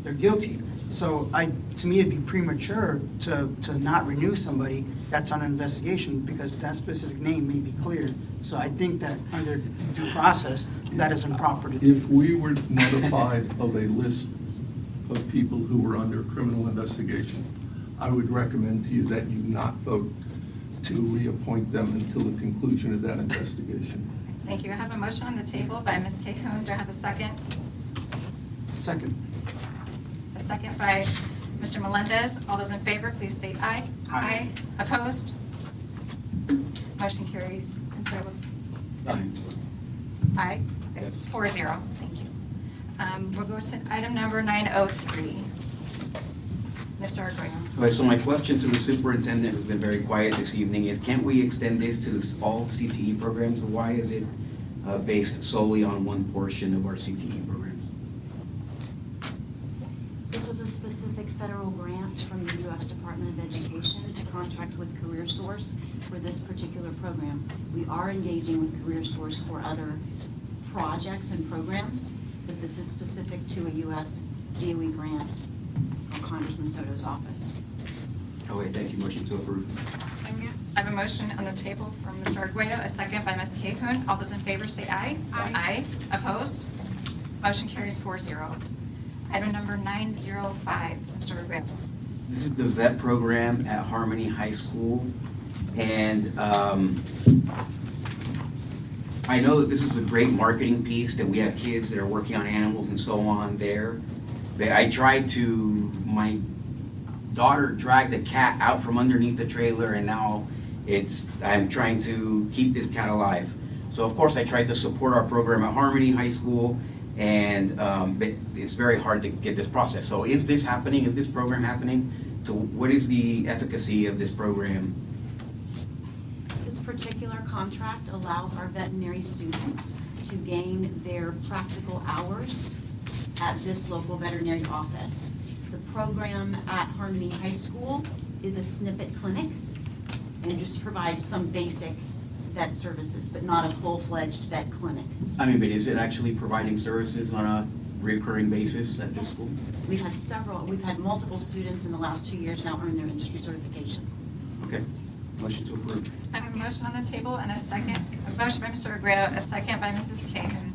they're guilty. So to me, it'd be premature to not renew somebody that's on an investigation because that specific name may be clear. So I think that under due process, that is improper to do. If we were notified of a list of people who were under criminal investigation, I would recommend to you that you not vote to reappoint them until the conclusion of that investigation. Thank you. I have a motion on the table by Ms. Cahoon. Do I have a second? Second. A second by Mr. Melendez. All those in favor, please state aye. Aye. Opposed? Motion carries. I'm sorry, what? Aye. It's 4-0. Thank you. We'll go to item number 903. Mr. Arguello. Okay, so my question to the superintendent, who's been very quiet this evening, is can't we extend this to all CTE programs? Why is it based solely on one portion of our CTE programs? This was a specific federal grant from the U.S. Department of Education to contract with CareerSource for this particular program. We are engaging with CareerSource for other projects and programs, but this is specific to a U.S. DOE grant from Congressman Soto's office. Okay, thank you. Motion to approve. I have a motion on the table from Mr. Arguello, a second by Ms. Cahoon. All those in favor say aye. Aye. Opposed? Motion carries 4-0. Item number 905, Mr. Arguello. This is the vet program at Harmony High School, and I know that this is a great marketing piece, that we have kids that are working on animals and so on there. My daughter dragged a cat out from underneath the trailer, and now I'm trying to keep this cat alive. So of course I tried to support our program at Harmony High School, and but it's very hard to get this process. So is this happening? Is this program happening? What is the efficacy of this program? This particular contract allows our veterinary students to gain their practical hours at this local veterinary office. The program at Harmony High School is a snippet clinic and just provides some basic vet services, but not a full-fledged vet clinic. I mean, but is it actually providing services on a recurring basis at this school? We've had multiple students in the last 2 years now earn their industry certification. Okay, motion to approve. I have a motion on the table and a second, a motion by Mr. Aguero, a second by Mrs. Kagan.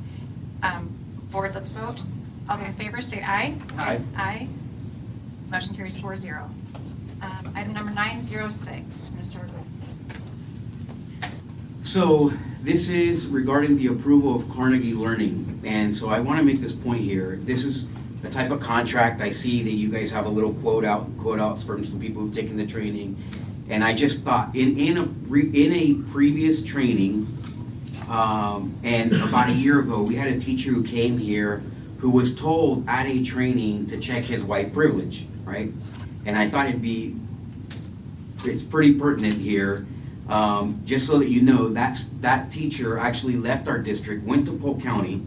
Board, let's vote. All those in favor say aye. Aye. Aye. Motion carries 4-0. Item number 906, Mr. Aguero. So this is regarding the approval of Carnegie Learning. And so I want to make this point here. This is the type of contract I see that you guys have a little quote outs from some people who've taken the training. And I just thought in a previous training, and about a year ago, we had a teacher who came here who was told at a training to check his white privilege, right? And I thought it's pretty pertinent here. Just so that you know, that teacher actually left our district, went to Polk County,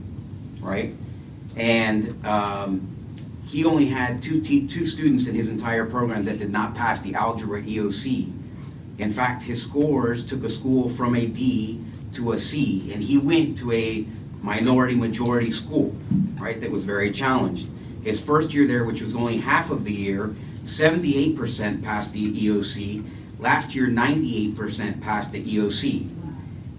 right? And he only had two students in his entire program that did not pass the algebra EOC. In fact, his scores took a school from a D to a C, and he went to a minority-majority school, right, that was very challenged. His first year there, which was only half of the year, 78% passed the EOC. Last year, 98% passed the EOC.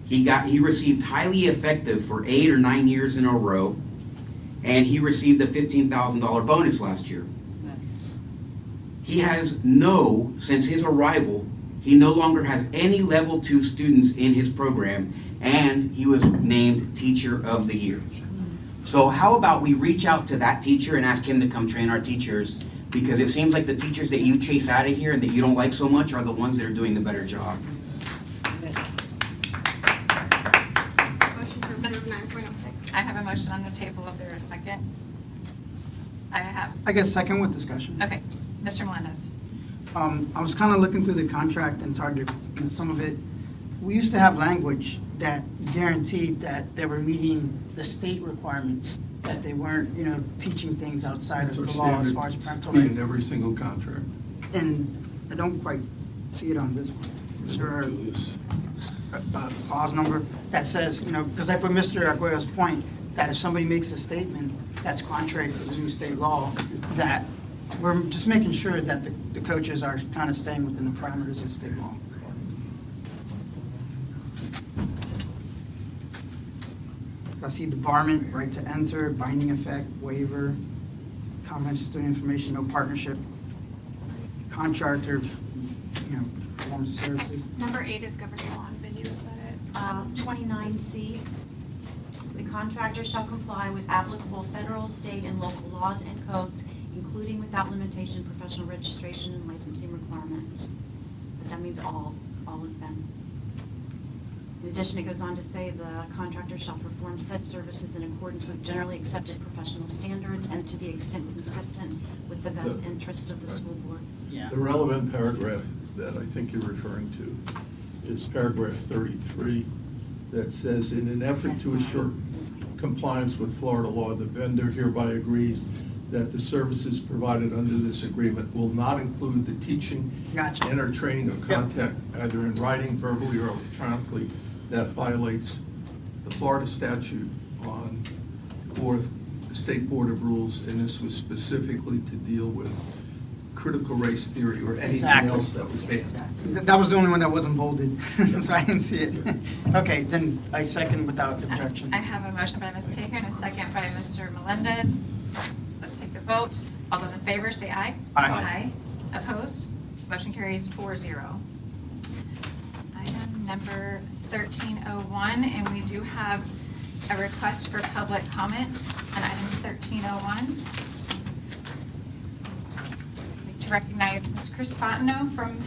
He received highly effective for 8 or 9 years in a row, and he received a $15,000 bonus last year. He has since his arrival, he no longer has any level 2 students in his program, and he was named Teacher of the Year. So how about we reach out to that teacher and ask him to come train our teachers? Because it seems like the teachers that you chase out of here and that you don't like so much are the ones that are doing the better job. Motion to approve 9.06. I have a motion on the table. Is there a second? I get a second with discussion. Okay. Mr. Melendez. I was kind of looking through the contract, and it's hard to, and some of it, we used to have language that guaranteed that they were meeting the state requirements, that they weren't, teaching things outside of the law as far as parental rights. In every single contract. And I don't quite see it on this one. Is there a clause number that says, because I put Mr. Aguero's point, that if somebody makes a statement that's contrary to the new state law, that we're just making sure that the coaches are kind of staying within the parameters of state law. I see debarment, right to enter, binding effect, waiver, confidential student information, no partnership, contractor, performs services. Number 8 is governing law and venue, is that it? 29C, the contractor shall comply with applicable federal, state, and local laws and codes, including without limitation professional registration and licensing requirements. But that means all of them. In addition, it goes on to say the contractor shall perform said services in accordance with generally accepted professional standards and to the extent consistent with the best interests of the school board. The relevant paragraph that I think you're referring to is paragraph 33 that says, in an effort to assure compliance with Florida law, the vendor hereby agrees that the services provided under this agreement will not include the teaching and or training of content, either in writing, verbally, or electronically, that violates the Florida statute or the State Board of Rules, and this was specifically to deal with critical race theory or anything else that was banned. That was the only one that wasn't bolded, so I didn't see it. Okay, then I second without objection. I have a motion by Ms. Kagan and a second by Mr. Melendez. Let's take the vote. All those in favor say aye. Aye. Aye. Opposed? Motion carries 4-0. Item number 1301, and we do have a request for public comment on item 1301. I'd like to recognize Ms. Chris Fontenot from,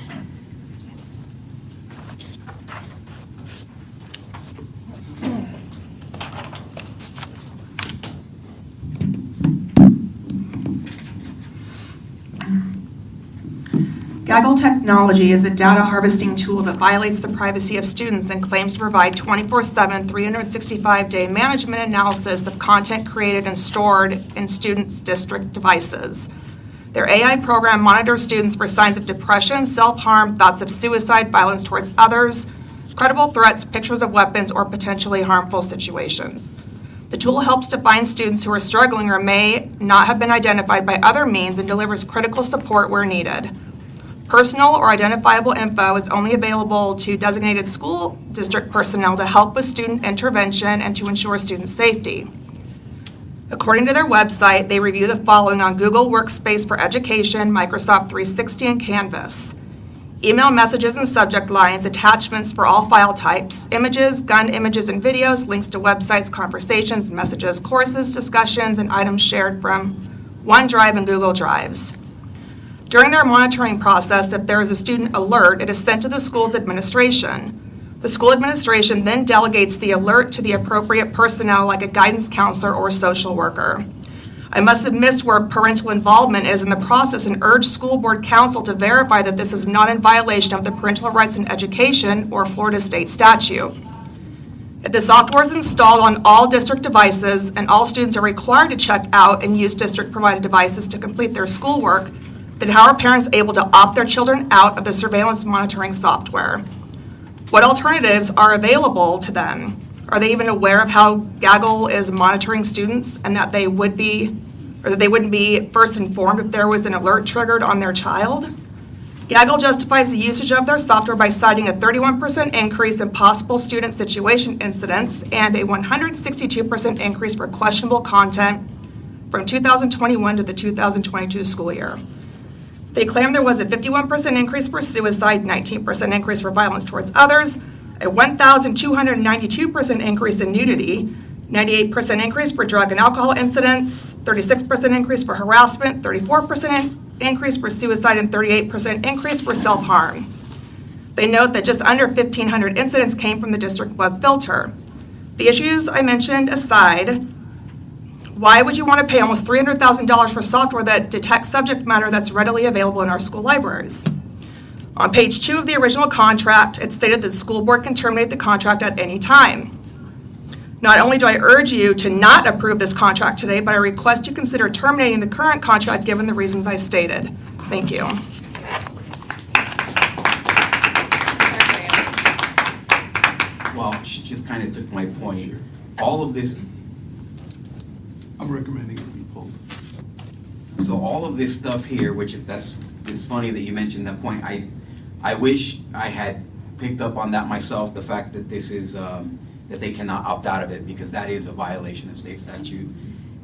Gaggle technology is a data harvesting tool that violates the privacy of students and claims to provide 24/7, 365-day management analysis of content created and stored in students' district devices. Their AI program monitors students for signs of depression, self-harm, thoughts of suicide, violence towards others, credible threats, pictures of weapons, or potentially harmful situations. The tool helps to find students who are struggling or may not have been identified by other means and delivers critical support where needed. Personal or identifiable info is only available to designated school district personnel to help with student intervention and to ensure student safety. According to their website, they review the following on Google Workspace for Education, Microsoft 360, and Canvas: email messages and subject lines, attachments for all file types, images, gun images and videos, links to websites, conversations, messages, courses, discussions, and items shared from OneDrive and Google Drives. During their monitoring process, if there is a student alert, it is sent to the school's administration. The school administration then delegates the alert to the appropriate personnel like a guidance counselor or social worker. I must have missed where parental involvement is in the process and urge school board counsel to verify that this is not in violation of the Parental Rights in Education or Florida state statute. If the software is installed on all district devices and all students are required to check out and use district-provided devices to complete their schoolwork, then how are parents able to opt their children out of the surveillance monitoring software? What alternatives are available to them? Are they even aware of how Gaggle is monitoring students and that they would be, or that they wouldn't be first informed if there was an alert triggered on their child? Gaggle justifies the usage of their software by citing a 31% increase in possible student situation incidents and a 162% increase for questionable content from 2021 to the 2022 school year. They claim there was a 51% increase for suicide, 19% increase for violence towards others, a 1,292% increase in nudity, 98% increase for drug and alcohol incidents, 36% increase for harassment, 34% increase for suicide, and 38% increase for self-harm. They note that just under 1,500 incidents came from the district web filter. The issues I mentioned aside, why would you want to pay almost $300,000 for software that detects subject matter that's readily available in our school libraries? On page 2 of the original contract, it stated that the school board can terminate the contract at any time. Not only do I urge you to not approve this contract today, but I request you consider terminating the current contract given the reasons I stated. Thank you. Well, she just kind of took my point. All of this, I'm recommending it be pulled. so all of this stuff here, which is, it's funny that you mentioned that point. I wish I had picked up on that myself, the fact that this is, that they cannot opt out of it, because that is a violation of state statute.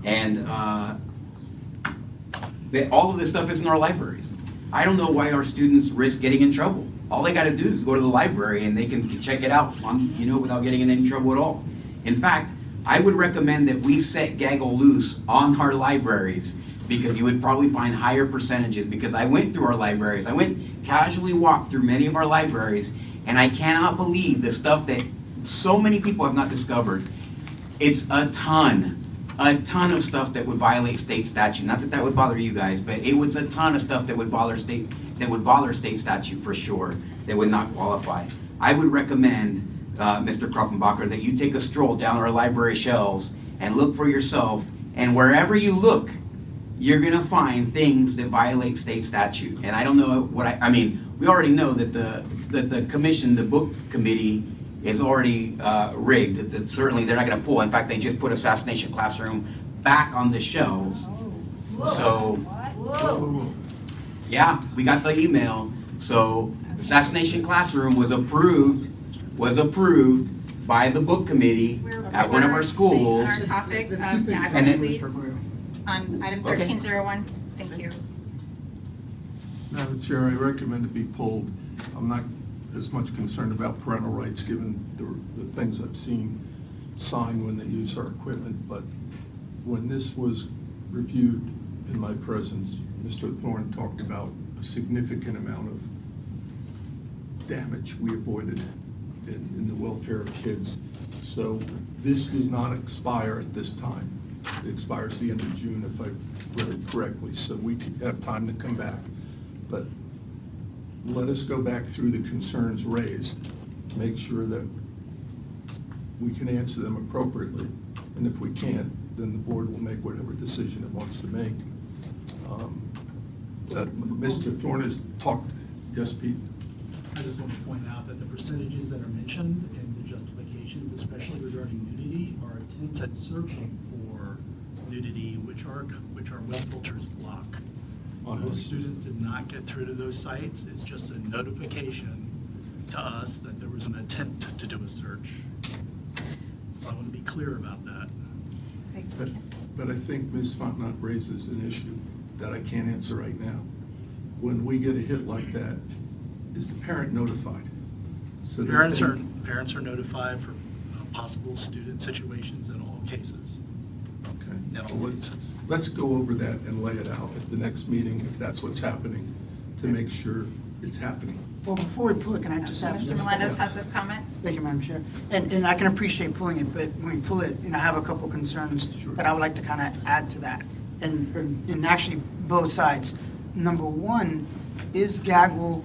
And all of this stuff is in our libraries. I don't know why our students risk getting in trouble. All they gotta do is go to the library and they can check it out on, without getting in any trouble at all. In fact, I would recommend that we set Gaggle loose on our libraries, because you would probably find higher percentages, because I went through our libraries. I went casually walked through many of our libraries, and I cannot believe the stuff that so many people have not discovered. It's a ton of stuff that would violate state statute. Not that that would bother you guys, but it was a ton of stuff that would bother state statute for sure, that would not qualify. I would recommend, Mr. Kroppenbacher, that you take a stroll down our library shelves and look for yourself, and wherever you look, you're gonna find things that violate state statute. And I don't know what I mean, we already know that the commission, the book committee, is already rigged. That certainly they're not gonna pull. In fact, they just put Assassination Classroom back on the shelves. So, yeah, we got the email. So Assassination Classroom was approved by the book committee at one of our schools. On our topic of Gaggle, And then- please, on item 1301. Thank you. Madam Chair, I recommend it be pulled. I'm not as much concerned about parental rights, given the things I've seen signed when they use our equipment, but when this was reviewed in my presence, Mr. Thorne talked about a significant amount of damage we avoided in the welfare of kids. So this does not expire at this time. It expires the end of June, if I read it correctly, so we could have time to come back. But let us go back through the concerns raised, make sure that we can answer them appropriately. And if we can't, then the board will make whatever decision it wants to make. Mr. Thorne has talked, yes, Pete? I just want to point out that the percentages that are mentioned in the justifications, especially regarding nudity, are attempts at searching for nudity, which our web filters block. Most students did not get through to those sites. It's just a notification to us that there was an attempt to do a search. So I want to be clear about that. But I think Ms. Fontenot raises an issue that I can't answer right now. When we get a hit like that, is the parent notified? So that Parents are notified for possible student situations in all cases. Okay. In all Well, cases. let's go over that and lay it out at the next meeting, if that's what's happening, to make sure it's happening. Well, before we pull it, can I just have? Mr. Melendez has a comment. Thank you, Madam Chair. And I can appreciate pulling it, but when we pull it, I have a couple concerns that I would like to kind of add to that. And actually, both sides. Number one, is Gaggle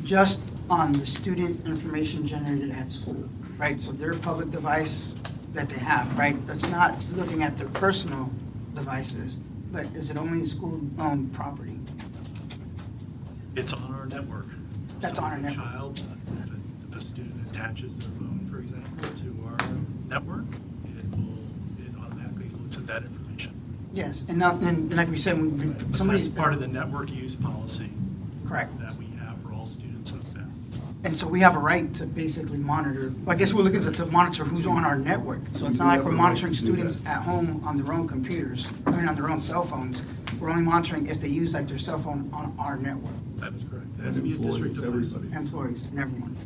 just on the student information generated at school, right? So their public device that they have, right? That's not looking at their personal devices, but is it only school-owned property? It's on our network. That's on our network. If a student attaches their phone, for example, to our network, it automatically looks at that information. Yes, and like we said, when somebody. That's part of the network use policy. Correct. That we have for all students and staff. And so we have a right to basically monitor, well, I guess we're looking to monitor who's on our network. So it's not like we're monitoring students at home on their own computers, on their own cell phones. We're only monitoring if they use like their cell phone on our network. That is correct. It has to be a district device. Employees and everyone.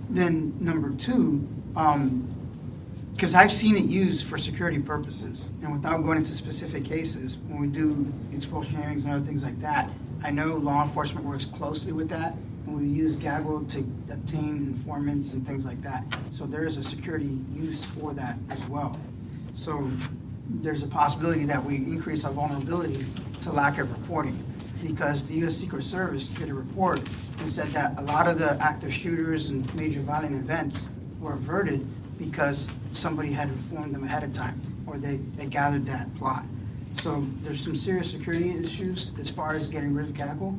Then number two, because I've seen it used for security purposes, and without going into specific cases, when we do expulsion hearings and other things like that, I know law enforcement works closely with that, and we use Gaggle to obtain informants and things like that. So there is a security use for that as well. So there's a possibility that we increase our vulnerability to lack of reporting, because the U.S. Secret Service did a report and said that a lot of the active shooters and major violent events were averted because somebody had informed them ahead of time, or they gathered that plot. So there's some serious security issues as far as getting rid of Gaggle.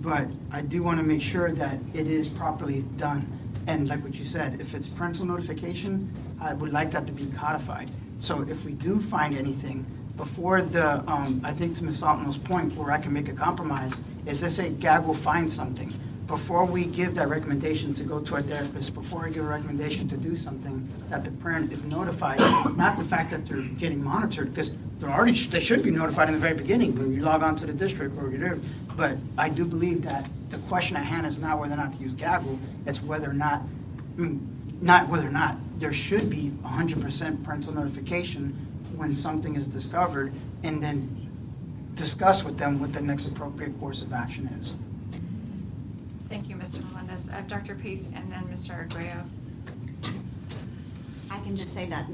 But I do want to make sure that it is properly done. And like what you said, if it's parental notification, I would like that to be codified. So if we do find anything, before the, I think to Ms. Fontenot's point, where I can make a compromise, is let's say Gaggle finds something. Before we give that recommendation to go to a therapist, before we give a recommendation to do something, that the parent is notified, not the fact that they're getting monitored, because they should be notified in the very beginning when you log on to the district or whatever. But I do believe that the question at hand is not whether or not to use Gaggle, it's whether or not, not whether or not, there should be 100% parental notification when something is discovered, and then discuss with them what the next appropriate course of action is. Thank you, Mr. Melendez. Dr. Pace and then Mr. Arguello. I can just say that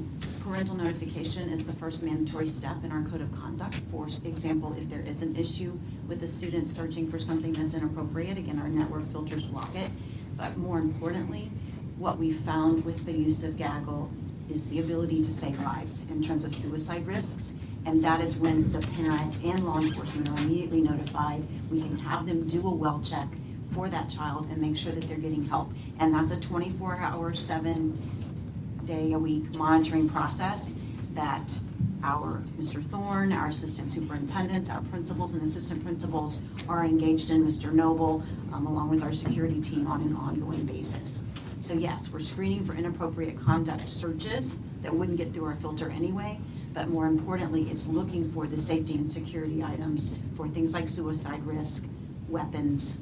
parental notification is the first mandatory step in our code of conduct. For example, if there is an issue with the student searching for something that's inappropriate, again, our network filters block it. But more importantly, what we found with the use of Gaggle is the ability to save lives in terms of suicide risks. And that is when the parent and law enforcement are immediately notified. We can have them do a well check for that child and make sure that they're getting help. And that's a 24-hour, 7-day-a-week monitoring process that our Mr. Thorne, our assistant superintendents, our principals and assistant principals are engaged in, Mr. Noble, along with our security team on an ongoing basis. So yes, we're screening for inappropriate conduct searches that wouldn't get through our filter anyway, but more importantly, it's looking for the safety and security items for things like suicide risk, weapons,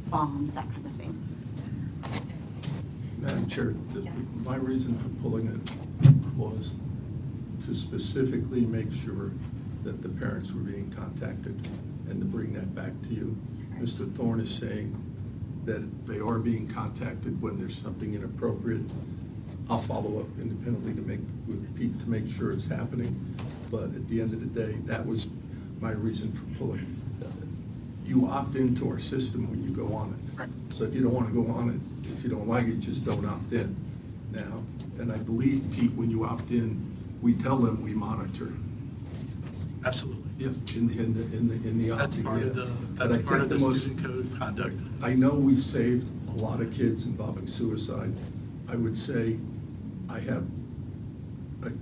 bombs, that kind of thing. Madam Chair, my reason for pulling it was to specifically make sure that the parents were being contacted and to bring that back to you. Mr. Thorne is saying that they are being contacted when there's something inappropriate. I'll follow up independently with Pete to make sure it's happening. But at the end of the day, that was my reason for pulling it. you opt into our system when you go on it. Right. So if you don't want to go on it, if you don't like it, just don't opt in now. And I believe, Pete, when you opt in, we tell them we monitor. Absolutely. Yeah, in the That's opting part of in. the, But that's I part think of the most- student code of conduct. I know we've saved a lot of kids involving suicide. I would say I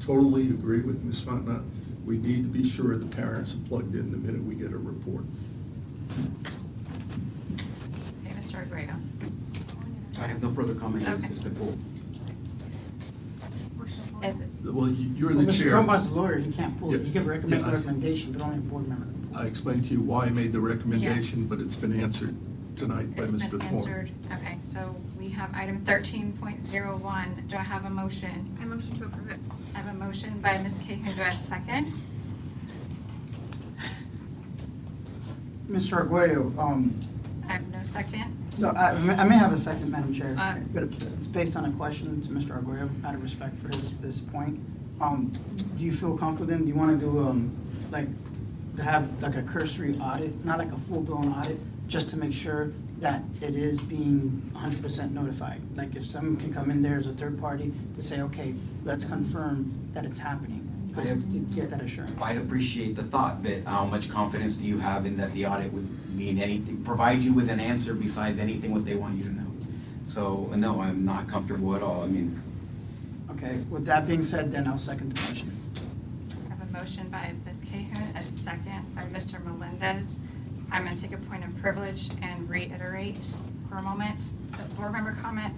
totally agree with Ms. Fontana. We need to be sure the parents are plugged in the minute we get a report. Okay, Mr. Aguayo. I have no further comment. Okay. It's been pulled. Is it? Well, you're Well, the Mr. chair. Cobar's a lawyer, he can't pull it. Yeah. He can recommend Yeah, a I- recommendation, but only a board member. I explained to you why I made the recommendation, Yes. but it's been answered tonight by It's Mr. been Thorne. answered. Okay, so we have item 13.01. Do I have a motion? I motion to approve it. I have a motion by Ms. Cahill. Do I have a second? Mr. Arguello, I have no second. no, I may have a second, Madam Chair, Uh, but it's based on a question to Mr. Arguello, out of respect for his point. Do you feel comfortable then, do you want to do, like, to have like a cursory audit, not like a full-blown audit, just to make sure that it is being 100% notified? Like if someone can come in there as a third party to say, okay, let's confirm that it's happening, just to get that assurance. I'd appreciate the thought, but how much confidence do you have in that the audit would mean anything, provide you with an answer besides anything what they want you to know? So, no, I'm not comfortable at all. I mean, Okay, with that being said, then I'll second the motion. I have a motion by Ms. Cahoon, a second by Mr. Melendez. I'm going to take a point of privilege and reiterate for a moment the board member comment.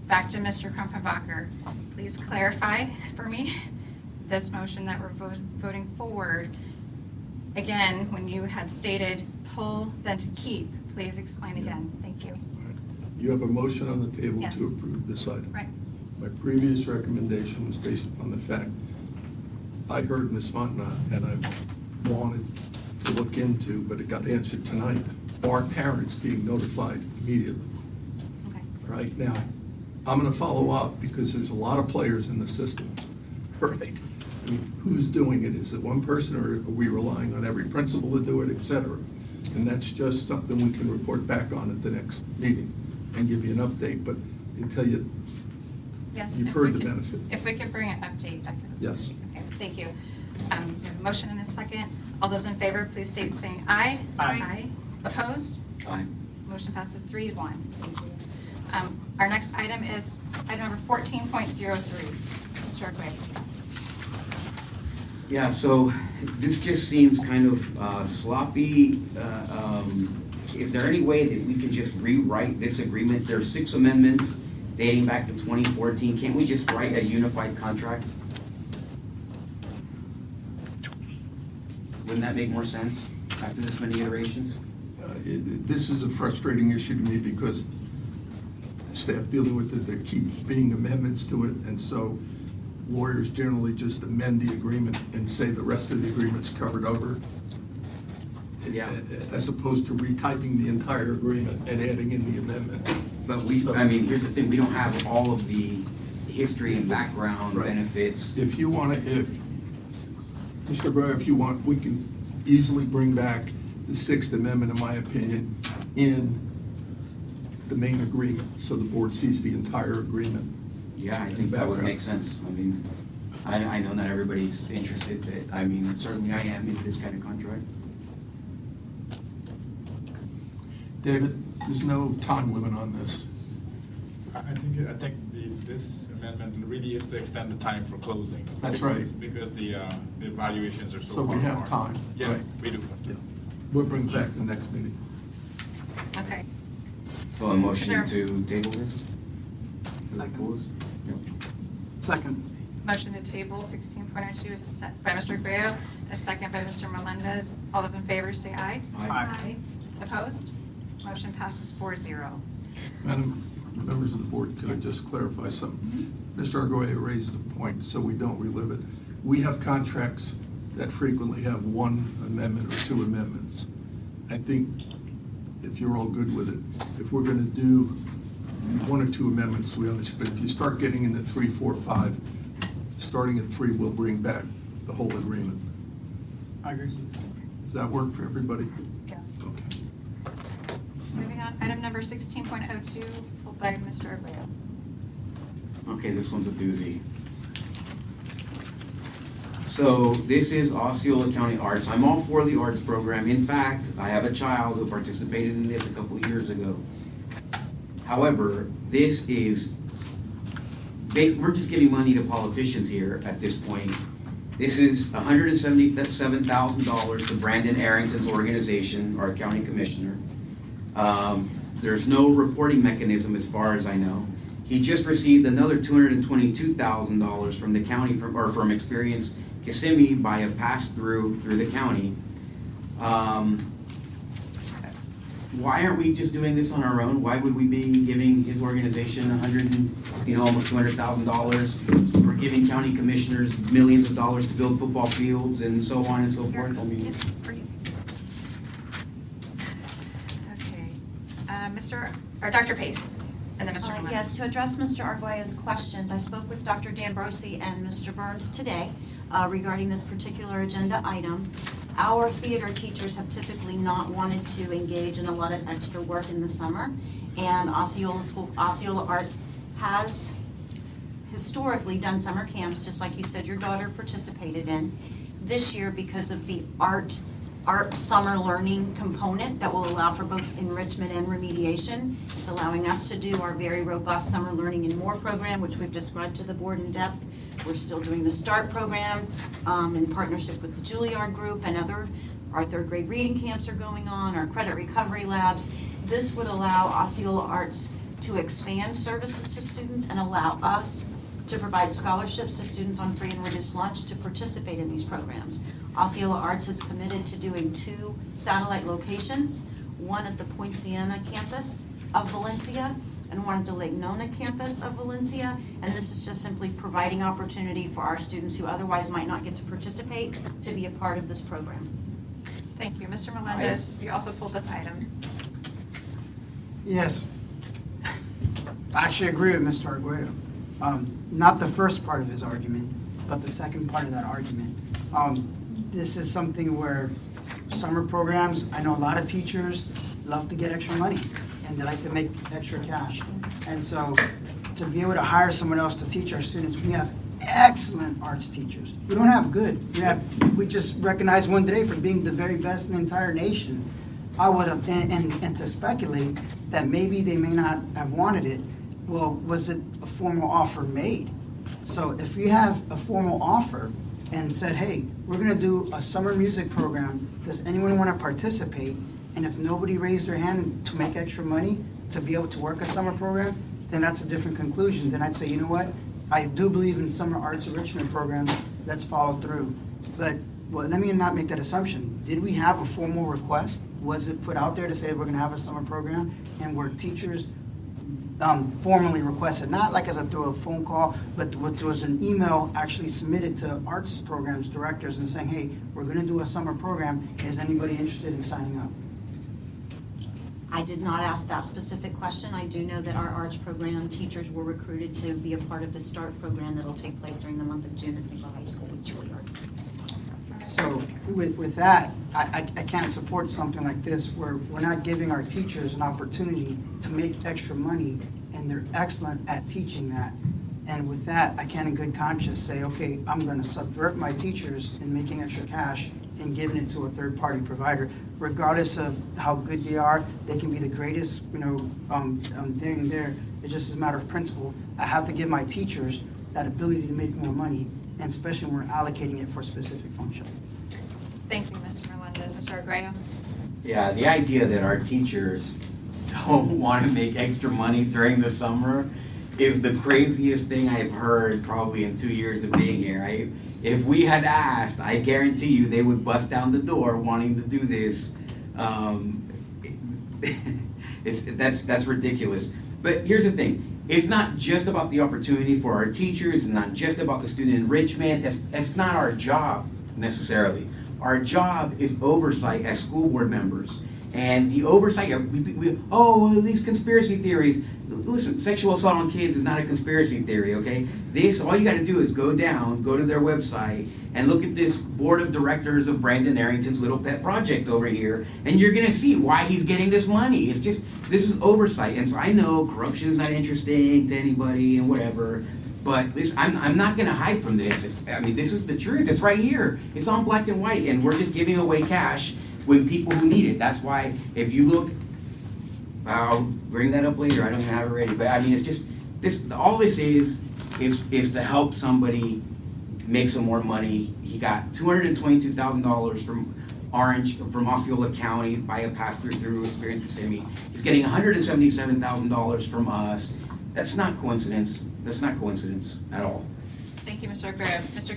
Back to Mr. Krumpenbacher. Please clarify for me this motion that we're voting forward. Again, when you had stated pull, then to keep, please explain again. Thank you. You have a motion on the table Yes. to approve this item. Right. My previous recommendation was based upon the fact I heard Ms. Fontana and I wanted to look into, but it got answered tonight, are parents being notified immediately? Okay. Right now, I'm going to follow up because there's a lot of players in the system, right? I mean, who's doing it? Is it one person or are we relying on every principal to do it, et cetera? And that's just something we can report back on at the next meeting and give you an update, but until Yes. you've if heard we the could- benefit. If we could bring an update, that could. Yes. Okay, thank you. We have a motion and a second. All those in favor, please state saying aye. Aye. Opposed? aye. Motion passes 3-1. Thank you. Our next item is item number 14.03. Mr. Arquette. Yeah, so this just seems kind of sloppy. Is there any way that we can just rewrite this agreement? There are 6 amendments dating back to 2014. Can't we just write a unified contract? Wouldn't that make more sense after this many iterations? This is a frustrating issue to me because staff dealing with it, there keeps being amendments to it, and so lawyers generally just amend the agreement and say the rest of the agreement's covered over. Yeah. As opposed to retyping the entire agreement and adding in the amendment. But I mean, here's the thing, we don't have all of the history and background Right. benefits. If you want to, Mr. Breyer, if you want, we can easily bring back the 6th Amendment, in my opinion, in the main agreement, so the board sees the entire agreement. Yeah, I think that would make sense. I mean, I know not everybody's interested, but I mean, certainly I am in this kind of contract. David, there's no time limit on this. I think this amendment really is to extend the time for closing. That's right. Because the evaluations are so So far we have apart. time. Yeah, Right. we do. Yeah. We'll bring back the next meeting. Okay. So a Is motion there- to table this? Second. Second. Motion to table 16.02 is set by Mr. Guerrero, a second by Mr. Melendez. All those in favor say aye. Aye. Opposed? Motion passes 4-0. Madam, members of the board, could I just clarify something? Mr. Argoya raised a point, so we don't relive it. We have contracts that frequently have 1 amendment or 2 amendments. I think, if you're all good with it, if we're going to do 1 or 2 amendments, we understand. But if you start getting into 3, 4, 5, starting at 3, we'll bring back the whole agreement. I agree. Does that work for everybody? Yes. Okay. Item number 16.02, pulled by Mr. Arguello. Okay, this one's a doozy. So this is Osceola County Arts. I'm all for the arts program. In fact, I have a child who participated in this a couple of years ago. However, this is, we're just giving money to politicians here at this point. This is $177,000 to Brandon Arrington's organization, our county commissioner. There's no reporting mechanism as far as I know. He just received another $222,000 from the county from Experience Kissimmee by a pass-through through the county. Why aren't we just doing this on our own? Why would we be giving his organization almost $200,000? We're giving county commissioners millions of dollars to build football fields and so on and so forth. I mean, Okay. Dr. Pace, and then Mr. Melendez. Yes, to address Mr. Arguello's questions, I spoke with Dr. D'Ambrosi and Mr. Burns today regarding this particular agenda item. Our theater teachers have typically not wanted to engage in a lot of extra work in the summer, and Osceola Arts has historically done summer camps, just like you said your daughter participated in. This year, because of the art summer learning component that will allow for both enrichment and remediation, it's allowing us to do our very robust summer learning and more program, which we've described to the board in depth. We're still doing the START program in partnership with the Juilliard Group and our third grade reading camps are going on, our credit recovery labs. This would allow Osceola Arts to expand services to students and allow us to provide scholarships to students on free and reduced lunch to participate in these programs. Osceola Arts is committed to doing 2 satellite locations, one at the Poinciana campus of Valencia and one at the Lake Nona campus of Valencia. And this is just simply providing opportunity for our students who otherwise might not get to participate to be a part of this program. Thank you. Mr. Melendez, you also pulled this item. Yes. I actually agree with Mr. Arguello. Not the first part of his argument, but the second part of that argument. This is something where summer programs, I know a lot of teachers love to get extra money and they like to make extra cash. And so to be able to hire someone else to teach our students, we have excellent arts teachers. We don't have good. We just recognize one today for being the very best in the entire nation. I would have, and to speculate that maybe they may not have wanted it, well, was it a formal offer made? So if we have a formal offer and said, hey, we're gonna do a summer music program, does anyone wanna participate? And if nobody raised their hand to make extra money to be able to work a summer program, then that's a different conclusion. Then I'd say, you know what? I do believe in summer arts enrichment programs, let's follow through. But let me not make that assumption. Did we have a formal request? Was it put out there to say we're gonna have a summer program? And were teachers formally requested, not like through a phone call, but there was an email actually submitted to arts programs directors and saying, hey, we're gonna do a summer program, is anybody interested in signing up? I did not ask that specific question. I do know that our arts program teachers were recruited to be a part of the START program that'll take place during the month of June at St. High School with Juilliard. So with that, I can't support something like this where we're not giving our teachers an opportunity to make extra money, and they're excellent at teaching that. And with that, I can't in good conscience say, okay, I'm gonna subvert my teachers in making extra cash and giving it to a third-party provider. Regardless of how good they are, they can be the greatest, thing there. It's just a matter of principle. I have to give my teachers that ability to make more money, and especially when we're allocating it for a specific function. Thank you, Mr. Melendez. Mr. Arguello? Yeah, the idea that our teachers don't want to make extra money during the summer is the craziest thing I've heard probably in 2 years of being here. If we had asked, I guarantee you they would bust down the door wanting to do this. That's ridiculous. But here's the thing. It's not just about the opportunity for our teachers. It's not just about the student enrichment. It's not our job necessarily. Our job is oversight as school board members. And the oversight, these conspiracy theories. Listen, sexual assault on kids is not a conspiracy theory, okay? All you gotta do is go to their website, and look at this board of directors of Brandon Arrington's little pet project over here, and you're gonna see why he's getting this money. It's just, this is oversight, and so I know corruption is not interesting to anybody and whatever, but this, I'm not gonna hide from this. I mean, this is the truth, it's right here, it's on black and white, and we're just giving away cash with people who need it. That's why, if you look, I'll bring that up later, I don't even have it ready, but I mean, it's just, all this is to help somebody make some more money. He got $222,000 from Osceola County by a pass-through through Experience Kissimmee. He's getting $177,000 from us. That's not coincidence. That's not coincidence at all. Thank you, Mr. Aguirre. Ms.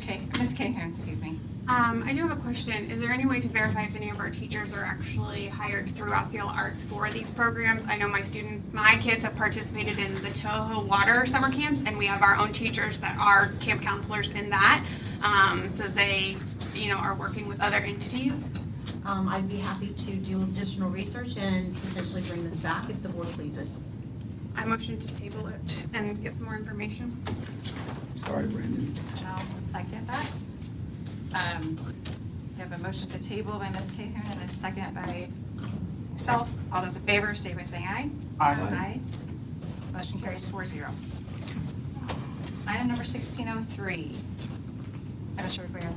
Cahoon, excuse me. I do have a question. Is there any way to verify if any of our teachers are actually hired through Osceola Arts for these programs? I know my kids have participated in the Toho Water summer camps, and we have our own teachers that are camp counselors in that. So they, are working with other entities. I'd be happy to do additional research and potentially bring this back if the board pleases. I motion to table it and get some more information. Sorry, Brandon. I'll second that. We have a motion to table by Ms. Cahoon and a second by myself. All those in favor, say by saying aye. Aye. Motion carries 4-0. Item number 1603. Mr. Aguirre.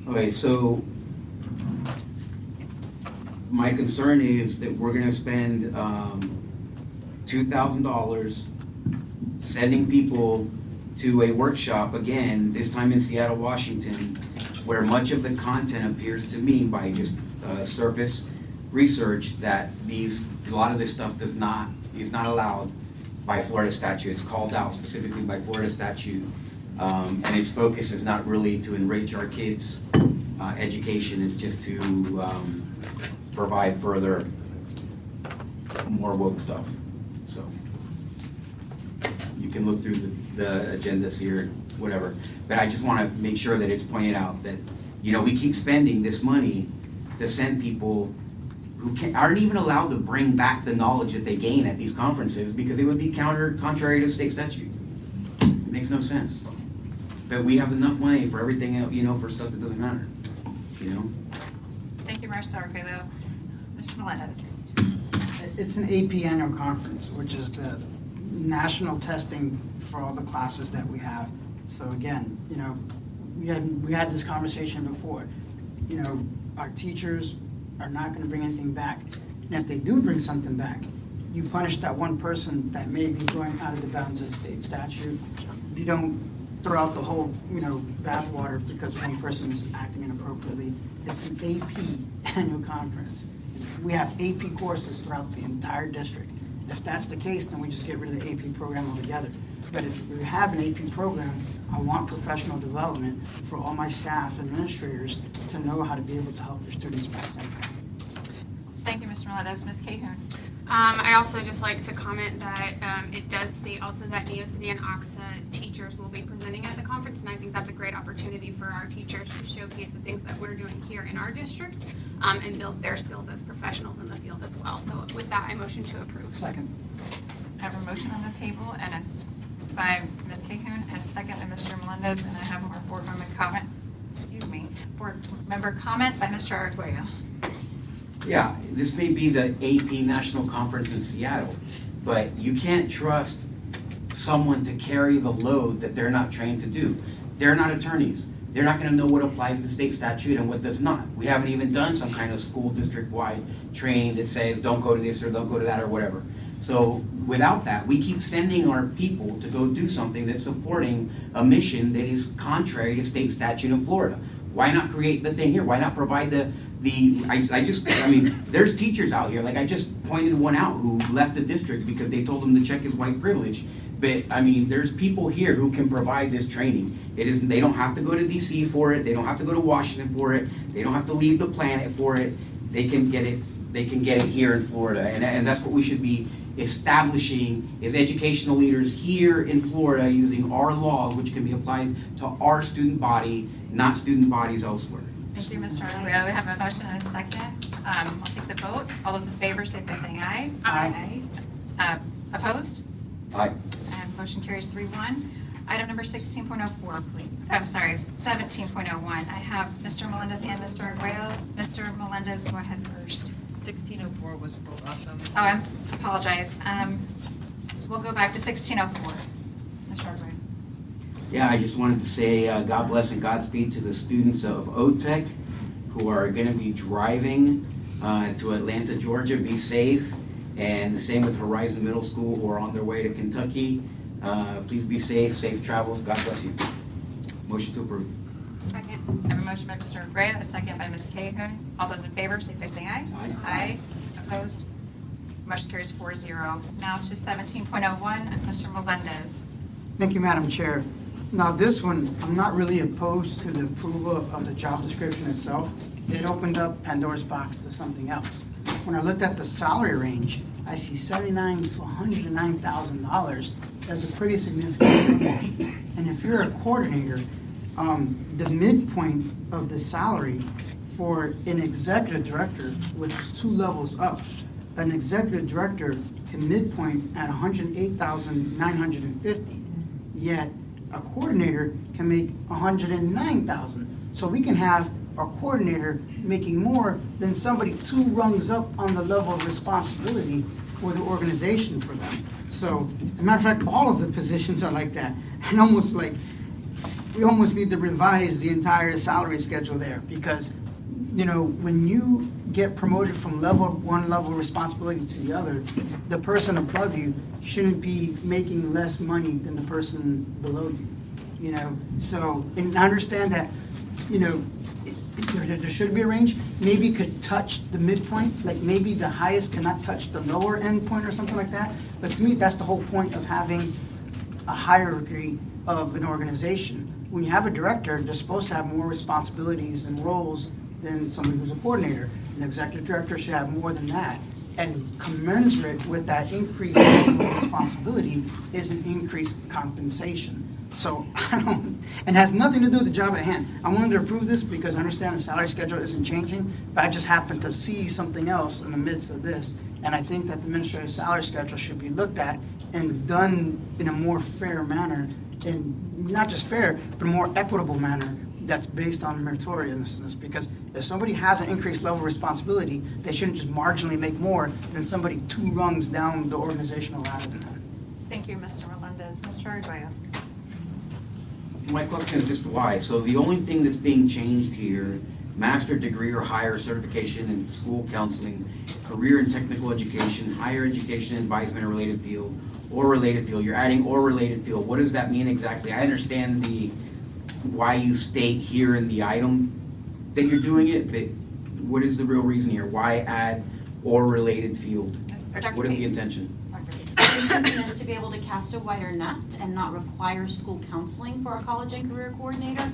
Okay, so my concern is that we're gonna spend $2,000 sending people to a workshop, again, this time in Seattle, Washington, where much of the content appears to me by just surface research that a lot of this stuff is not allowed by Florida statute. It's called out specifically by Florida statute. And its focus is not really to enrich our kids' education, it's just to provide further, more woke stuff. So you can look through the agendas here, whatever. But I just want to make sure that it's pointed out that, we keep spending this money to send people who aren't even allowed to bring back the knowledge that they gain at these conferences because it would be contrary to state statute. It makes no sense. But we have enough money for everything, for stuff that doesn't matter, Thank you, Mr. Aguirre. Mr. Melendez. It's an AP annual conference, which is the national testing for all the classes that we have. So again, we had this conversation before. Our teachers are not going to bring anything back. And if they do bring something back, you punish that one person that may be going out of the bounds of state statute. You don't throw out the whole, bathwater because one person is acting inappropriately. It's an AP annual conference. We have AP courses throughout the entire district. If that's the case, then we just get rid of the AP program altogether. But if we have an AP program, I want professional development for all my staff and administrators to know how to be able to help their students pass that exam. Thank you, Mr. Melendez. Ms. Cahoon. I also just like to comment that it does state also that Neo City and OXA teachers will be presenting at the conference, and I think that's a great opportunity for our teachers to showcase the things that we're doing here in our district and build their skills as professionals in the field as well. So with that, I motion to approve. Second. I have a motion on the table, and it's by Ms. Cahoon, and a second by Mr. Melendez, and I have more board member comment by Mr. Arguello. Yeah, this may be the AP National Conference in Seattle, but you can't trust someone to carry the load that they're not trained to do. They're not attorneys. They're not going to know what applies to state statute and what does not. We haven't even done some kind of school district-wide training that says don't go to this or don't go to that or whatever. So without that, we keep sending our people to go do something that's supporting a mission that is contrary to state statute in Florida. Why not create the thing here? Why not provide there's teachers out here, like I just pointed one out who left the district because they told him to check his white privilege. But there's people here who can provide this training. They don't have to go to DC for it. They don't have to go to Washington for it. They don't have to leave the planet for it. They can get it here in Florida. And that's what we should be establishing as educational leaders here in Florida using our laws, which can be applied to our student body, not student bodies elsewhere. Thank you, Mr. Arguello. We have a motion and a second. I'll take the vote. All those in favor, say by saying aye. Aye. Opposed? Aye. And motion carries 3-1. Item number 16.04, please. I'm sorry, 17.01. I have Mr. Melendez and Mr. Arguello. Mr. Melendez, go ahead first. 1604 was pulled also. Oh, I apologize. We'll go back to 1604. Mr. Arguello. Yeah, I just wanted to say God bless and Godspeed to the students of OTEC who are going to be driving to Atlanta, Georgia. Be safe. And the same with Horizon Middle School who are on their way to Kentucky. Please be safe, safe travels. God bless you. Motion to approve. Second. I have a motion by Mr. Arguello, a second by Ms. Cahoon. All those in favor, say by saying aye. Aye. Aye. Opposed? Motion carries 4-0. Now to 17.01, Mr. Melendez. Thank you, Madam Chair. Now, this one, I'm not really opposed to the approval of the job description itself. It opened up Pandora's box to something else. When I looked at the salary range, I see $79,000 to $109,000. That's a pretty significant range. And if you're a coordinator, the midpoint of the salary for an executive director, which is 2 levels up, an executive director can midpoint at $108,950, yet a coordinator can make $109,000. So we can have a coordinator making more than somebody 2 rungs up on the level of responsibility for the organization for them. So, as a matter of fact, all of the positions are like that. And almost like, we almost need to revise the entire salary schedule there because, you know, when you get promoted from one level of responsibility to the other, the person above you shouldn't be making less money than the person below you, you know? So, and I understand that, you know, there should be a range, maybe could touch the midpoint, like maybe the highest cannot touch the lower end point or something like that. But to me, that's the whole point of having a hierarchy of an organization. When you have a director, they're supposed to have more responsibilities and roles than somebody who's a coordinator. An executive director should have more than that. And commensurate with that increased responsibility is an increased compensation. So I don't, and has nothing to do with the job at hand. I wanted to approve this because I understand the salary schedule isn't changing, but I just happened to see something else in the midst of this. And I think that the administrative salary schedule should be looked at and done in a more fair manner, and not just fair, but a more equitable manner that's based on meritoriousness. Because if somebody has an increased level of responsibility, they shouldn't just marginally make more than somebody 2 rungs down the organizational ladder than them. Thank you, Mr. Melendez. Mr. Arguello. My question is just why. So the only thing that's being changed here, master degree or higher certification in school counseling, career and technical education, higher education advisement or related field, or related field. You're adding or related field. What does that mean exactly? I understand why you state here in the item that you're doing it, but what is the real reason here? Why add or related field? What is the intention? The intention is to be able to cast a wider net and not require school counseling for a college and career coordinator.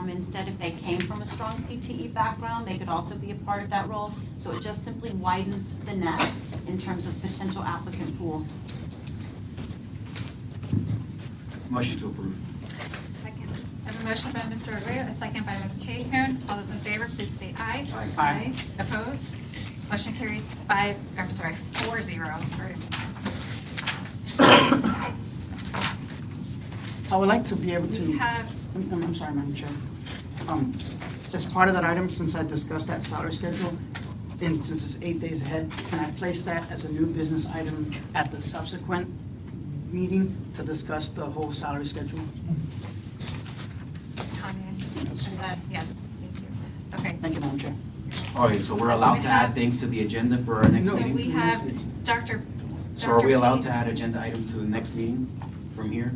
Instead, if they came from a strong CTE background, they could also be a part of that role. So it just simply widens the net in terms of potential applicant pool. Motion to approve. Second. I have a motion by Mr. Arguello, a second by Ms. Cahoon. All those in favor, please say aye. Aye. Aye. Opposed? Motion carries 4-0. I would like to be able to. We have. I'm sorry, Madam Chair. As part of that item, since I discussed that salary schedule, and since it's 8 days ahead, can I place that as a new business item at the subsequent meeting to discuss the whole salary schedule? Yes, thank you. Okay. Thank you, Madam Chair. All right, so we're allowed to add things to the agenda for our next So meeting? we have Dr. So are we allowed to Pace. add agenda items to the next meeting from here?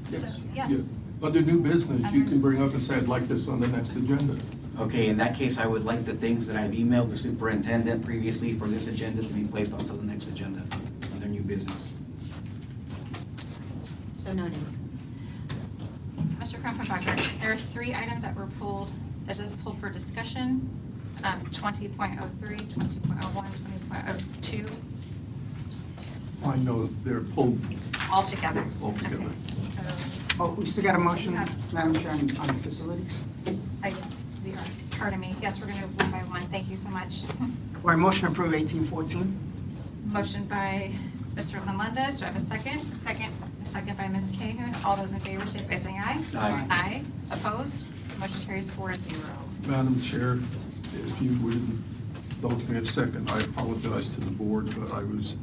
So, yes. Under new business, you can bring up and say, I'd like this on the next agenda. Okay, in that case, I would like the things that I've emailed the superintendent previously for this agenda to be placed onto the next agenda under new business. So noted. Mr. Krumpelbacher, there are 3 items that were pulled. Is this pulled for discussion? 20.03, 20.01, 20.02. I know they're pulled All together. altogether. Okay, so, Oh, we still got a motion, So we have- Madam Chair, on facilities. yes, we are. Pardon me. Yes, we're going to one by one. Thank you so much. Or a motion to approve 1814. Motion by Mr. Melendez, do I have a second? Second. A second by Ms. Cahoon. All those in favor, say by saying aye. Aye. Aye. Opposed? Motion carries 4-0. Madam Chair, if you would indulge me a second, I apologize to the board, but I was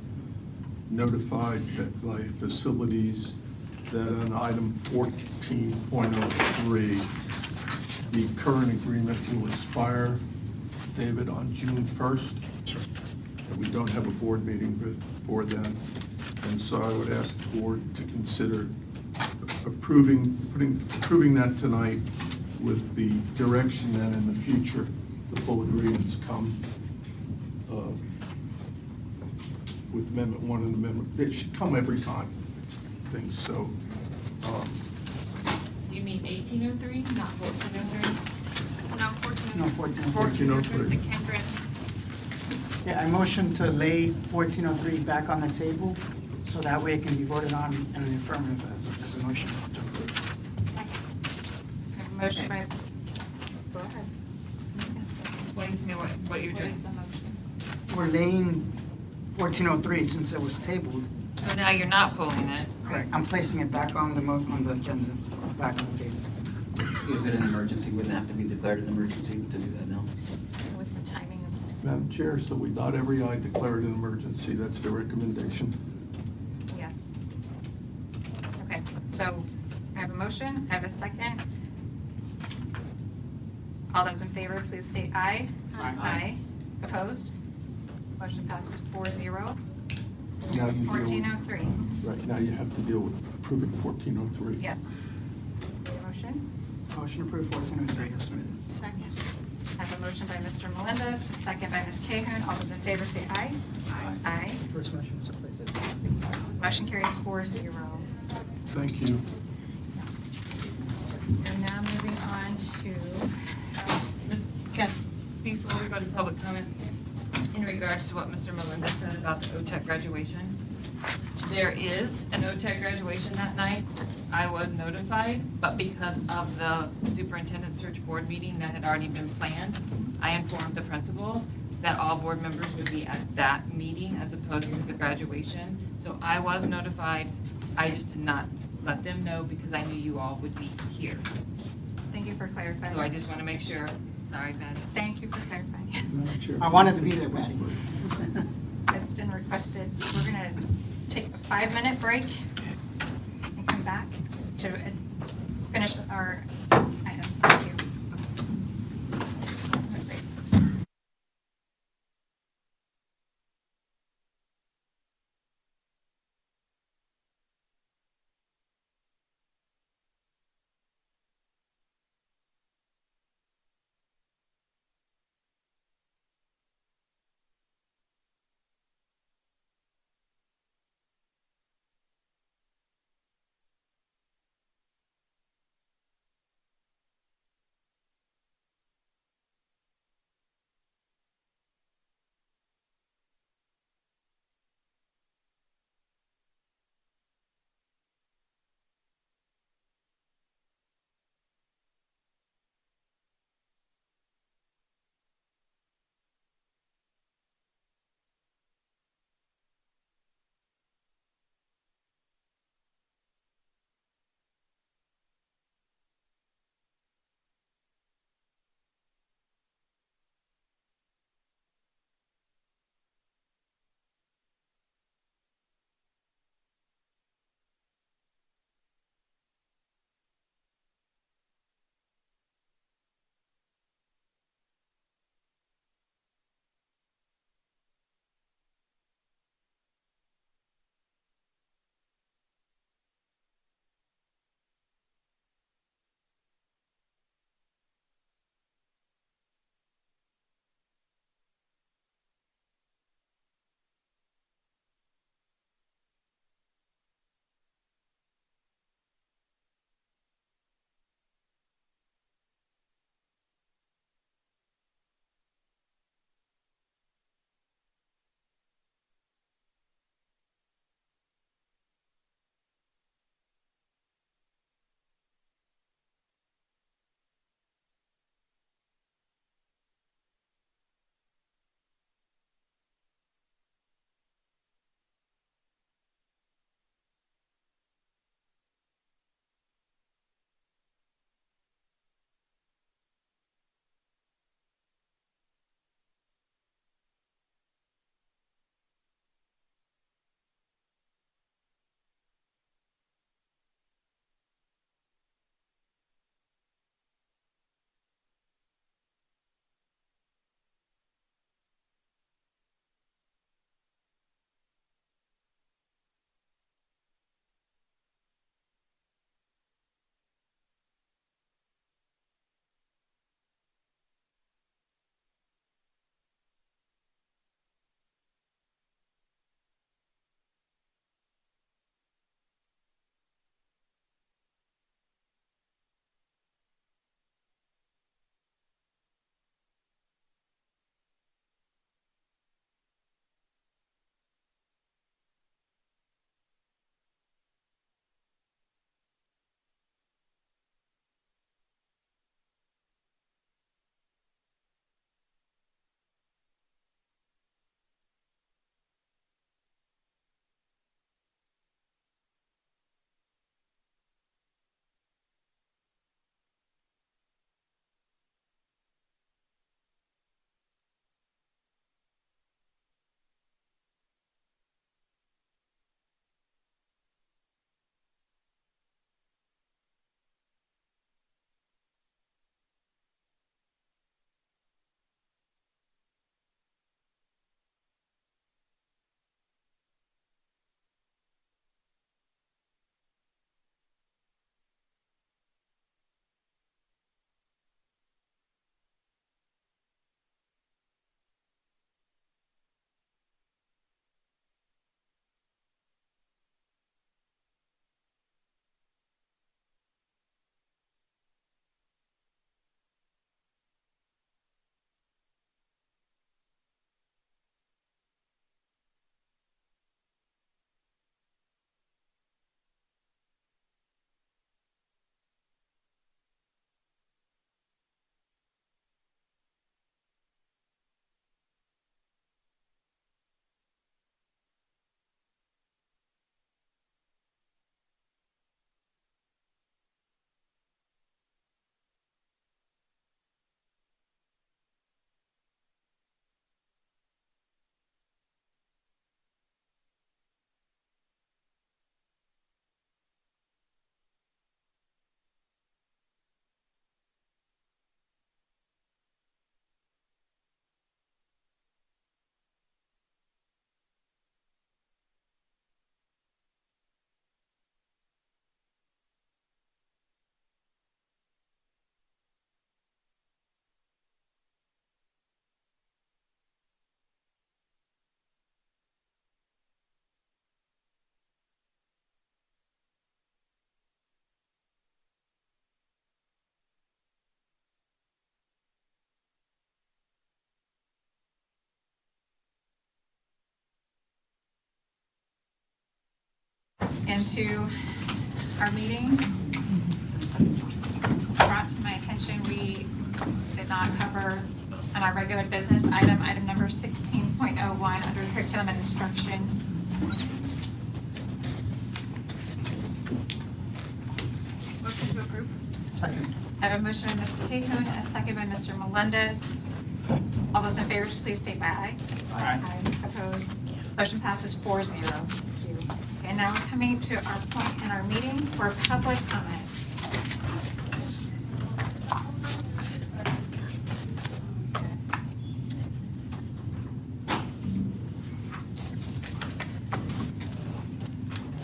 notified that by facilities that on item 14.03, the current agreement will expire, David, on June 1st. And we don't have a board meeting before then. And so I would ask the board to consider approving that tonight with the direction that in the future, the full agreements come with Amendment 1 and Amendment, they should come every time, I think so. You mean 1803, not 1403? No, 14. No, 14. 1403. The Kindred. Yeah, I motion to lay 1403 back on the table, so that way it can be voted on in the affirmative as a motion to approve. I have a motion by, go ahead. Explain to me what you're What is doing. the motion? We're laying 1403 since it was tabled. So now you're not pulling it. Correct. I'm placing it back on the agenda, back on the table. Is it an emergency? Wouldn't it have to be declared an emergency to do that now? With the timing of, Madam Chair, so we dot every I, declare it an emergency. That's the recommendation. yes. Okay, so I have a motion, I have a second. All those in favor, please state aye. Aye. Aye. Opposed? Motion passes 4-0. Now you deal with- 1403. Right, now you have to deal with approving 1403. Yes. Motion? Motion approved 1403 as submitted. Second. I have a motion by Mr. Melendez, a second by Ms. Cahoon. All those in favor say aye. Aye. Aye. First motion was to place it. Motion carries 4-0. Thank you. Yes. We're now moving on to, Yes. Before we go to public comment, in regards to what Mr. Melendez said about the OTEC graduation, there is an OTEC graduation that night. I was notified, but because of the superintendent search board meeting that had already been planned, I informed the principal that all board members would be at that meeting as opposed to the graduation. So I was notified, I just did not let them know because I knew you all would be here. thank you for clarifying. So I just want to make sure, sorry, Patty. Thank you for clarifying. Madam Chair. I wanted to be there, Patty. It's been requested. We're going to take a 5-minute break and come back to finish with our items. Thank you. into our meeting. Brought to my attention, we did not cover on our regular business item number 16.01 under curriculum and instruction. Motion to approve. Second. I have a motion by Mrs. Cahoon and a second by Mr. Melendez. All those in favor, please state by aye. Aye. Opposed? Motion passes 4-0. Thank you. And now we're coming to our point in our meeting for public comment.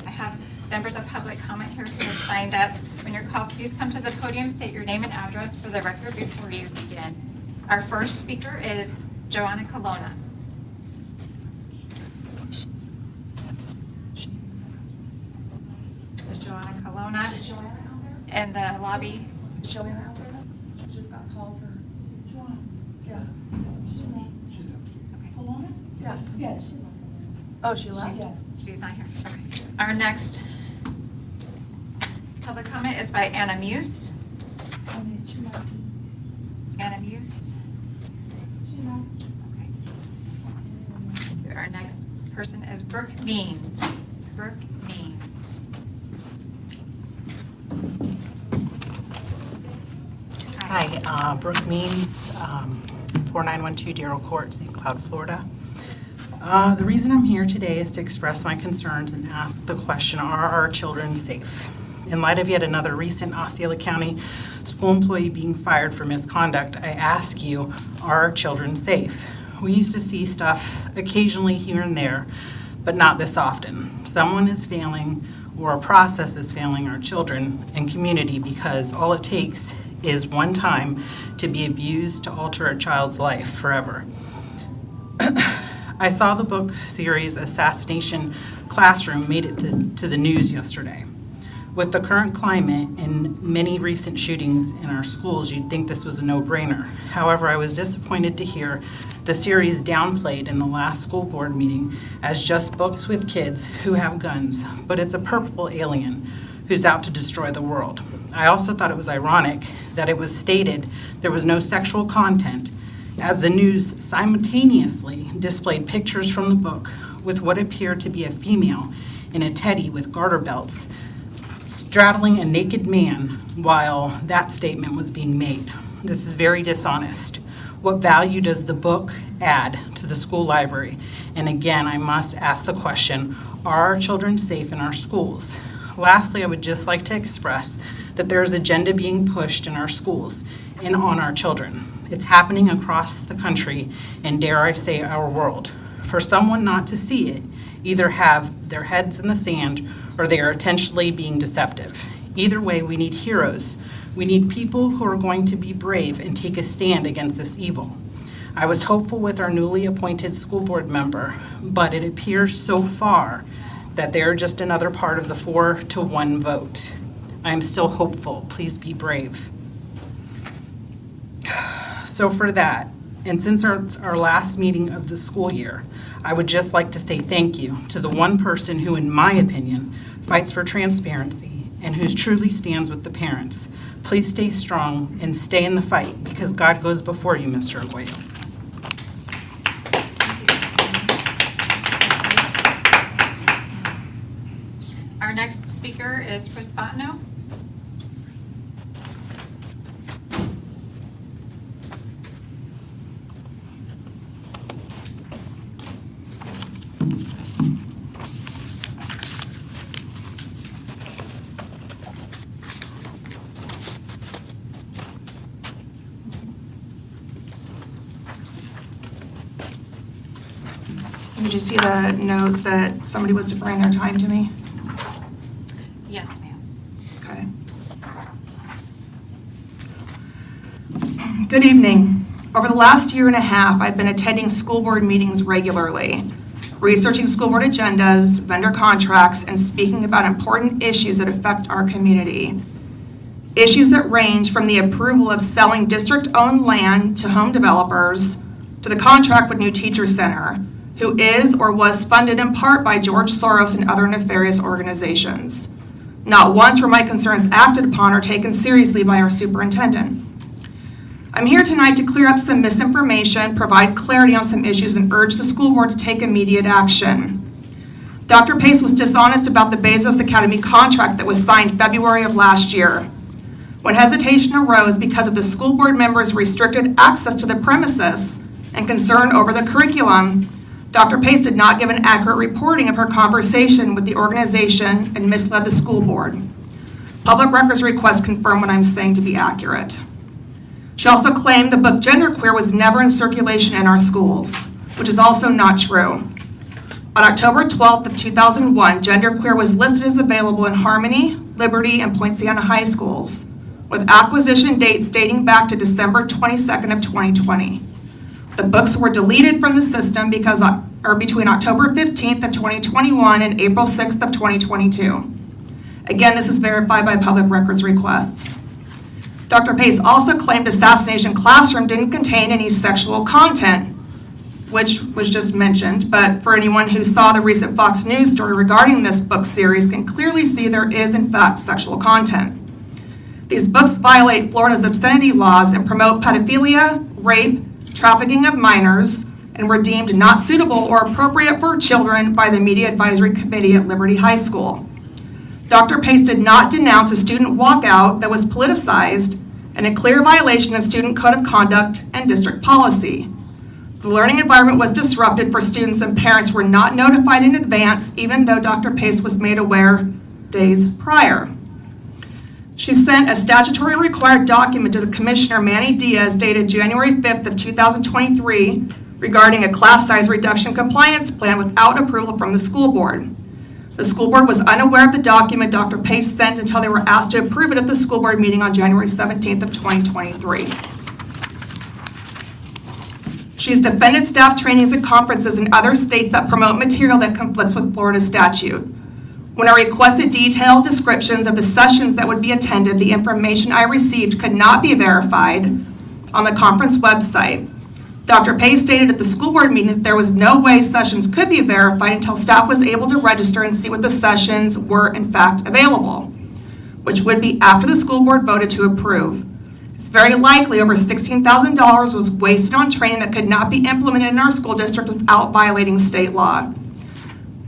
I have members of public comment here who have signed up. When you're called, please come to the podium, state your name and address for the record before you begin. Our first speaker is Joanna Colonna. Is Joanna Colonna in the lobby? Joanna out there? She just got called for. Joanna. Yeah. Okay. Kelowna? Yeah. Yeah, she left. Oh, she left? Yes. She's not here. Okay. Our next public comment is by Anna Muse. She left. Anna Muse. She left. Okay. Our next person is Brooke Means. Brooke Means. Hi, Brooke Means, 4912 Darrell Court, St. Cloud, Florida. The reason I'm here today is to express my concerns and ask the question, are our children safe? In light of yet another recent Osceola County school employee being fired for misconduct, I ask you, are our children safe? We used to see stuff occasionally here and there, but not this often. Someone is failing or a process is failing our children and community because all it takes is one time to be abused to alter a child's life forever. I saw the book series Assassination Classroom made it to the news yesterday. With the current climate and many recent shootings in our schools, you'd think this was a no-brainer. However, I was disappointed to hear the series downplayed in the last school board meeting as just books with kids who have guns, but it's a purple alien who's out to destroy the world. I also thought it was ironic that it was stated there was no sexual content, as the news simultaneously displayed pictures from the book with what appeared to be a female in a teddy with garter belts straddling a naked man while that statement was being made. This is very dishonest. What value does the book add to the school library? And again, I must ask the question, are our children safe in our schools? Lastly, I would just like to express that there is agenda being pushed in our schools and on our children. It's happening across the country and, dare I say, our world. For someone not to see it, either have their heads in the sand or they are intentionally being deceptive. Either way, we need heroes. We need people who are going to be brave and take a stand against this evil. I was hopeful with our newly appointed school board member, but it appears so far that they're just another part of the 4-1 vote. I am still hopeful. Please be brave. So for that, and since our last meeting of the school year, I would just like to say thank you to the one person who, in my opinion, fights for transparency and who truly stands with the parents. Please stay strong and stay in the fight because God goes before you, Mr. Aguayo. Our next speaker is Chris Botno. Did you see the note that somebody was to bring their time to me? Yes, ma'am. Okay. Good evening. Over the last year and a half, I've been attending school board meetings regularly, researching school board agendas, vendor contracts, and speaking about important issues that affect our community. Issues that range from the approval of selling district-owned land to home developers, to the contract with New Teacher Center, who is or was funded in part by George Soros and other nefarious organizations. Not once were my concerns acted upon or taken seriously by our superintendent. I'm here tonight to clear up some misinformation, provide clarity on some issues, and urge the school board to take immediate action. Dr. Pace was dishonest about the Bezos Academy contract that was signed February of last year. When hesitation arose because of the school board members' restricted access to the premises and concern over the curriculum, Dr. Pace did not give an accurate reporting of her conversation with the organization and misled the school board. Public records requests confirm what I'm saying to be accurate. She also claimed the book Genderqueer was never in circulation in our schools, which is also not true. On October 12th of 2001, Genderqueer was listed as available in Harmony, Liberty, and Point Siena high schools, with acquisition dates dating back to December 22nd of 2020. The books were deleted from the system between October 15th of 2021 and April 6th of 2022. Again, this is verified by public records requests. Dr. Pace also claimed Assassination Classroom didn't contain any sexual content, which was just mentioned, but for anyone who saw the recent Fox News story regarding this book series can clearly see there is in fact sexual content. These books violate Florida's obscenity laws and promote pedophilia, rape, trafficking of minors, and were deemed not suitable or appropriate for children by the Media Advisory Committee at Liberty High School. Dr. Pace did not denounce a student walkout that was politicized and a clear violation of student code of conduct and district policy. The learning environment was disrupted for students and parents who were not notified in advance, even though Dr. Pace was made aware days prior. She sent a statutory required document to the Commissioner Manny Diaz dated January 5th of 2023 regarding a class size reduction compliance plan without approval from the school board. The school board was unaware of the document Dr. Pace sent until they were asked to approve it at the school board meeting on January 17th of 2023. She's defended staff trainings and conferences in other states that promote material that conflicts with Florida statute. When I requested detailed descriptions of the sessions that would be attended, the information I received could not be verified on the conference website. Dr. Pace stated at the school board meeting that there was no way sessions could be verified until staff was able to register and see what the sessions were in fact available, which would be after the school board voted to approve. It's very likely over $16,000 was wasted on training that could not be implemented in our school district without violating state law.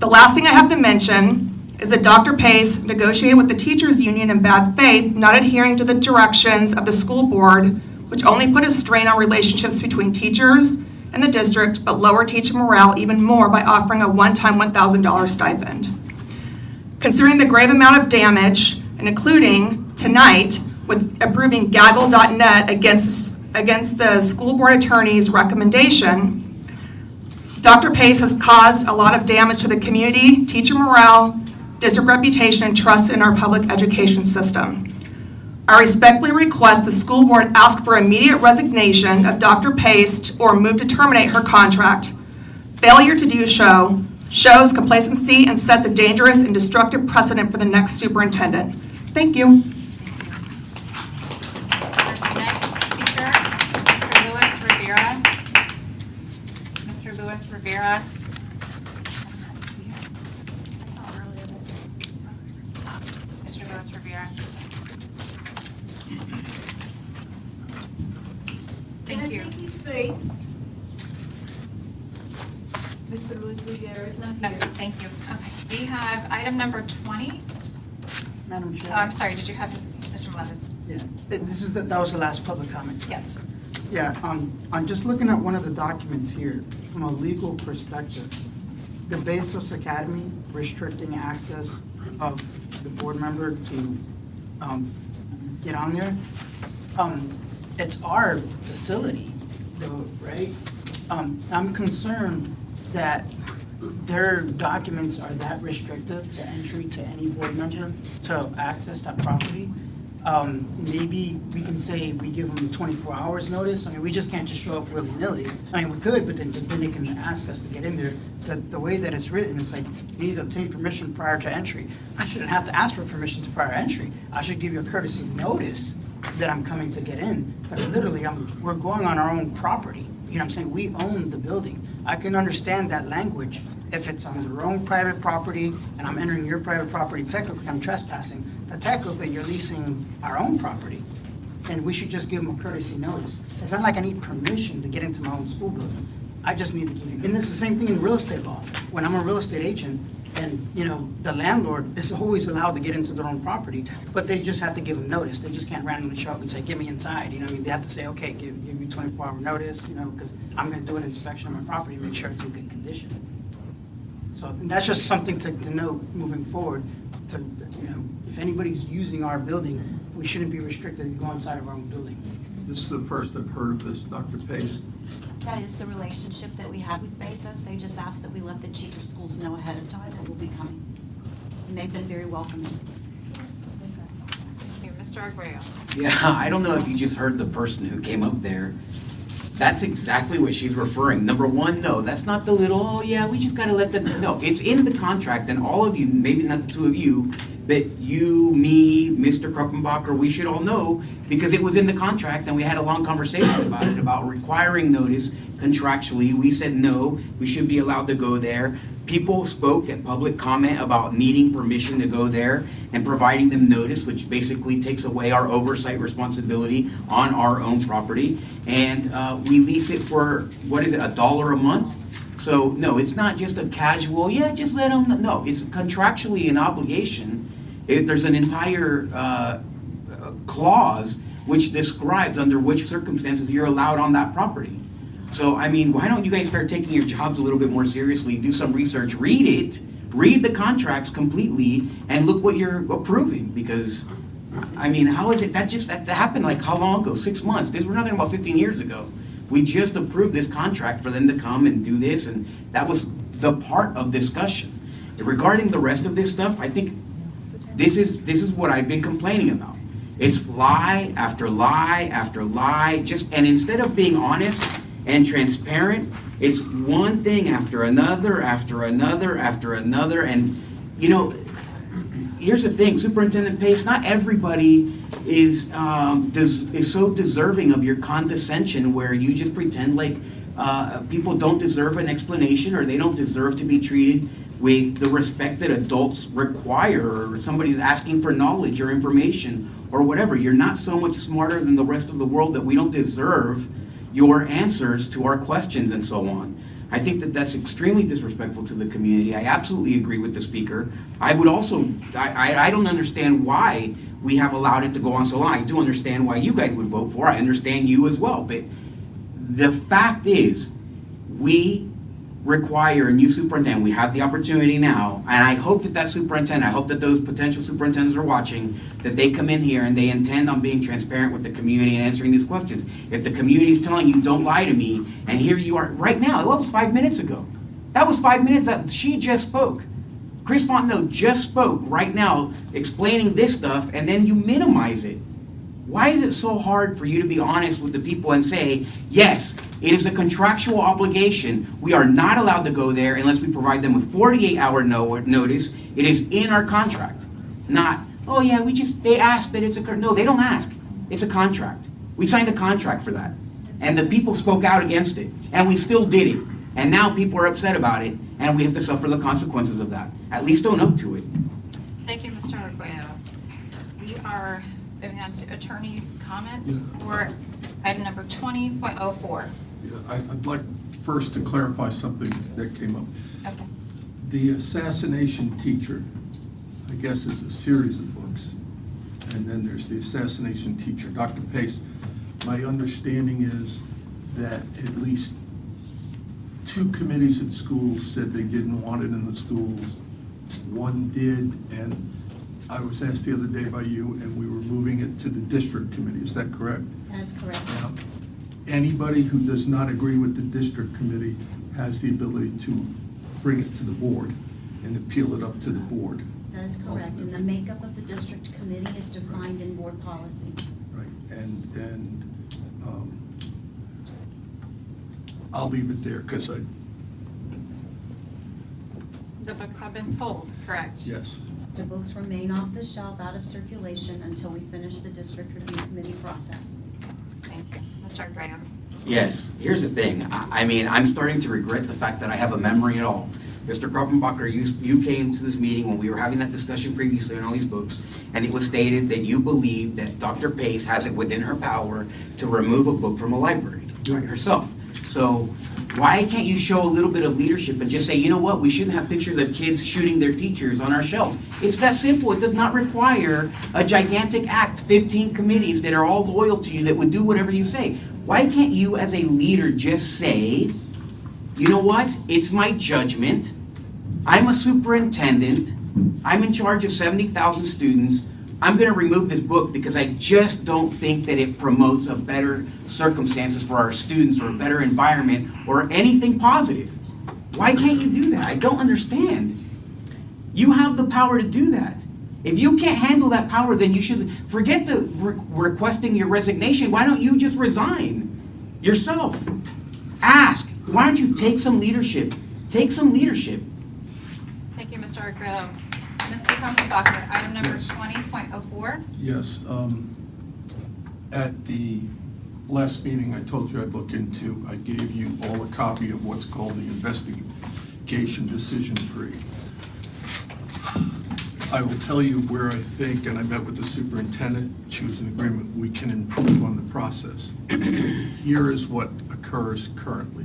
The last thing I have to mention is that Dr. Pace negotiated with the teachers union in bad faith, not adhering to the directions of the school board, which only put a strain on relationships between teachers and the district, but lowered teacher morale even more by offering a one-time $1,000 stipend. Considering the grave amount of damage, and including tonight with approving gaggle.net against the school board attorney's recommendation, Dr. Pace has caused a lot of damage to the community, teacher morale, district reputation, and trust in our public education system. I respectfully request the school board ask for immediate resignation of Dr. Pace or move to terminate her contract. Failure to do so shows complacency and sets a dangerous and destructive precedent for the next superintendent. Thank you. Next speaker, Mr. Luis Rivera. Mr. Luis Rivera. Mr. Luis Rivera. Thank you. Mr. Luis Rivera is not No, here. thank you. Okay, we have item number 20. Madam Chair. Oh, I'm sorry, did you have Mr. Melendez? Yeah, that was the last public comment. Yes. Yeah, I'm just looking at one of the documents here from a legal perspective. The Bezos Academy restricting access of the board member to get on there. It's our facility though, right? I'm concerned that their documents are that restrictive to entry to any board member to access that property. Maybe we can say we give them 24 hours notice. I mean, we just can't just show up willy-nilly. I mean, we could, but then they can ask us to get in there. The way that it's written, it's like you need to obtain permission prior to entry. I shouldn't have to ask for permission to prior entry. I should give you a courtesy notice that I'm coming to get in. But literally, we're going on our own property. You know what I'm saying? We own the building. I can understand that language. If it's on their own private property and I'm entering your private property, technically I'm trespassing. But technically, you're leasing our own property. And we should just give them a courtesy notice. It's not like I need permission to get into my own school building. I just need to give you, and it's the same thing in real estate law. When I'm a real estate agent, and, you know, the landlord is always allowed to get into their own property, but they just have to give them notice. They just can't randomly show up and say, get me inside, you know, I mean, they have to say, okay, give me 24-hour notice, you know, because I'm gonna do an inspection on my property, make sure it's in good condition. So, and that's just something to note moving forward, to, you know, if anybody's using our building, we shouldn't be restricted to go inside of our own building. This is the first I've heard of this, Dr. Pace. That is the relationship that we have with Bezos. They just asked that we let the chief of schools know ahead of time that we'll be coming. And they've been very welcoming. Thank you. Mr. Arguello. Yeah, I don't know if you just heard the person who came up there. That's exactly what she's referring. Number one, no, that's not the little, oh yeah, we just gotta let them, no, it's in the contract, and all of you, maybe not the two of you, but you, me, Mr. Kruppenbacher, we should all know, because it was in the contract, and we had a long conversation about it, about requiring notice contractually. We said no, we should be allowed to go there. People spoke at public comment about needing permission to go there and providing them notice, which basically takes away our oversight responsibility on our own property. And we lease it for, what is it, $1 a month? So, no, it's not just a casual, yeah, just let them, no, it's contractually an obligation. There's an entire clause which describes under which circumstances you're allowed on that property. So, I mean, why don't you guys start taking your jobs a little bit more seriously, do some research, read it, read the contracts completely, and look what you're approving, because, I mean, how is it, that happened like how long ago? 6 months. We're not talking about 15 years ago. We just approved this contract for them to come and do this, and that was the part of discussion. Regarding the rest of this stuff, I think this is what I've been complaining about. It's lie after lie after lie, and instead of being honest and transparent, it's one thing after another, after another, after another. And, you know, here's the thing, Superintendent Pace, not everybody is so deserving of your condescension where you just pretend like people don't deserve an explanation or they don't deserve to be treated with the respect that adults require, or somebody's asking for knowledge or information or whatever. You're not so much smarter than the rest of the world that we don't deserve your answers to our questions and so on. I think that that's extremely disrespectful to the community. I absolutely agree with the speaker. I would also, I don't understand why we have allowed it to go on so long. I do understand why you guys would vote for it. I understand you as well. But the fact is, we require a new superintendent. We have the opportunity now, and I hope that superintendent, I hope that those potential superintendents are watching, that they come in here and they intend on being transparent with the community and answering these questions. If the community is telling you, don't lie to me, and here you are, right now, that was 5 minutes ago. That was 5 minutes that she just spoke. Chris Fontenot just spoke right now explaining this stuff, and then you minimize it. Why is it so hard for you to be honest with the people and say, yes, it is a contractual obligation. We are not allowed to go there unless we provide them with 48-hour notice. It is in our contract. Not, oh yeah, they asked that it's no, they don't ask. It's a contract. We signed a contract for that. And the people spoke out against it. And we still did it. And now people are upset about it. And we have to suffer the consequences of that. At least own up to it. Thank you, Mr. Arguello. We are moving on to attorney's comments for item number 20.04. Yeah, I'd like first to clarify something that came up. Okay. The assassination teacher, I guess, is a series of books. And then there's the assassination teacher. Dr. Pace, my understanding is that at least 2 committees at schools said they didn't want it in the schools. One did, and I was asked the other day by you, and we were moving it to the district committee. Is that correct? That is correct. Now, anybody who does not agree with the district committee has the ability to bring it to the board and appeal it up to the board. That is correct, and the makeup of the district committee is defined in board policy. Right, and I'll leave it there because The books have been pulled, correct? yes. The books remain off the shelf, out of circulation, until we finish the district review committee process. Thank you. Mr. Graham. Yes, here's the thing. I mean, I'm starting to regret the fact that I have a memory at all. Mr. Kruppenbacher, you came to this meeting when we were having that discussion previously on all these books, and it was stated that you believe that Dr. Pace has it within her power to remove a book from a library, right, herself. So why can't you show a little bit of leadership and just say, you know what, we shouldn't have pictures of kids shooting their teachers on our shelves? It's that simple. It does not require a gigantic act, 15 committees that are all loyal to you that would do whatever you say. Why can't you as a leader just say, you know what, it's my judgment. I'm a superintendent. I'm in charge of 70,000 students. I'm going to remove this book because I just don't think that it promotes a better circumstances for our students or a better environment or anything positive. Why can't you do that? I don't understand. You have the power to do that. If you can't handle that power, then you should forget the requesting your resignation. Why don't you just resign yourself? Ask. Why don't you take some leadership? Take some leadership. Thank you, Mr. Argrillo. Mr. Kruppenbacher, item number 20.04. Yes, at the last meeting I told you I'd look into, I gave you all a copy of what's called the investigation decision tree. I will tell you where I think, and I met with the superintendent, she was in agreement, we can improve on the process. Here is what occurs currently.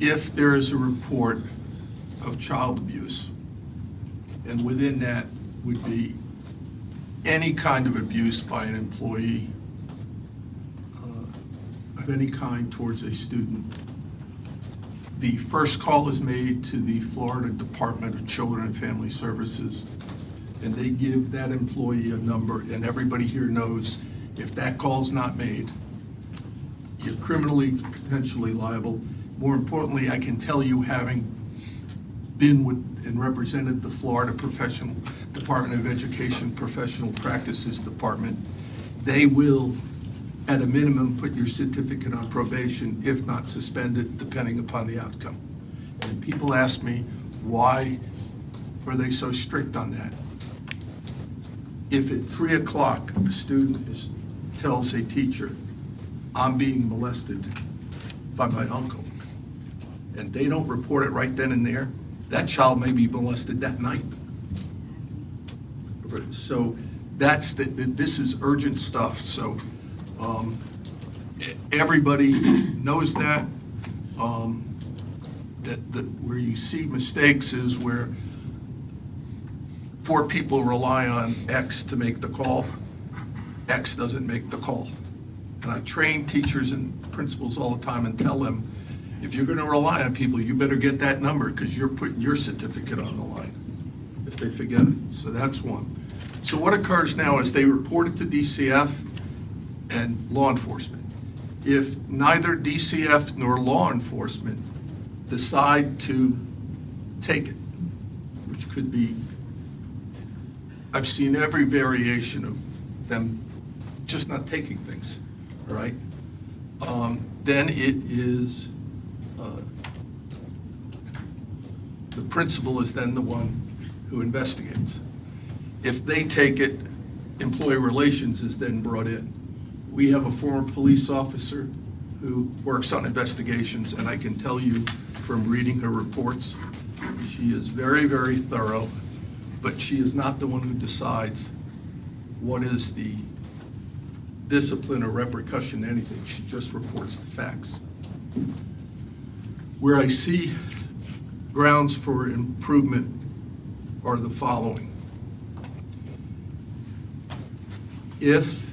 If there is a report of child abuse, and within that would be any kind of abuse by an employee of any kind towards a student, the first call is made to the Florida Department of Children and Family Services, and they give that employee a number, and everybody here knows if that call's not made, you're criminally potentially liable. More importantly, I can tell you, having been with and represented the Florida Department of Education Professional Practices Department, they will, at a minimum, put your certificate on probation, if not suspended, depending upon the outcome. And people ask me, why are they so strict on that? If at 3 o'clock a student tells a teacher, I'm being molested by my uncle, and they don't report it right then and there, that child may be molested that night. So this is urgent stuff. So everybody knows that. That where you see mistakes is where 4 people rely on X to make the call. X doesn't make the call. And I train teachers and principals all the time and tell them, if you're going to rely on people, you better get that number because you're putting your certificate on the line if they forget it. So that's one. So what occurs now is they report it to DCF and law enforcement. If neither DCF nor law enforcement decide to take it, which could be, I've seen every variation of them just not taking things, all right? Then it is, the principal is then the one who investigates. If they take it, employee relations is then brought in. We have a former police officer who works on investigations, and I can tell you from reading her reports, she is very, very thorough, but she is not the one who decides what is the discipline or repercussion, anything. She just reports the facts. Where I see grounds for improvement are the following. If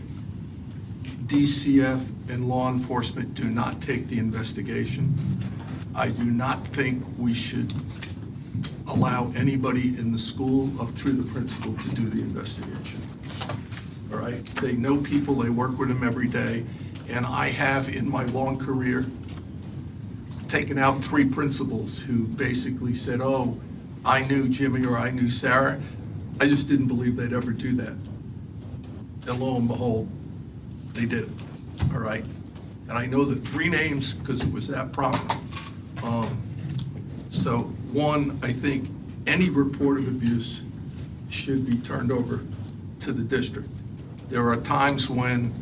DCF and law enforcement do not take the investigation, I do not think we should allow anybody in the school up through the principal to do the investigation. All right? They know people, they work with them every day, and I have in my long career taken out 3 principals who basically said, oh, I knew Jimmy or I knew Sarah. I just didn't believe they'd ever do that. And lo and behold, they did it, all right? And I know the 3 names because it was that problem. So one, I think any report of abuse should be turned over to the district. There are times when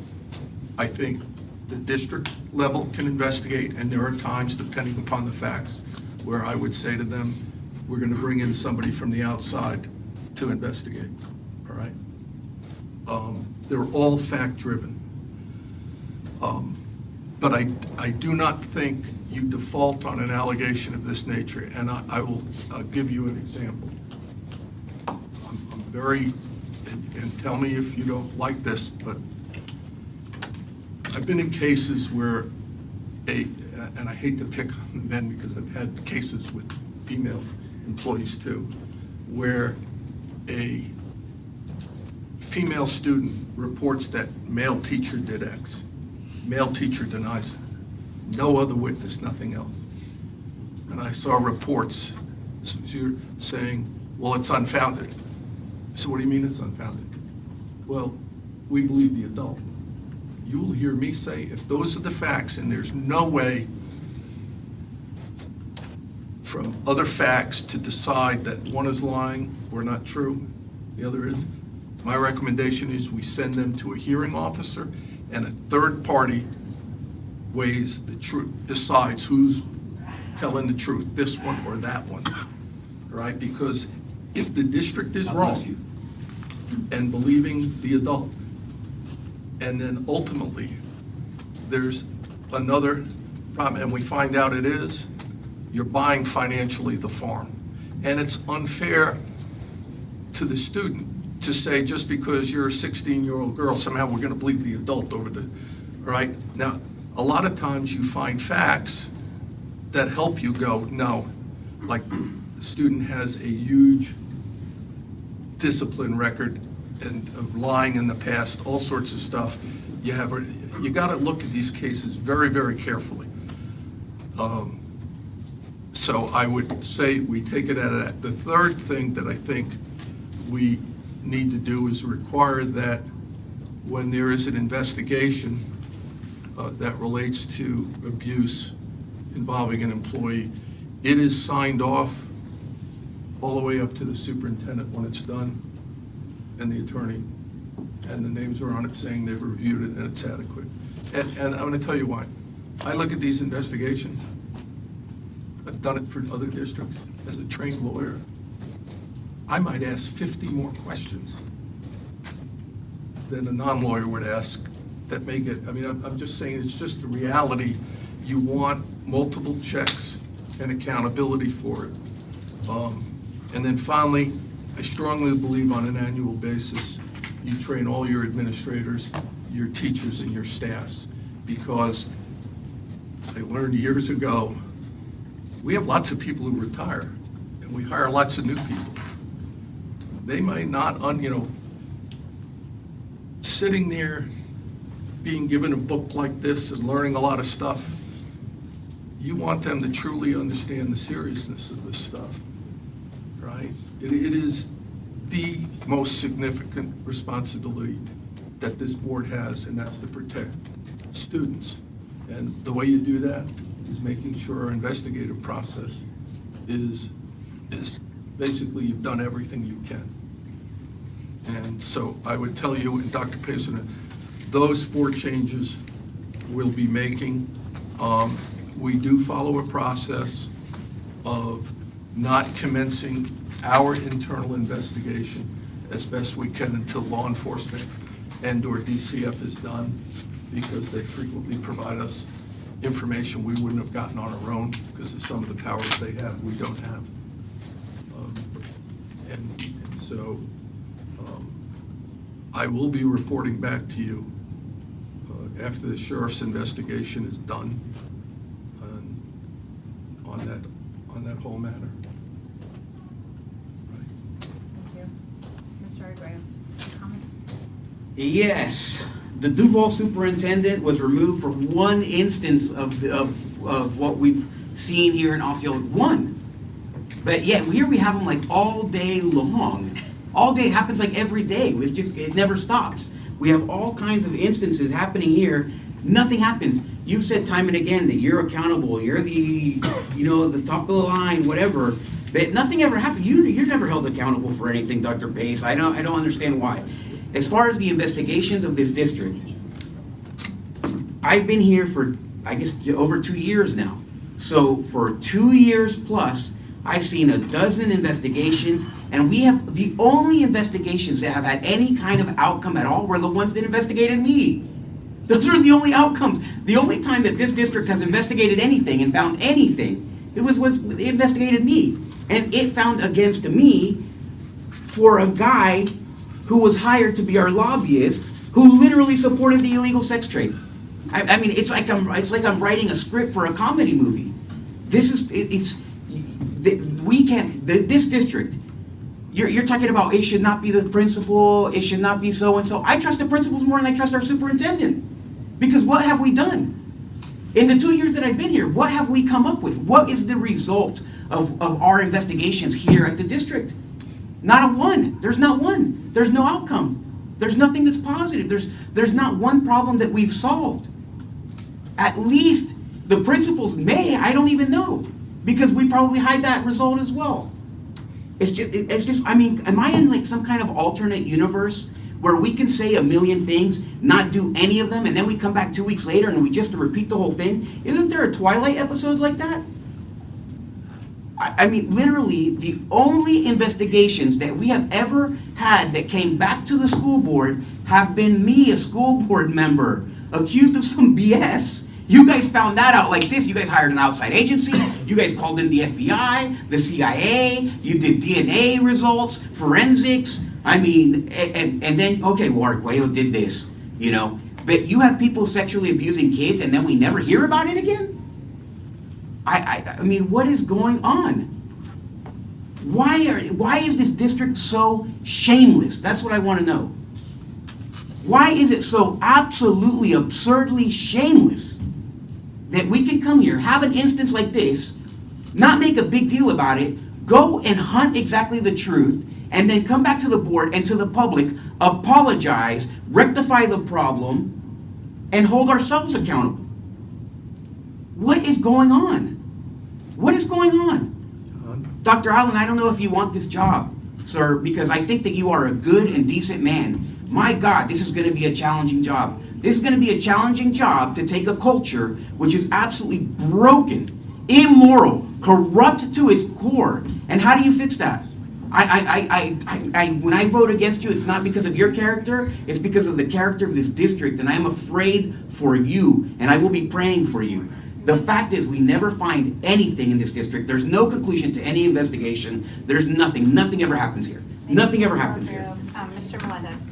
I think the district level can investigate, and there are times, depending upon the facts, where I would say to them, we're going to bring in somebody from the outside to investigate, all right? They're all fact-driven. But I do not think you default on an allegation of this nature, and I will give you an example. I'm very, and tell me if you don't like this, but I've been in cases where and I hate to pick on the men because I've had cases with female employees too, where a female student reports that male teacher did X. Male teacher denies it. No other witness, nothing else. And I saw reports saying, well, it's unfounded. So what do you mean it's unfounded? Well, we believe the adult. You will hear me say, if those are the facts and there's no way from other facts to decide that one is lying or not true, the other is, my recommendation is we send them to a hearing officer and a third party weighs the truth, decides who's telling the truth, this one or that one, right? Because if the district is wrong and believing the adult, and then ultimately there's another problem, and we find out it is, you're buying financially the farm. And it's unfair to the student to say just because you're a 16-year-old girl, somehow we're going to believe the adult over the, right? Now, a lot of times you find facts that help you go, no, like the student has a huge discipline record and of lying in the past, all sorts of stuff. You got to look at these cases very, very carefully. So I would say we take it at that. The third thing that I think we need to do is require that when there is an investigation that relates to abuse involving an employee, it is signed off all the way up to the superintendent when it's done, and the attorney, and the names are on it saying they've reviewed it and it's adequate. And I'm going to tell you why. I look at these investigations. I've done it for other districts as a trained lawyer. I might ask 50 more questions than a non-lawyer would ask that may get, I mean, I'm just saying it's just the reality. You want multiple checks and accountability for it. And then finally, I strongly believe on an annual basis, you train all your administrators, your teachers, and your staffs, because I learned years ago, we have lots of people who retire, and we hire lots of new people. They might not, sitting there being given a book like this and learning a lot of stuff, you want them to truly understand the seriousness of this stuff, right? It is the most significant responsibility that this board has, and that's to protect students. And the way you do that is making sure our investigative process is basically you've done everything you can. And so I would tell you, and Dr. Payson, those 4 changes we'll be making. We do follow a process of not commencing our internal investigation as best we can until law enforcement and/or DCF is done, because they frequently provide us information we wouldn't have gotten on our own because of some of the powers they have, we don't have. And so I will be reporting back to you after the sheriff's investigation is done on that whole matter. Thank you. Mr. Graham, comments? Yes, the Duval superintendent was removed for one instance of what we've seen here in Osceola. One. But yet here we have them like all day long. All day, it happens like every day. It's just, it never stops. We have all kinds of instances happening here. Nothing happens. You've said time and again that you're accountable. You're the top of the line, whatever. But nothing ever happened. You're never held accountable for anything, Dr. Pace. I don't understand why. As far as the investigations of this district, I've been here for, I guess, over 2 years now. So for 2 years plus, I've seen a dozen investigations, and we have, the only investigations that have had any kind of outcome at all were the ones that investigated me. Those are the only outcomes. The only time that this district has investigated anything and found anything, it investigated me. And it found against me for a guy who was hired to be our lobbyist, who literally supported the illegal sex trade. I mean, it's like I'm writing a script for a comedy movie. This district, you're talking about it should not be the principal, it should not be so-and-so. I trust the principals more than I trust our superintendent. Because what have we done? In the 2 years that I've been here, what have we come up with? What is the result of our investigations here at the district? Not a one. There's not one. There's no outcome. There's nothing that's positive. There's not one problem that we've solved. At least the principals may, I don't even know, because we probably hide that result as well. It's just, I mean, am I in like some kind of alternate universe where we can say a million things, not do any of them, and then we come back 2 weeks later and we just repeat the whole thing? Isn't there a Twilight episode like that? I mean, literally, the only investigations that we have ever had that came back to the school board have been me, a school board member, accused of some BS. You guys found that out like this. You guys hired an outside agency. You guys called in the FBI, the CIA. You did DNA results, forensics. I mean, and then, okay, well, Arguello did this, you know. But you have people sexually abusing kids and then we never hear about it again? I mean, what is going on? Why is this district so shameless? That's what I want to know. Why is it so absolutely, absurdly shameless that we can come here, have an instance like this, not make a big deal about it, go and hunt exactly the truth, and then come back to the board and to the public, apologize, rectify the problem, and hold ourselves accountable? What is going on? What is going on? Dr. Allen, I don't know if you want this job, sir, because I think that you are a good and decent man. My God, this is going to be a challenging job. This is going to be a challenging job to take a culture which is absolutely broken, immoral, corrupt to its core. And how do you fix that? When I vote against you, it's not because of your character, it's because of the character of this district, and I am afraid for you, and I will be praying for you. The fact is, we never find anything in this district. There's no conclusion to any investigation. There's nothing. Nothing ever happens here. Nothing ever happens here. Mr. Melendez.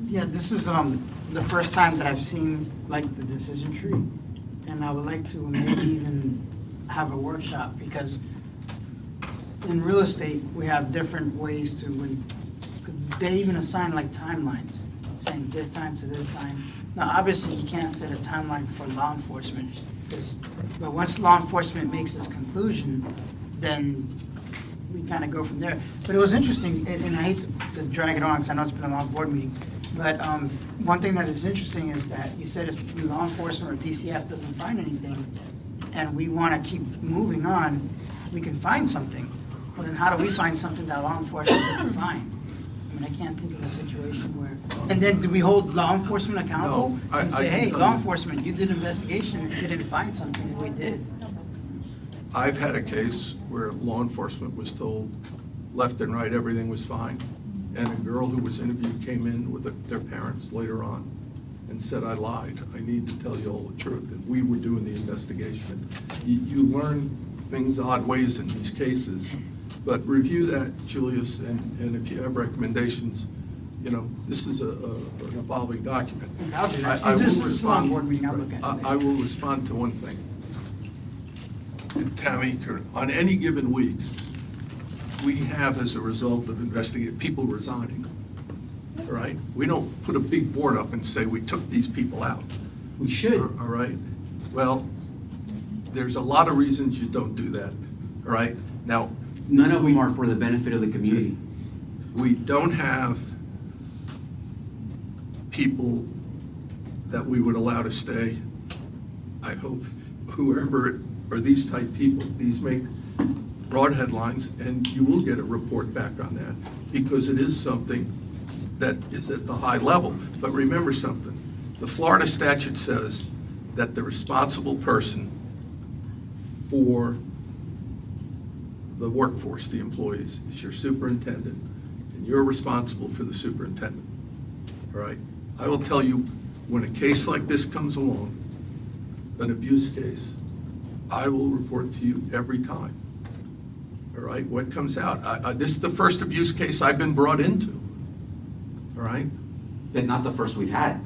Yeah, this is the first time that I've seen like the decision tree, and I would like to maybe even have a workshop, because in real estate we have different ways to, when they even assign like timelines, saying this time to this time. Now, obviously, you can't set a timeline for law enforcement, but once law enforcement makes its conclusion, then we kind of go from there. But it was interesting, and I hate to drag it on because I know it's been a long board meeting, but one thing that is interesting is that you said if law enforcement or DCF doesn't find anything, and we want to keep moving on, we can find something. Well, then how do we find something that law enforcement doesn't find? I mean, I can't think of a situation where, and then do we hold law enforcement accountable? No, and say, hey, law enforcement, you did an investigation and didn't find something, and we did. I've had a case where law enforcement was told left and right everything was fine, and a girl who was interviewed came in with their parents later on and said, I lied. I need to tell you all the truth, that we were doing the investigation. You learn things odd ways in these cases, but review that, Julius, and if you have recommendations, you know, this is an evolving document. I'll do that. I will This is a respond. board meeting, I'll look at it. I will respond to one thing. And Tammy, on any given week, we have, as a result of investigating, people resigning, all right? We don't put a big board up and say we took these people out. We should. All right? Well, there's a lot of reasons you don't do that, all right? Now, none of them are for the benefit of the community. We don't have people that we would allow to stay. I hope whoever are these type people, these make broad headlines, and you will get a report back on that, because it is something that is at the high level. But remember something, the Florida statute says that the responsible person for the workforce, the employees, is your superintendent, and you're responsible for the superintendent, all right? I will tell you, when a case like this comes along, an abuse case, I will report to you every time, all right, what comes out. This is the first abuse case I've been brought into, all right? But not the first we've had.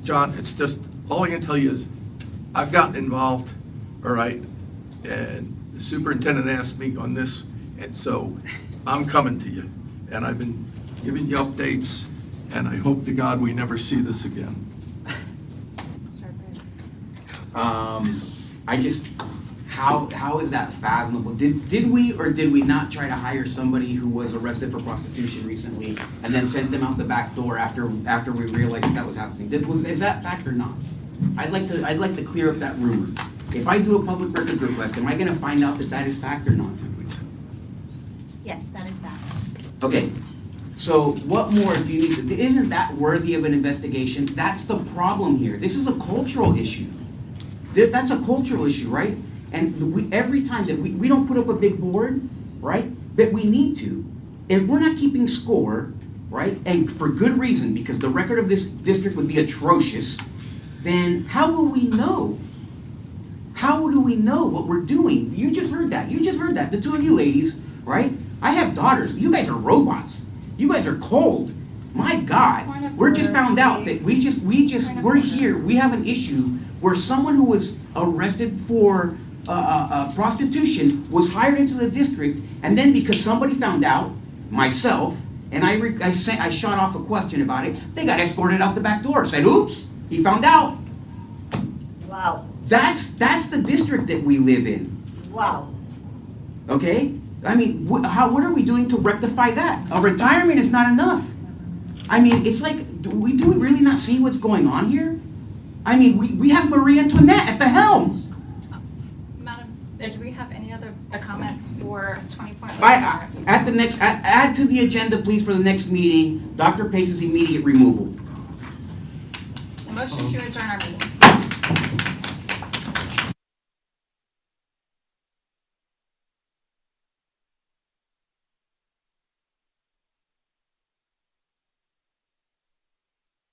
John, it's just, all I can tell you is, I've gotten involved, all right, and the superintendent asked me on this, and so I'm coming to you. And I've been giving you updates, and I hope to God we never see this again. I just, how is that fathomable? Did we or did we not try to hire somebody who was arrested for prostitution recently and then sent them out the back door after we realized that was happening? Is that fact or not? I'd like to clear up that rumor. If I do a public records request, am I gonna find out that is fact or not? Yes, that is fact. Okay, so what more do you need to, isn't that worthy of an investigation? That's the problem here. This is a cultural issue. That's a cultural issue, right? And every time that we don't put up a big board, right, that we need to, if we're not keeping score, right, and for good reason, because the record of this district would be atrocious, then how will we know? How do we know what we're doing? You just heard that. The two of you ladies, right? I have daughters. You guys are robots. You guys are cold. My God. We're just found out that we're here. We have an issue where someone who was arrested for prostitution was hired into the district, and then because somebody found out, myself, and I shot off a question about it, they got escorted out the back door. Said, oops, he found out. Wow. That's the district that we live in. Wow. Okay? I mean, what are we doing to rectify that? A retirement is not enough. I mean, it's like, do we really not see what's going on here? I mean, we have Marie Antoinette at the helm. Madam, do we have any other comments for 20.1? Add to the agenda, please, for the next meeting, Dr. Pace's immediate removal. A motion to adjourn our meeting.